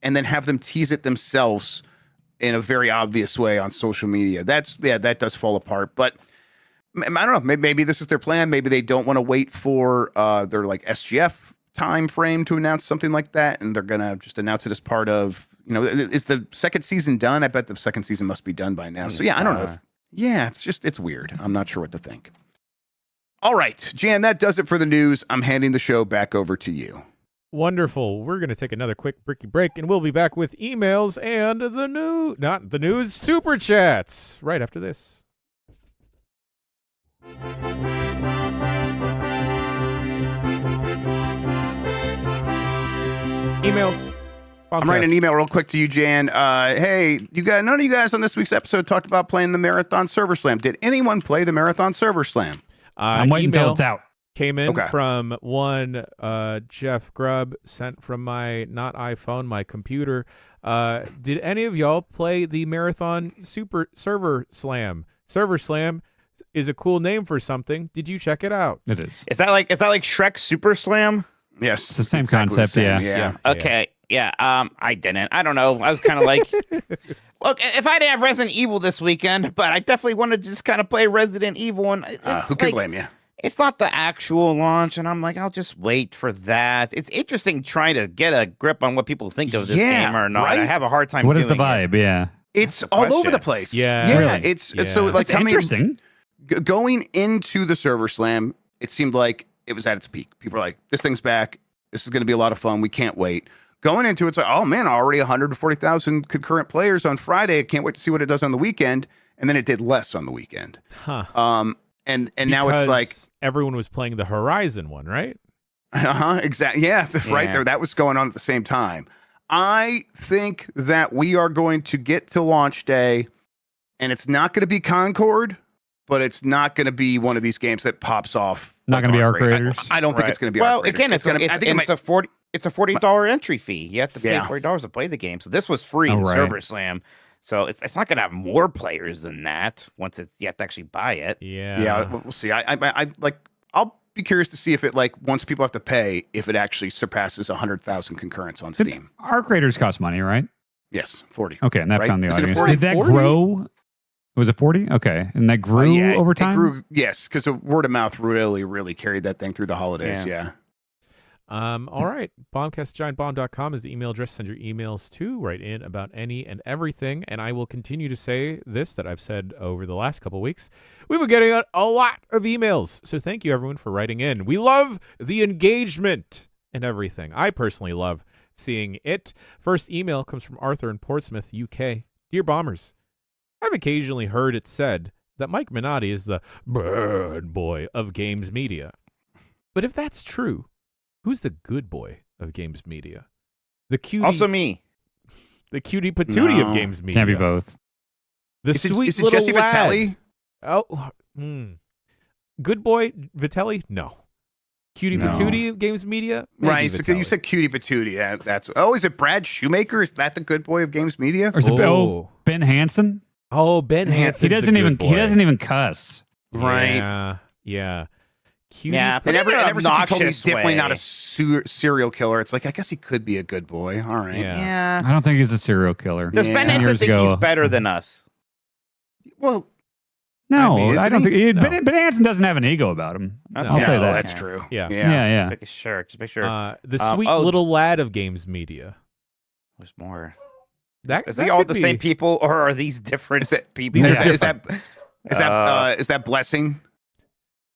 and then have them tease it themselves in a very obvious way on social media. That does fall apart. But I don't know. Maybe this is their plan. Maybe they don't want to wait for their like SGF time frame to announce something like that. And they're going to just announce it as part of, is the second season done? I bet the second season must be done by now. So yeah, I don't know. It's weird. I'm not sure what to think. All right, Jan, that does it for the news. I'm handing the show back over to you. Wonderful. We're going to take another quick bricky break, and we'll be back with emails and the news, super chats right after this. Emails. I'm writing an email real quick to you, Jan. Hey, none of you guys on this week's episode talked about playing the Marathon Server Slam. Did anyone play the Marathon Server Slam? I'm waiting until it's out. Came in from one Jeff Grubb, sent from my not iPhone, my computer. Did any of y'all play the Marathon Super Server Slam? Server Slam is a cool name for something. Did you check it out? It is. Is that like Shrek Super Slam? Yes, it's the same concept. Yeah. Okay. Yeah. I didn't. I don't know. I was kind of like, look, if I didn't have Resident Evil this weekend, but I definitely wanted to just kind of play Resident Evil, and who can blame you? It's not the actual launch, and I'm like, I'll just wait for that. It's interesting trying to get a grip on what people think of this game or not. Right? I have a hard time. What is the vibe? Yeah, it's all over the place. Yeah, really. It's so like interesting. Going into the Server Slam, it seemed like it was at its peak. People are like, this thing's back. This is going to be a lot of fun. We can't wait. Going into it's like, oh man, already 140,000 concurrent players on Friday. I can't wait to see what it does on the weekend. And then it did less on the weekend. Huh. And now it's like everyone was playing the Horizon one, right? Exactly. Yeah, right there. That was going on at the same time. I think that we are going to get to launch day, and it's not going to be Concord, but it's not going to be one of these games that pops off. Not going to be Arc Raiders. I don't think it's going to be. Well, Arc Raiders. Again, it's a $40 entry fee. You have to pay $40 to play the game. So this was free in Server Slam. So it's not going to have more players than that once you have to actually buy it. Yeah, we'll see. I'll be curious to see if it once people have to pay, if it actually surpasses 100,000 concurrents on Steam. Arc Raiders cost money, right? Yes, 40. Okay, and that found the audience. 40? Did that grow? Was it 40? Okay, and that grew over time. It grew, yes, because the word of mouth really carried that thing through the holidays. Yeah. All right. Bombcast@giantbomb.com is the email address. Send your emails to. Write in about any and everything. And I will continue to say this that I've said over the last couple of weeks. We've been getting a lot of emails. So thank you, everyone, for writing in. We love the engagement and everything. I personally love seeing it. First email comes from Arthur in Portsmouth, UK. Dear Bombers, I've occasionally heard it said that Mike Minotti is the bad boy of games media. But if that's true, who's the good boy of games media? The cutie. Also me. The cutie patootie of games media. Can't be both. The sweet is it little Jesse lad. Vitelli? Oh, good boy Vitelli? No. Cutie patootie of games media? Maybe Right. So you said cutie patootie. That's. Oh, is it Brad Shoemaker? Is that the good boy of games media? Or is it Ben Hansen? Oh, Ben Hansen. He doesn't even cuss. Right. Yeah. Cutie and ever since you told me he's definitely way. not a serial killer, it's like I guess he could be a good boy. All right. Yeah. I don't think he's a serial killer. Does Ben Hansen think he's better than us? Well, no, I don't think. No. Ben Hansen doesn't have an ego about him. I'll say that. That's true. Yeah. Yeah. Just make sure. The sweet little lad of games media. There's more. Is they all the same people, or are these different people? These are is that Is that blessing?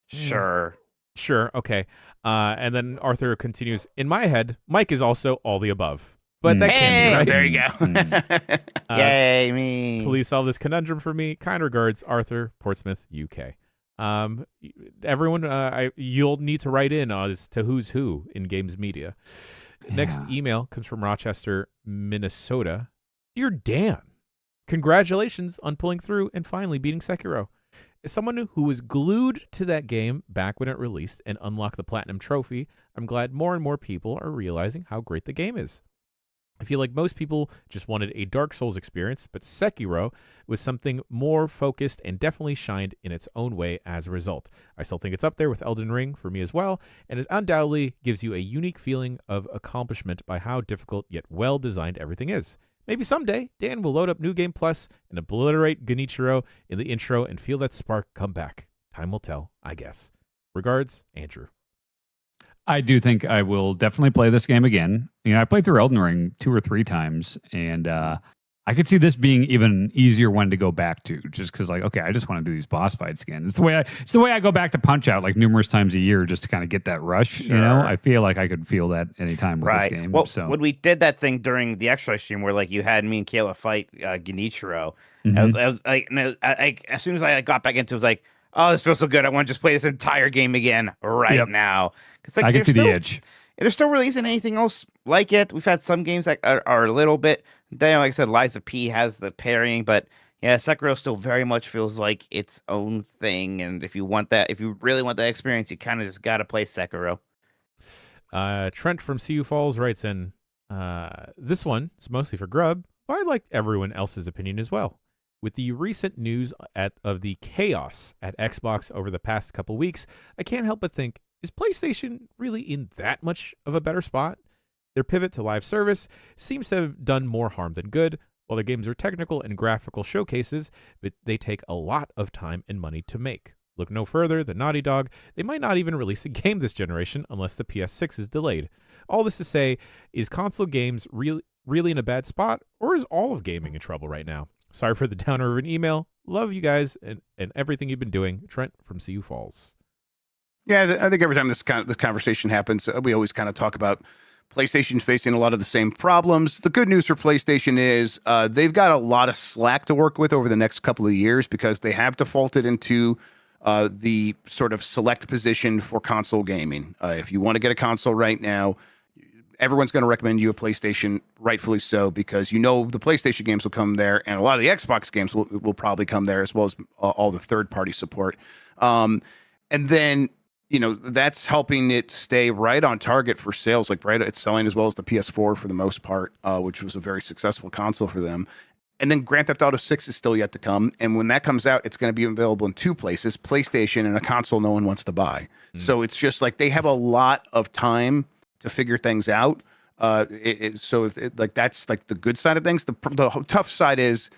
Sure. Sure. Okay. And then Arthur continues, in my head, Mike is also all the above. But that can't be right. There you go. Yay, me. Please solve this conundrum for me. Kind regards, Arthur, Portsmouth, UK. Everyone, you'll need to write in as to who's who in games media. Next email comes from Rochester, Minnesota. Dear Dan, congratulations on pulling through and finally beating Sekiro. As someone who was glued to that game back when it released and unlocked the Platinum Trophy, I'm glad more and more people are realizing how great the game is. I feel like most people just wanted a Dark Souls experience, but Sekiro was something more focused and definitely shined in its own way as a result. I still think it's up there with Elden Ring for me as well, and it undoubtedly gives you a unique feeling of accomplishment by how difficult yet well-designed everything is. Maybe someday, Dan will load up New Game Plus and obliterate Genichiro in the intro and feel that spark come back. Time will tell, I guess. Regards, Andrew. I do think I will definitely play this game again. I played through Elden Ring 2 or 3 times, and I could see this being even an easier one to go back to, just because, like, okay, I just want to do these boss fights again. It's the way I go back to Punch-Out like numerous times a year just to kind of get that rush. Sure. I feel like I could feel that anytime with this game. Well, so when we did that thing during the extra stream where like you had me and Kayla fight Genichiro, Mhm. I was like, as soon as I got back into it, I was like, oh, this feels so good. I want to just play this entire game again now. Because I can see the itch. They're still releasing anything else like it. We've had some games that are a little bit. Then, like I said, Lies of P has the parrying, but yeah, Sekiro still very much feels like its own thing. And if you really want that experience, you kind of just got to play Sekiro. Trent from CU Falls writes in, this one is mostly for Grub, but I'd like everyone else's opinion as well. With the recent news of the chaos at Xbox over the past couple weeks, I can't help but think, is PlayStation really in that much of a better spot? Their pivot to live service seems to have done more harm than good. While their games are technical and graphical showcases, but they take a lot of time and money to make. Look no further than Naughty Dog. They might not even release a game this generation unless the PS6 is delayed. All this to say, is console games really in a bad spot, or is all of gaming in trouble right now? Sorry for the downer of an email. Love you guys and everything you've been doing. Trent from CU Falls. Yeah, I think every time this conversation happens, we always kind of talk about PlayStation facing a lot of the same problems. The good news for PlayStation is they've got a lot of slack to work with over the next couple of years because they have defaulted into the sort of select position for console gaming. If you want to get a console right now, everyone's going to recommend you a PlayStation, rightfully so, because the PlayStation games will come there, and a lot of the Xbox games will probably come there, as well as all the third-party support. And then that's helping it stay right on target for sales. It's selling as well as the PS4 for the most part, which was a very successful console for them. And then Grand Theft Auto 6 is still yet to come. And when that comes out, it's going to be available in 2 places, PlayStation and a console no one wants to buy. So it's just like they have a lot of time to figure things out. So that's like the good side of things. The tough side is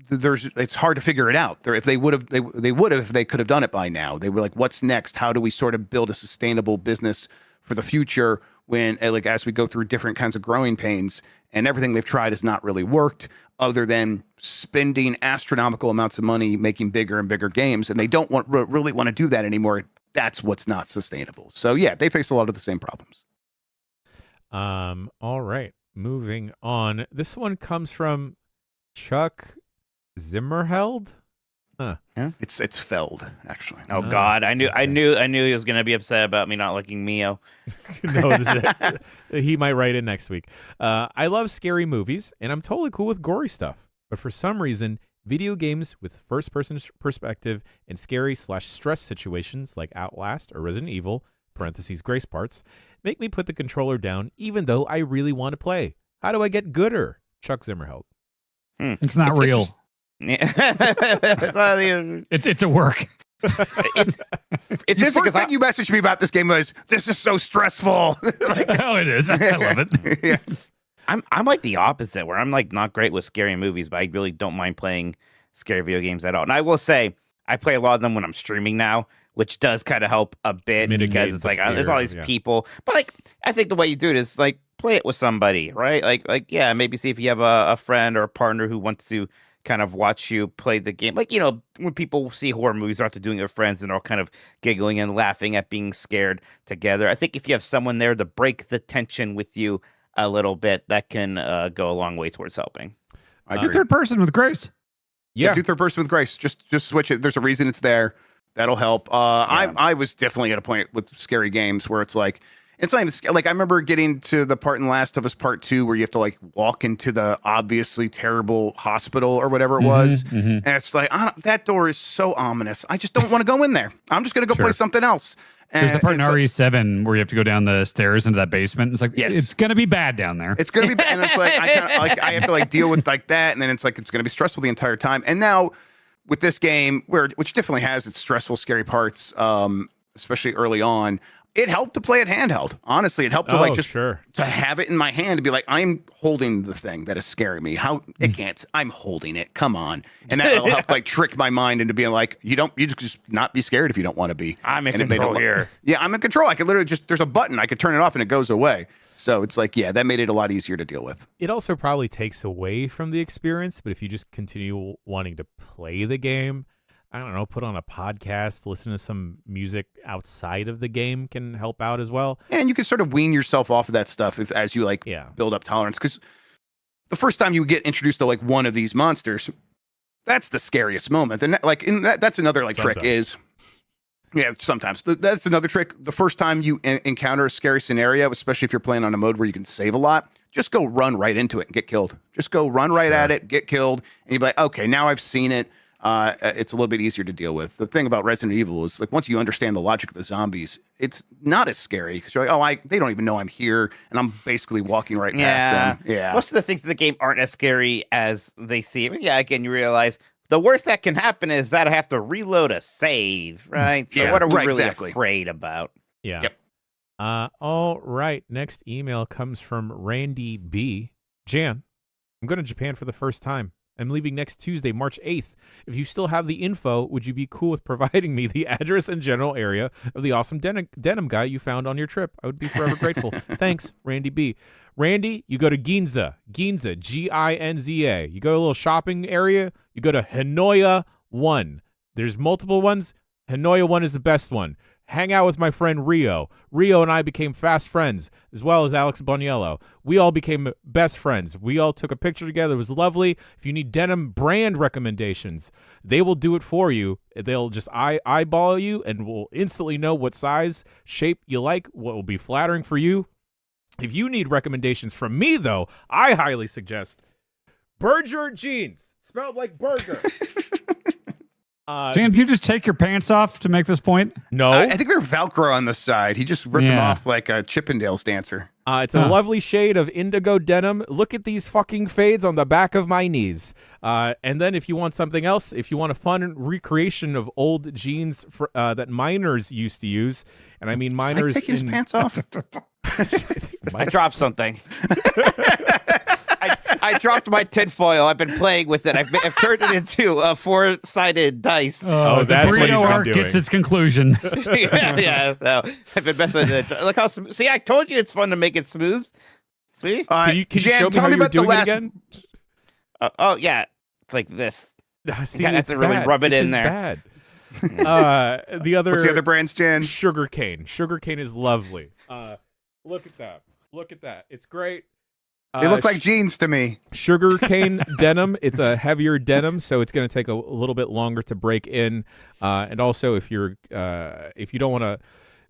it's hard to figure it out. If they would have, if they could have done it by now. They were like, what's next? How do we sort of build a sustainable business for the future when, as we go through different kinds of growing pains, and everything they've tried has not really worked other than spending astronomical amounts of money making bigger and bigger games. And they don't really want to do that anymore. That's what's not sustainable. So yeah, they face a lot of the same problems. All right, moving on. This one comes from Chuck Zimmerheld. Huh. Yeah. It's Feld, actually. Oh God, I knew he was gonna be upset about me not liking Mio. No, he might write in next week. I love scary movies, and I'm totally cool with gory stuff. But for some reason, video games with first-person perspective and scary/stress situations like Outlast or Resident Evil (Grace Parts) make me put the controller down, even though I really want to play. How do I get gooder? Chuck Zimmerheld. It's not real. It's a work. It's the first thing you messaged me about this game was, this is so stressful. Oh, it is. I love it. Yes. I'm like the opposite, where I'm like not great with scary movies, but I really don't mind playing scary video games at all. And I will say, I play a lot of them when I'm streaming now, which does kind of help a bit because it's like there's all these people. But like, I think the way you do it is like play it with somebody, right? Like yeah, maybe see if you have a friend or a partner who wants to kind of watch you play the game. Like, when people see horror movies, they're out there doing it with friends and they're all kind of giggling and laughing at being scared together. I think if you have someone there to break the tension with you a little bit, that can go a long way towards helping. Do third person with grace. Yeah, do third person with grace. Just switch it. There's a reason it's there. That'll help. I was definitely at a point with scary games where it's like, it's not even like, I remember getting to the part in Last of Us Part 2 where you have to like walk into the obviously terrible hospital or whatever it was. And it's like, that door is so ominous. I just don't want to go in there. I'm just going to go play something else. And there's the part in RE7 where you have to go down the stairs into that basement. It's like, it's going to be bad down there. It's going to be bad. And it's like, I have to like deal with like that. And then it's like, it's going to be stressful the entire time. And now with this game, which definitely has its stressful, scary parts, especially early on, it helped to play it handheld. Honestly, it helped to to have it in my hand to be like, I'm holding the thing that is scaring me. I'm holding it. Come on. And that'll help like trick my mind into being like, you just not be scared if you don't want to be. I'm in control here. Yeah, I'm in control. I could literally there's a button. I could turn it off and it goes away. So it's like, that made it a lot easier to deal with. It also probably takes away from the experience, but if you just continue wanting to play the game, I don't know, put on a podcast, listen to some music outside of the game can help out as well. And you can sort of wean yourself off of that stuff as you build up tolerance. Because the first time you get introduced to like one of these monsters, that's the scariest moment. And that's another like trick is, sometimes that's another trick. The first time you encounter a scary scenario, especially if you're playing on a mode where you can save a lot, just go run right into it and get killed. Just go run right at it, get killed, and you'll be like, okay, now I've seen it. It's a little bit easier to deal with. The thing about Resident Evil is like once you understand the logic of the zombies, it's not as scary because you're like, they don't even know I'm here, and I'm basically walking right past them. Yeah, most of the things in the game aren't as scary as they seem. Yeah, again, you realize the worst that can happen is that I have to reload a save, right? So what are we really afraid about? Yeah. Yep. All right. Next email comes from Randy B. Jan, I'm going to Japan for the first time. I'm leaving next Tuesday, March 8th. If you still have the info, would you be cool with providing me the address and general area of the awesome denim guy you found on your trip? I would be forever grateful. Thanks, Randy B. Randy, you go to Ginza, Ginza. You go to a little shopping area. You go to Hanoya 1. There's multiple ones. Hanoya 1 is the best one. Hang out with my friend Rio. Rio and I became fast friends, as well as Alex Boniello. We all became best friends. We all took a picture together. It was lovely. If you need denim brand recommendations, they will do it for you. They'll just eyeball you and will instantly know what size, shape you like, what will be flattering for you. If you need recommendations from me, though, I highly suggest Berger jeans, spelled like burger. Jan, did you just take your pants off to make this point? No. I think they're Velcro on the side. He just ripped them off like a Chippendales dancer. It's a lovely shade of indigo denim. Look at these fucking fades on the back of my knees. And then if you want something else, if you want a fun recreation of old jeans that miners used to use, and I mean miners. Take his pants off. I dropped something. I dropped my tinfoil. I've been playing with it. I've turned it into a 4-sided dice. Oh, that's what he's been arc doing. Gets its conclusion. yeah. So I've been messing with it. Look how see. I told you it's fun to make it smooth. See? Can you show me how you're doing it again? Oh yeah, it's like this. See, that's to really rub it in there. Bad. The other. What's the other brands, Jan? Sugarcane. Sugarcane is lovely. Look at that. Look at that. It's great. They look like jeans to me. Sugarcane denim. It's a heavier denim, so it's going to take a little bit longer to break in. And also, if you don't want to,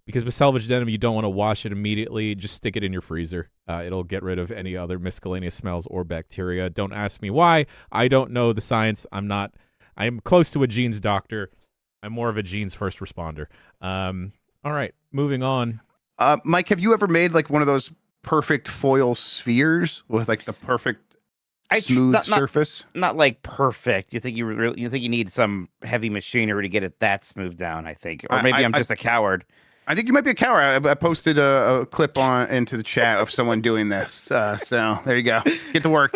because with salvage denim, you don't want to wash it immediately. Just stick it in your freezer. It'll get rid of any other miscellaneous smells or bacteria. Don't ask me why. I don't know the science. I am close to a jeans doctor. I'm more of a jeans first responder. All right, moving on. Mike, have you ever made like one of those perfect foil spheres with like the perfect smooth surface? Not like perfect. You think you need some heavy machinery to get it that smooth down? I think, or maybe I'm just a coward. I think you might be a coward. I posted a clip into the chat of someone doing this. So there you go. Get to work.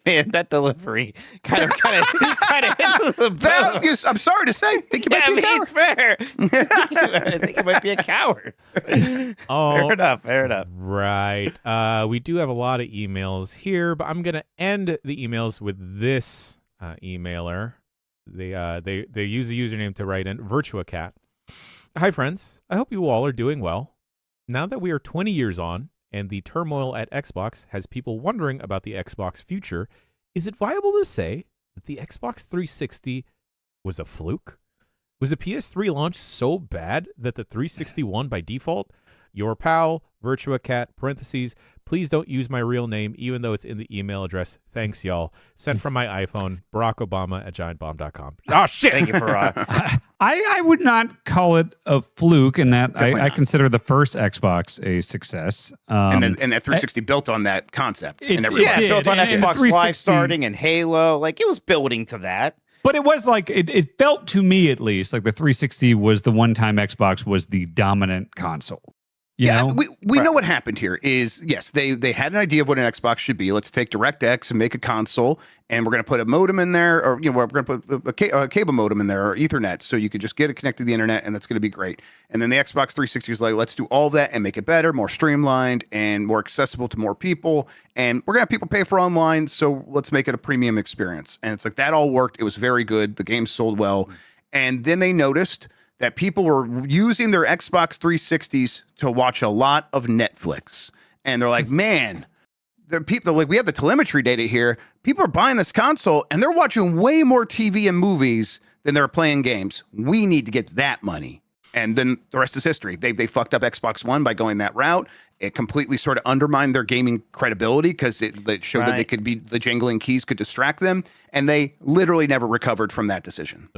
Man, that delivery kind of hit the bell. I'm sorry to say. I think you might be a coward. Fair. I think you might be a coward. Oh, fair enough. Right. We do have a lot of emails here, but I'm going to end the emails with this emailer. They use a username to write in VirtuaCat. Hi, friends. I hope you all are doing well. Now that we are 20 years on and the turmoil at Xbox has people wondering about the Xbox future, is it viable to say that the Xbox 360 was a fluke? Was the PS3 launch so bad that the 360 won by default? Your pal, VirtuaCat, parentheses, please don't use my real name, even though it's in the email address. Thanks, y'all. Sent from my iPhone, Barack Obama at giantbomb.com. Oh, shit! Thank you for I would not call it a fluke in that I consider the first Xbox a success. And that 360 built on that concept. And yeah, it built on and Xbox Live starting and Halo. Like, it was building to that. But it was like, it felt to me at least, like the 360 was the one time Xbox was the dominant console. You know? We know what happened here is, yes, they had an idea of what an Xbox should be. Let's take DirectX and make a console, and we're going to put a modem in there, or we're going to put a cable modem in there, or Ethernet, so you could just get it connected to the internet, and that's going to be great. And then the Xbox 360 is like, let's do all that and make it better, more streamlined, and more accessible to more people. And we're going to have people pay for online, so let's make it a premium experience. And it's like, that all worked. It was very good. The game sold well. And then they noticed that people were using their Xbox 360s to watch a lot of Netflix. And they're like, man, we have the telemetry data here. People are buying this console and they're watching way more TV and movies than they're playing games. We need to get that money. And then the rest is history. They fucked up Xbox One by going that route. It completely sort of undermined their gaming credibility because it showed that they could be, the jangling keys could distract them. And they literally never recovered from that decision.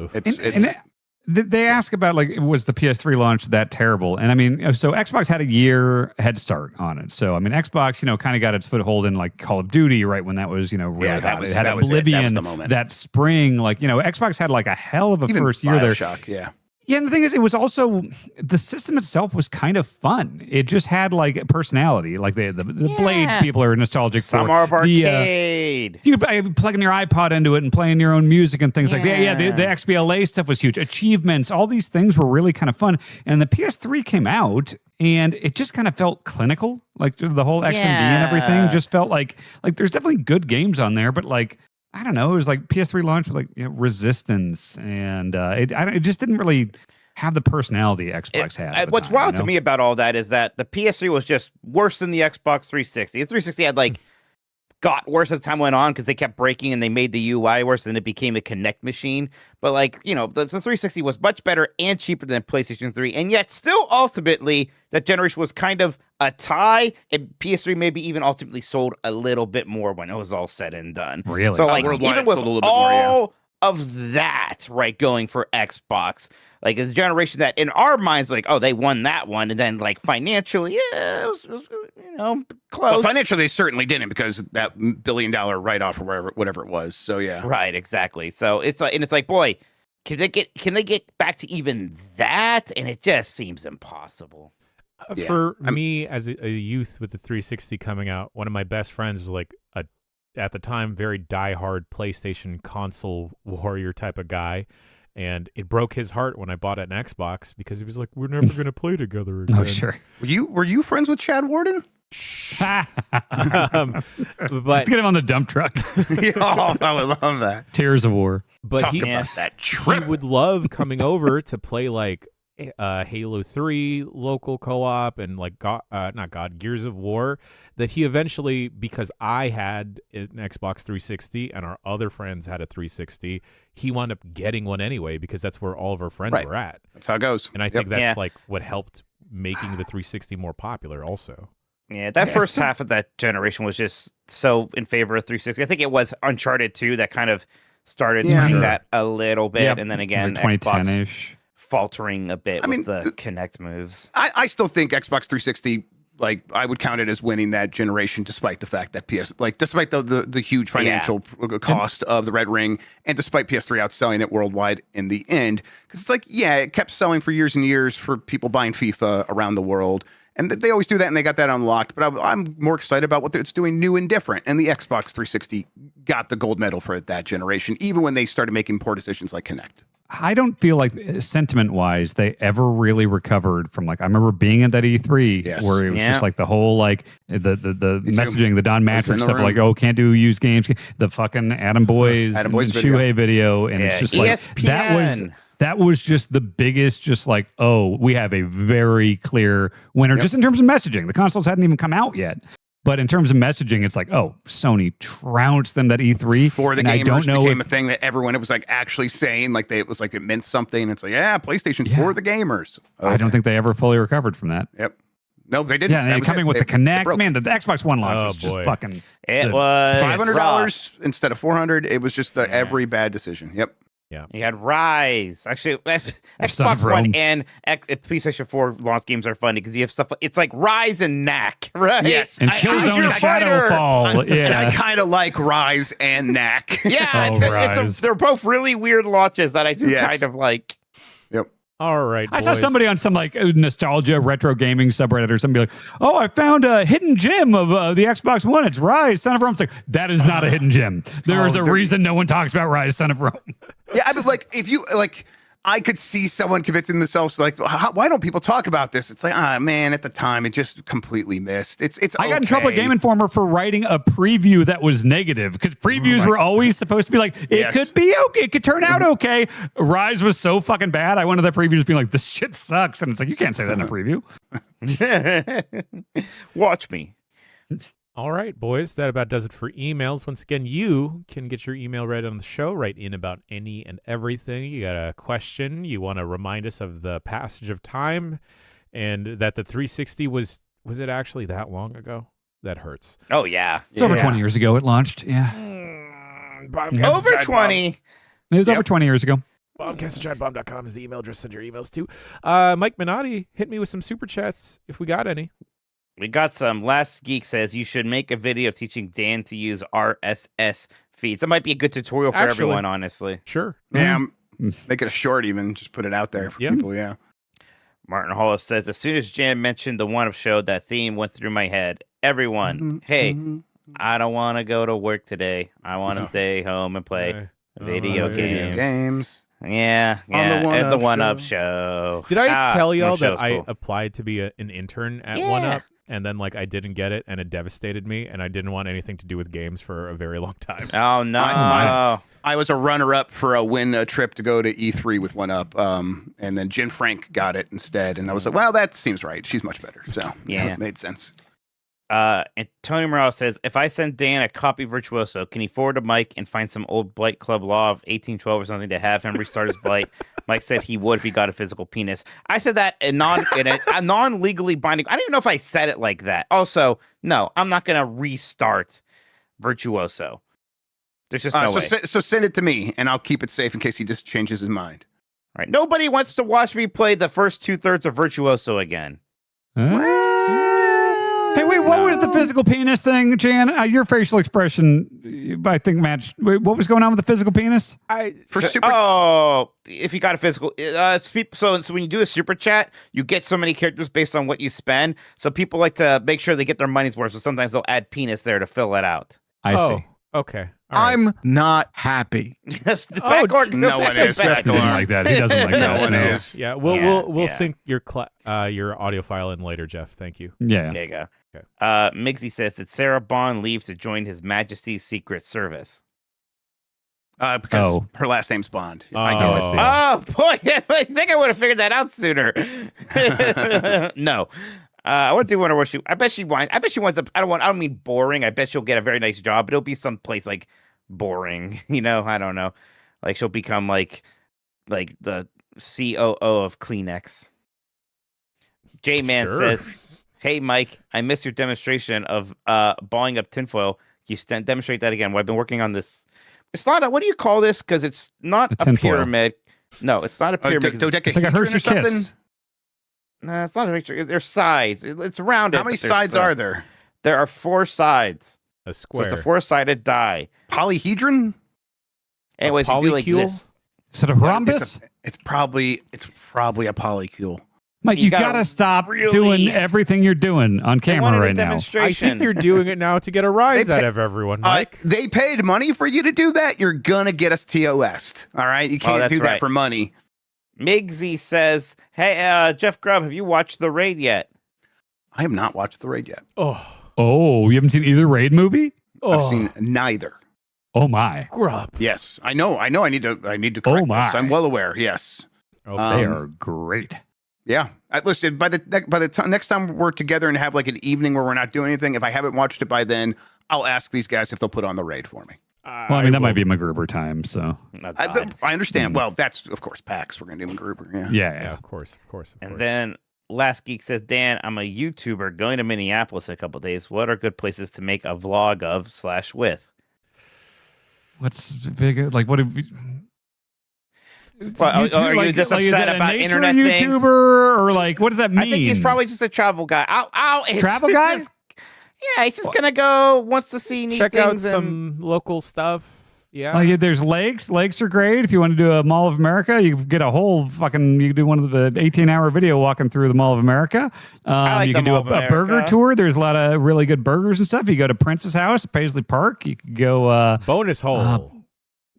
They ask about, like, was the PS3 launch that terrible? And I mean, so Xbox had a year head start on it. So, I mean, Xbox, kind of got its foothold in like Call of Duty, right? When that was, really hot. It had Oblivion that spring. Like, Xbox had like a hell of a first year there. Yeah. Yeah, and the thing is, it was also, the system itself was kind of fun. It just had like personality, like the blades people are nostalgic for. Some of arcade. You could plug in your iPod into it and playing your own music and things like that. Yeah, the XBLA stuff was huge. Achievements, all these things were really kind of fun. And the PS3 came out and it just kind of felt clinical. Like the whole XMD and everything just felt like there's definitely good games on there, but like, I don't know. It was like PS3 launch with like Resistance, and it just didn't really have the personality Xbox had. What's wild to me about all that is that the PS3 was just worse than the Xbox 360. The 360 had got worse as time went on because they kept breaking and they made the UI worse, and it became a Kinect machine. But the 360 was much better and cheaper than PlayStation 3, and yet still ultimately that generation was kind of a tie, and PS3 maybe even ultimately sold a little bit more when it was all said and done. Really? So even with all of that, right, going for Xbox, like it's a generation that in our minds, like, oh, they won that one, and then like financially, it was close. Well, financially, they certainly didn't because that $1 billion write-off or whatever it was. So yeah, right, exactly. So it's like, boy, can they get back to even that? And it just seems impossible. For me, as a youth with the 360 coming out, one of my best friends was like at the time, very diehard PlayStation console warrior type of guy. And it broke his heart when I bought an Xbox because he was like, "We're never going to play together again." Oh, sure. Were you friends with Chad Warden? But let's get him on the dump truck. I would love that. Tears of War. But he would love coming over to play like Halo 3 local co-op and like Gears of War, that he eventually, because I had an Xbox 360 and our other friends had a 360, he wound up getting one anyway because that's where all of our friends were at. That's how it goes. And I think that's like what helped making the 360 more popular also. Yeah, that first half of that generation was just so in favor of 360. I think it was Uncharted 2 that kind of started turning that a little bit, and then again, like Xbox 2010-ish. Faltering a bit with the Kinect moves. I still think Xbox 360, like, I would count it as winning that generation, despite the fact that despite the huge financial cost of the Red Ring, and despite PS3 outselling it worldwide in the end, because it's like, it kept selling for years and years for people buying FIFA around the world. And they always do that, and they got that unlocked. But I'm more excited about what it's doing new and different. And the Xbox 360 got the gold medal for that generation, even when they started making poor decisions like Kinect. I don't feel like sentiment-wise they ever really recovered from like I remember being at that E3 where it was just like the whole like the messaging, the Don Matrix stuff, like can't use games, the fucking Adam Boys and Shuhei video, and it's just like ESPN. that was just the biggest, just like we have a very clear winner just in terms of messaging. The consoles hadn't even come out yet. But in terms of messaging, it's like, Sony trounced them that E3. For the and gamers I don't know became a thing that everyone was like actually saying, like it was like it meant something. It's like, PlayStation's for the gamers. Okay. I don't think they ever fully recovered from that. Yep. No, they didn't. Yeah, and coming with the Kinect, man, the Xbox One launch was just fucking. It was $500 instead of $400. It was just every bad decision. Yep. Yeah, you had Rise. Actually, Xbox One and PlayStation 4 launch games are funny because you have stuff. It's like Rise and Knack, right? Yes, and Killzone Shadowfall. And I kind of like Rise and Knack. Yeah, they're both really weird launches that I do kind of like. Yep. All right, boys. I saw somebody on some like nostalgia retro gaming subreddit or something like, I found a hidden gem of the Xbox One. It's Rise, Son of Rome. It's like, that is not a hidden gem. There is a reason no one talks about Rise, Son of Rome. Yeah, I mean, like, if you, like, I could see someone convincing themselves, like, why don't people talk about this? It's like, man, at the time, it just completely missed. It's I got in trouble at Game Informer for writing a preview that was negative, because previews were always supposed to be like, it could be okay, it could turn out okay. Rise was so fucking bad. I wanted the preview just being like, this shit sucks. And it's like, you can't say that in a preview. Watch me. All right, boys, that about does it for emails. Once again, you can get your email read on the show, write in about any and everything. You got a question, you want to remind us of the passage of time, and that the 360 was it actually that long ago? That hurts. Oh, yeah. It's over 20 years ago it launched, Over 20. It was over 20 years ago. Bombcast@giantbomb.com is the email address. Send your emails to. Mike Minotti, hit me with some super chats if we got any. We got some. Last Geek says you should make a video teaching Dan to use RSS feeds. That might be a good tutorial for everyone, honestly. Sure. Yeah, make it a short even. Just put it out there for people, Martin Hollis says, as soon as Jan mentioned the one-up show, that theme went through my head. Everyone, I don't want to go to work today. I want to stay home and play video games. Yeah, at the one-up show. Did I tell y'all that I applied to be an intern at one-up? And then, like, I didn't get it, and it devastated me, and I didn't want anything to do with games for a very long time. Oh, no. I was a runner-up for a trip to go to E3 with one-up, and then Jen Frank got it instead, and I was like, well, that seems right. She's much better, so it made sense. And Tony Morales says, if I send Dan a copy of Virtuoso, can he forward to Mike and find some old Blight Club law of 1812 or something to have him restart his Blight? Mike said he would if he got a physical penis. I said that in a non-legally binding. I don't even know if I said it like that. Also, no, I'm not going to restart Virtuoso. There's just no way. So send it to me, and I'll keep it safe in case he just changes his mind. All right. Nobody wants to watch me play the first 2/3 of Virtuoso again. Hey, wait, what was the physical penis thing, Jan? Your facial expression, I think, matched. Wait, what was going on with the physical penis? If you got a physical, so when you do a super chat, you get so many characters based on what you spend. So people like to make sure they get their money's worth. So sometimes they'll add penis there to fill it out. I see. Okay. I'm not happy. No one is. He doesn't like that. He doesn't like that. No one is. Yeah, we'll sync your audio file in later, Jeff. Thank you. Yeah. There you go. Okay. Migsy says, did Sarah Bond leave to join His Majesty's Secret Service? Because her last name's Bond. Oh boy, I think I would have figured that out sooner. No. I wonder what she. I bet she wants. I don't mean boring. I bet she'll get a very nice job, but it'll be someplace like boring. I don't know. Like she'll become like the COO of Kleenex. J Man says, "Hey Mike, I missed your demonstration of balling up tinfoil. You demonstrate that again. Well, I've been working on this. It's not. What do you call this? Because it's not a pyramid. No, it's not a pyramid. It's like a Hershey Kiss. No, it's not a picture. There's sides. It's rounded. How many sides are there? There are 4 sides. A square. So it's a 4-sided die. Polyhedron? Anyways, you do like this. Is it a rhombus? It's probably a polycule. Mike, you gotta stop doing everything you're doing on camera right now. I think you're doing it now to get a rise out of everyone, Mike. They paid money for you to do that. You're gonna get us TOS'd. All right, you can't do that for money. Migsy says, "Hey, Jeff Grubb, have you watched The Raid yet?" I have not watched The Raid yet. Oh, you haven't seen either Raid movie? I've seen neither. Oh my, Grubb. Yes, I know. I need to. Correct this. I'm well aware. Yes. They are great. Yeah. Listen, by the time next time we're together and have like an evening where we're not doing anything, if I haven't watched it by then, I'll ask these guys if they'll put on The Raid for me. Well, I mean, that might be MacGruber time, so. I understand. Well, that's, of course, PAX. We're going to do MacGruber. Yeah, of course. And then Last Geek says, Dan, I'm a YouTuber going to Minneapolis in a couple of days. What are good places to make a vlog of / with? What's big? Like, what have we... Well, are you just upset about internet YouTuber, things? Or like, what does that mean? I think he's probably just a travel guy. Travel guy? Yeah, he's just gonna go, wants to see neat check things out some local stuff. Yeah, like there's lakes. Lakes are great. If you want to do a Mall of America, you get a whole fucking. You can do one of the 18-hour video walking through the Mall of America. You can do a burger tour. There's a lot of really good burgers and stuff. You go to Prince's house, Paisley Park. You can go bonus hole.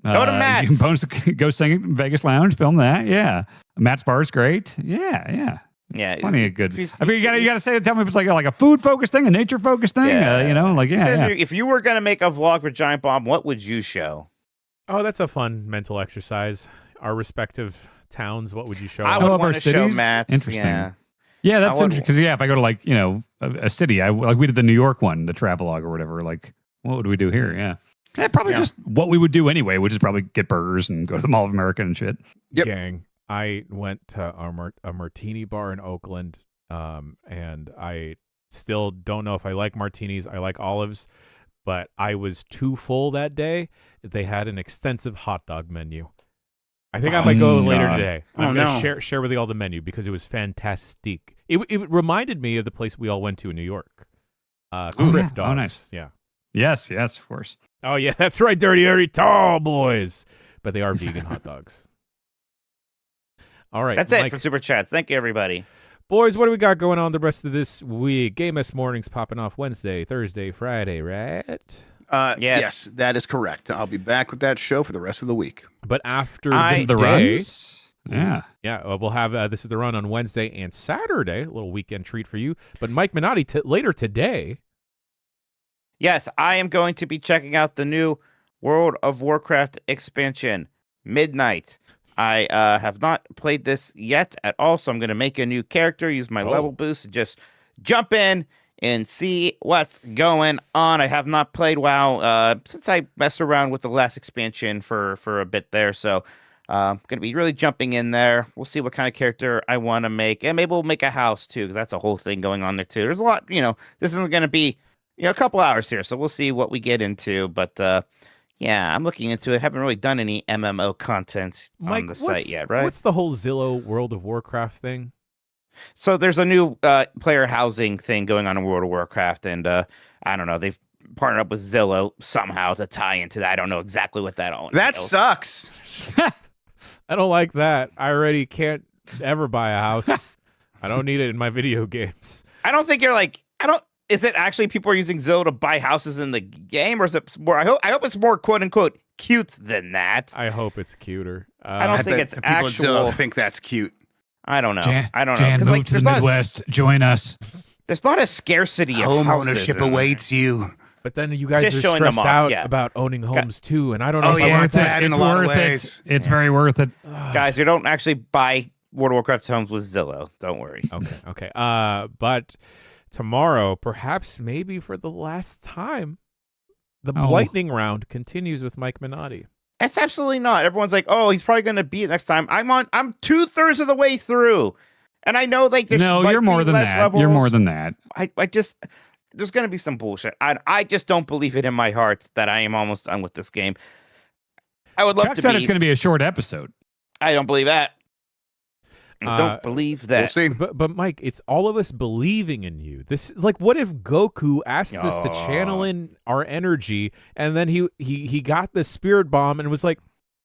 Go to Matt's. You can go sing at Vegas Lounge. Film that. Yeah, Matt's Bar is great. Yeah. Plenty of good. I mean, you gotta say, tell me if it's like a food focused thing, a nature focused thing. If you were gonna make a vlog for Giant Bomb, what would you show? Oh, that's a fun mental exercise. Our respective towns, what would you show? I would want to show Matt's. Interesting. Yeah, that's interesting because if I go to a city, we did the New York one, the travelogue or whatever. Like, what would we do here? Yeah, probably just what we would do anyway, which is probably get burgers and go to the Mall of America and shit. Yep. Gang, I went to a martini bar in Oakland, and I still don't know if I like martinis. I like olives, but I was too full that day. They had an extensive hot dog menu. I think I might go later today. I'm going to share with you all the menu because it was fantastic. It reminded me of the place we all went to in New York. Criff Dogs. Oh, nice. Yeah. Yes, of course. Oh, yeah, that's right, dirty, tall boys. But they are vegan hot dogs. All right. That's it for Super Chats. Thank you, everybody. Boys, what do we got going on the rest of this week? Game S Mornings popping off Wednesday, Thursday, Friday, right? Yes, that is correct. I'll be back with that show for the rest of the week. But after this is the runs? Yeah. We'll have This is the Run on Wednesday and Saturday. A little weekend treat for you. But Mike Minotti, later today... Yes, I am going to be checking out the new World of Warcraft expansion, Midnight. I have not played this yet at all, so I'm going to make a new character, use my level boost, and just jump in and see what's going on. I have not played WoW since I messed around with the last expansion for a bit there, so I'm going to be really jumping in there. We'll see what kind of character I want to make, and maybe we'll make a house, too, because that's a whole thing going on there, too. There's a lot, this isn't going to be... a couple hours here, so we'll see what we get into. But I'm looking into it. Haven't really done any MMO content on the site yet, right? What's the whole Zillow World of Warcraft thing? So there's a new player housing thing going on in World of Warcraft, and I don't know. They've partnered up with Zillow somehow to tie into that. I don't know exactly what that all entails. That sucks. I don't like that. I already can't ever buy a house. I don't need it in my video games. I don't think you're Is it actually people are using Zillow to buy houses in the game, or is it more? I hope it's more "quote unquote" cute than that. I hope it's cuter. I don't think it's people actual. Zillow think that's cute. I don't know. I don't know. Move to the Midwest. Join us. There's not a scarcity of home houses ownership awaits you. But then you guys are stressed out about owning homes too, and I don't know. It's worth it. It's very worth it. Guys, you don't actually buy World of Warcraft homes with Zillow. Don't worry. Okay. But. Tomorrow, perhaps maybe for the last time, the lightning round continues with Mike Minotti. That's absolutely not. Everyone's like, "Oh, he's probably going to beat it next time." I'm 2/3 of the way through, and I know there's you're more than that. Levels. You're more than that. I just there's going to be some bullshit. I just don't believe it in my heart that I am almost done with this game. I would love Chuck to. Said it's going to be a short episode. I don't believe that. I don't believe that. We'll see. But Mike, it's all of us believing in you. This what if Goku asked us to channel in our energy, and then he got the spirit bomb and was like,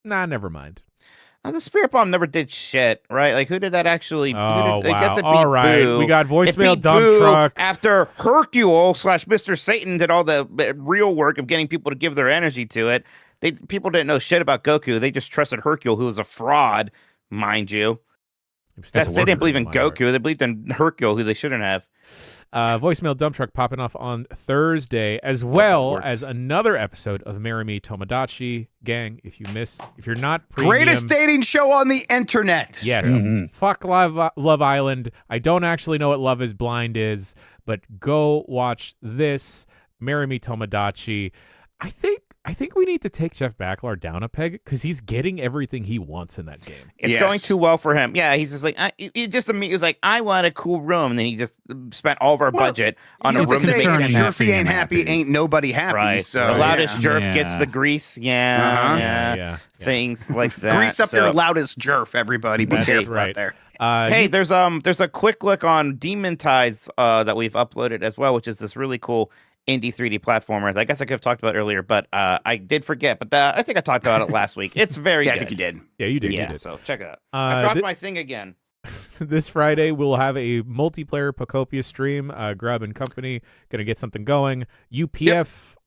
"Nah, never mind." The Spirit Bomb never did shit, right? Like, who did that actually? Oh, I guess it beat all right. Boo. We got It voicemail beat dump Boo truck. after Hercule / Mr. Satan did all the real work of getting people to give their energy to it. People didn't know shit about Goku. They just trusted Hercule, who was a fraud, mind you. They didn't believe in Goku. They believed in Hercule, who they shouldn't have. Voicemail dump truck popping off on Thursday, as well as another episode of Marry Me Tomodachi. Gang, if you're not premium, Greatest dating show on the internet. yes, fuck Love Island. I don't actually know what Love is Blind is, but go watch this Marry Me Tomodachi. I think we need to take Jeff Backlar down a peg because he's getting everything he wants in that game. It's going too well for him. Yeah, he's just like, he was like, I want a cool room. And then he just spent all of our budget on a room to make it. him Sure, if he ain't happy, ain't nobody happy. Right. So the loudest jerf gets the grease. Yeah. Things like that. Grease up your loudest jerf, everybody. Be careful out there. Hey, there's a quick look on Demon Tides that we've uploaded as well, which is this really cool indie 3D platformer. I guess I could have talked about earlier, but I did forget. But I think I talked about it last week. It's very good. I think you did. Yeah, you did. Yeah, you did. So check it out. I dropped my thing again. This Friday, we'll have a multiplayer Pokopia stream. Grub and Company gonna get something going. UPF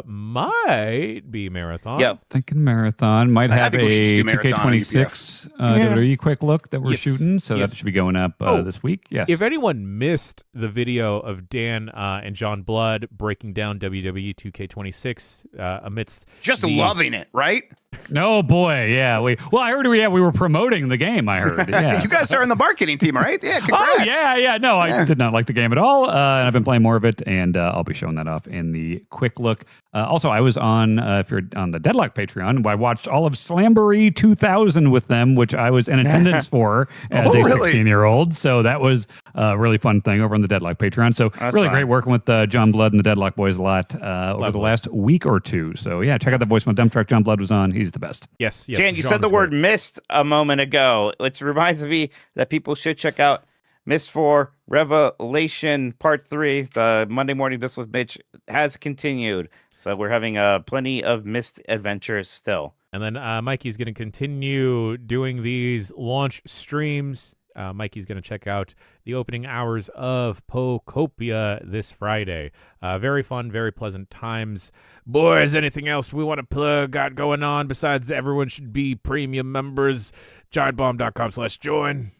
might be marathon. Yep. Thinking marathon might have a 2K26 WWE quick look that we're shooting, so that should be going up this week. Yes. If anyone missed the video of Dan and John Blood breaking down WWE 2K26 amidst loving it, right? No, boy, yeah. I heard we were promoting the game. I heard, yeah. You guys are in the marketing team, right? Yeah, congrats. Oh, yeah. No, I did not like the game at all, and I've been playing more of it, and I'll be showing that off in the quick look. Also, I was on, if you're on the Deadlock Patreon, I watched all of Slamboree 2000 with them, which I was in attendance for as a 16-year-old. So that was a really fun thing over on the Deadlock Patreon. So really great working with John Blood and the Deadlock boys a lot over the last week or two. So yeah, check out the voicemail dump truck John Blood was on. He's the best. Yes. Jan, you said the word mist a moment ago, which reminds me that people should check out Mist 4 Revelation Part 3. The Monday Morning Mist with Mitch has continued. So we're having plenty of Mist adventures still. And then Mikey's going to continue doing these launch streams. Mikey's going to check out the opening hours of Pokopia this Friday. Very fun, very pleasant times. Boys, anything else we want to got going on besides everyone should be premium members? giantbomb.com/join.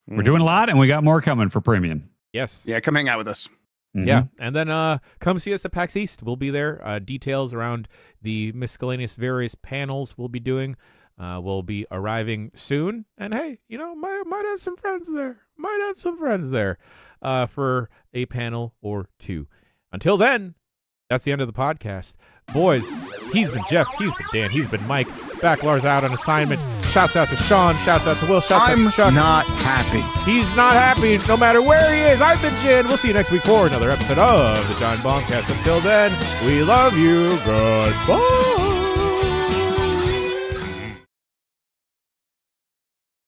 We're doing a lot, and we got more coming for premium. Yes. Yeah, come hang out with us. Mm-hmm. Yeah, and then come see us at PAX East. We'll be there. Details around the miscellaneous various panels we'll be doing will be arriving soon. And hey, might have some friends there. For a panel or two. Until then, that's the end of the podcast. Boys, he's been Jeff, he's been Dan, he's been Mike. Backlar's out on assignment. Shouts out to Sean, shouts out to Will, shouts out to Chuck. I'm not happy. He's not happy no matter where he is. I've been Jen. We'll see you next week for another episode of the Giant Bombcast. Until then, we love you. Goodbye.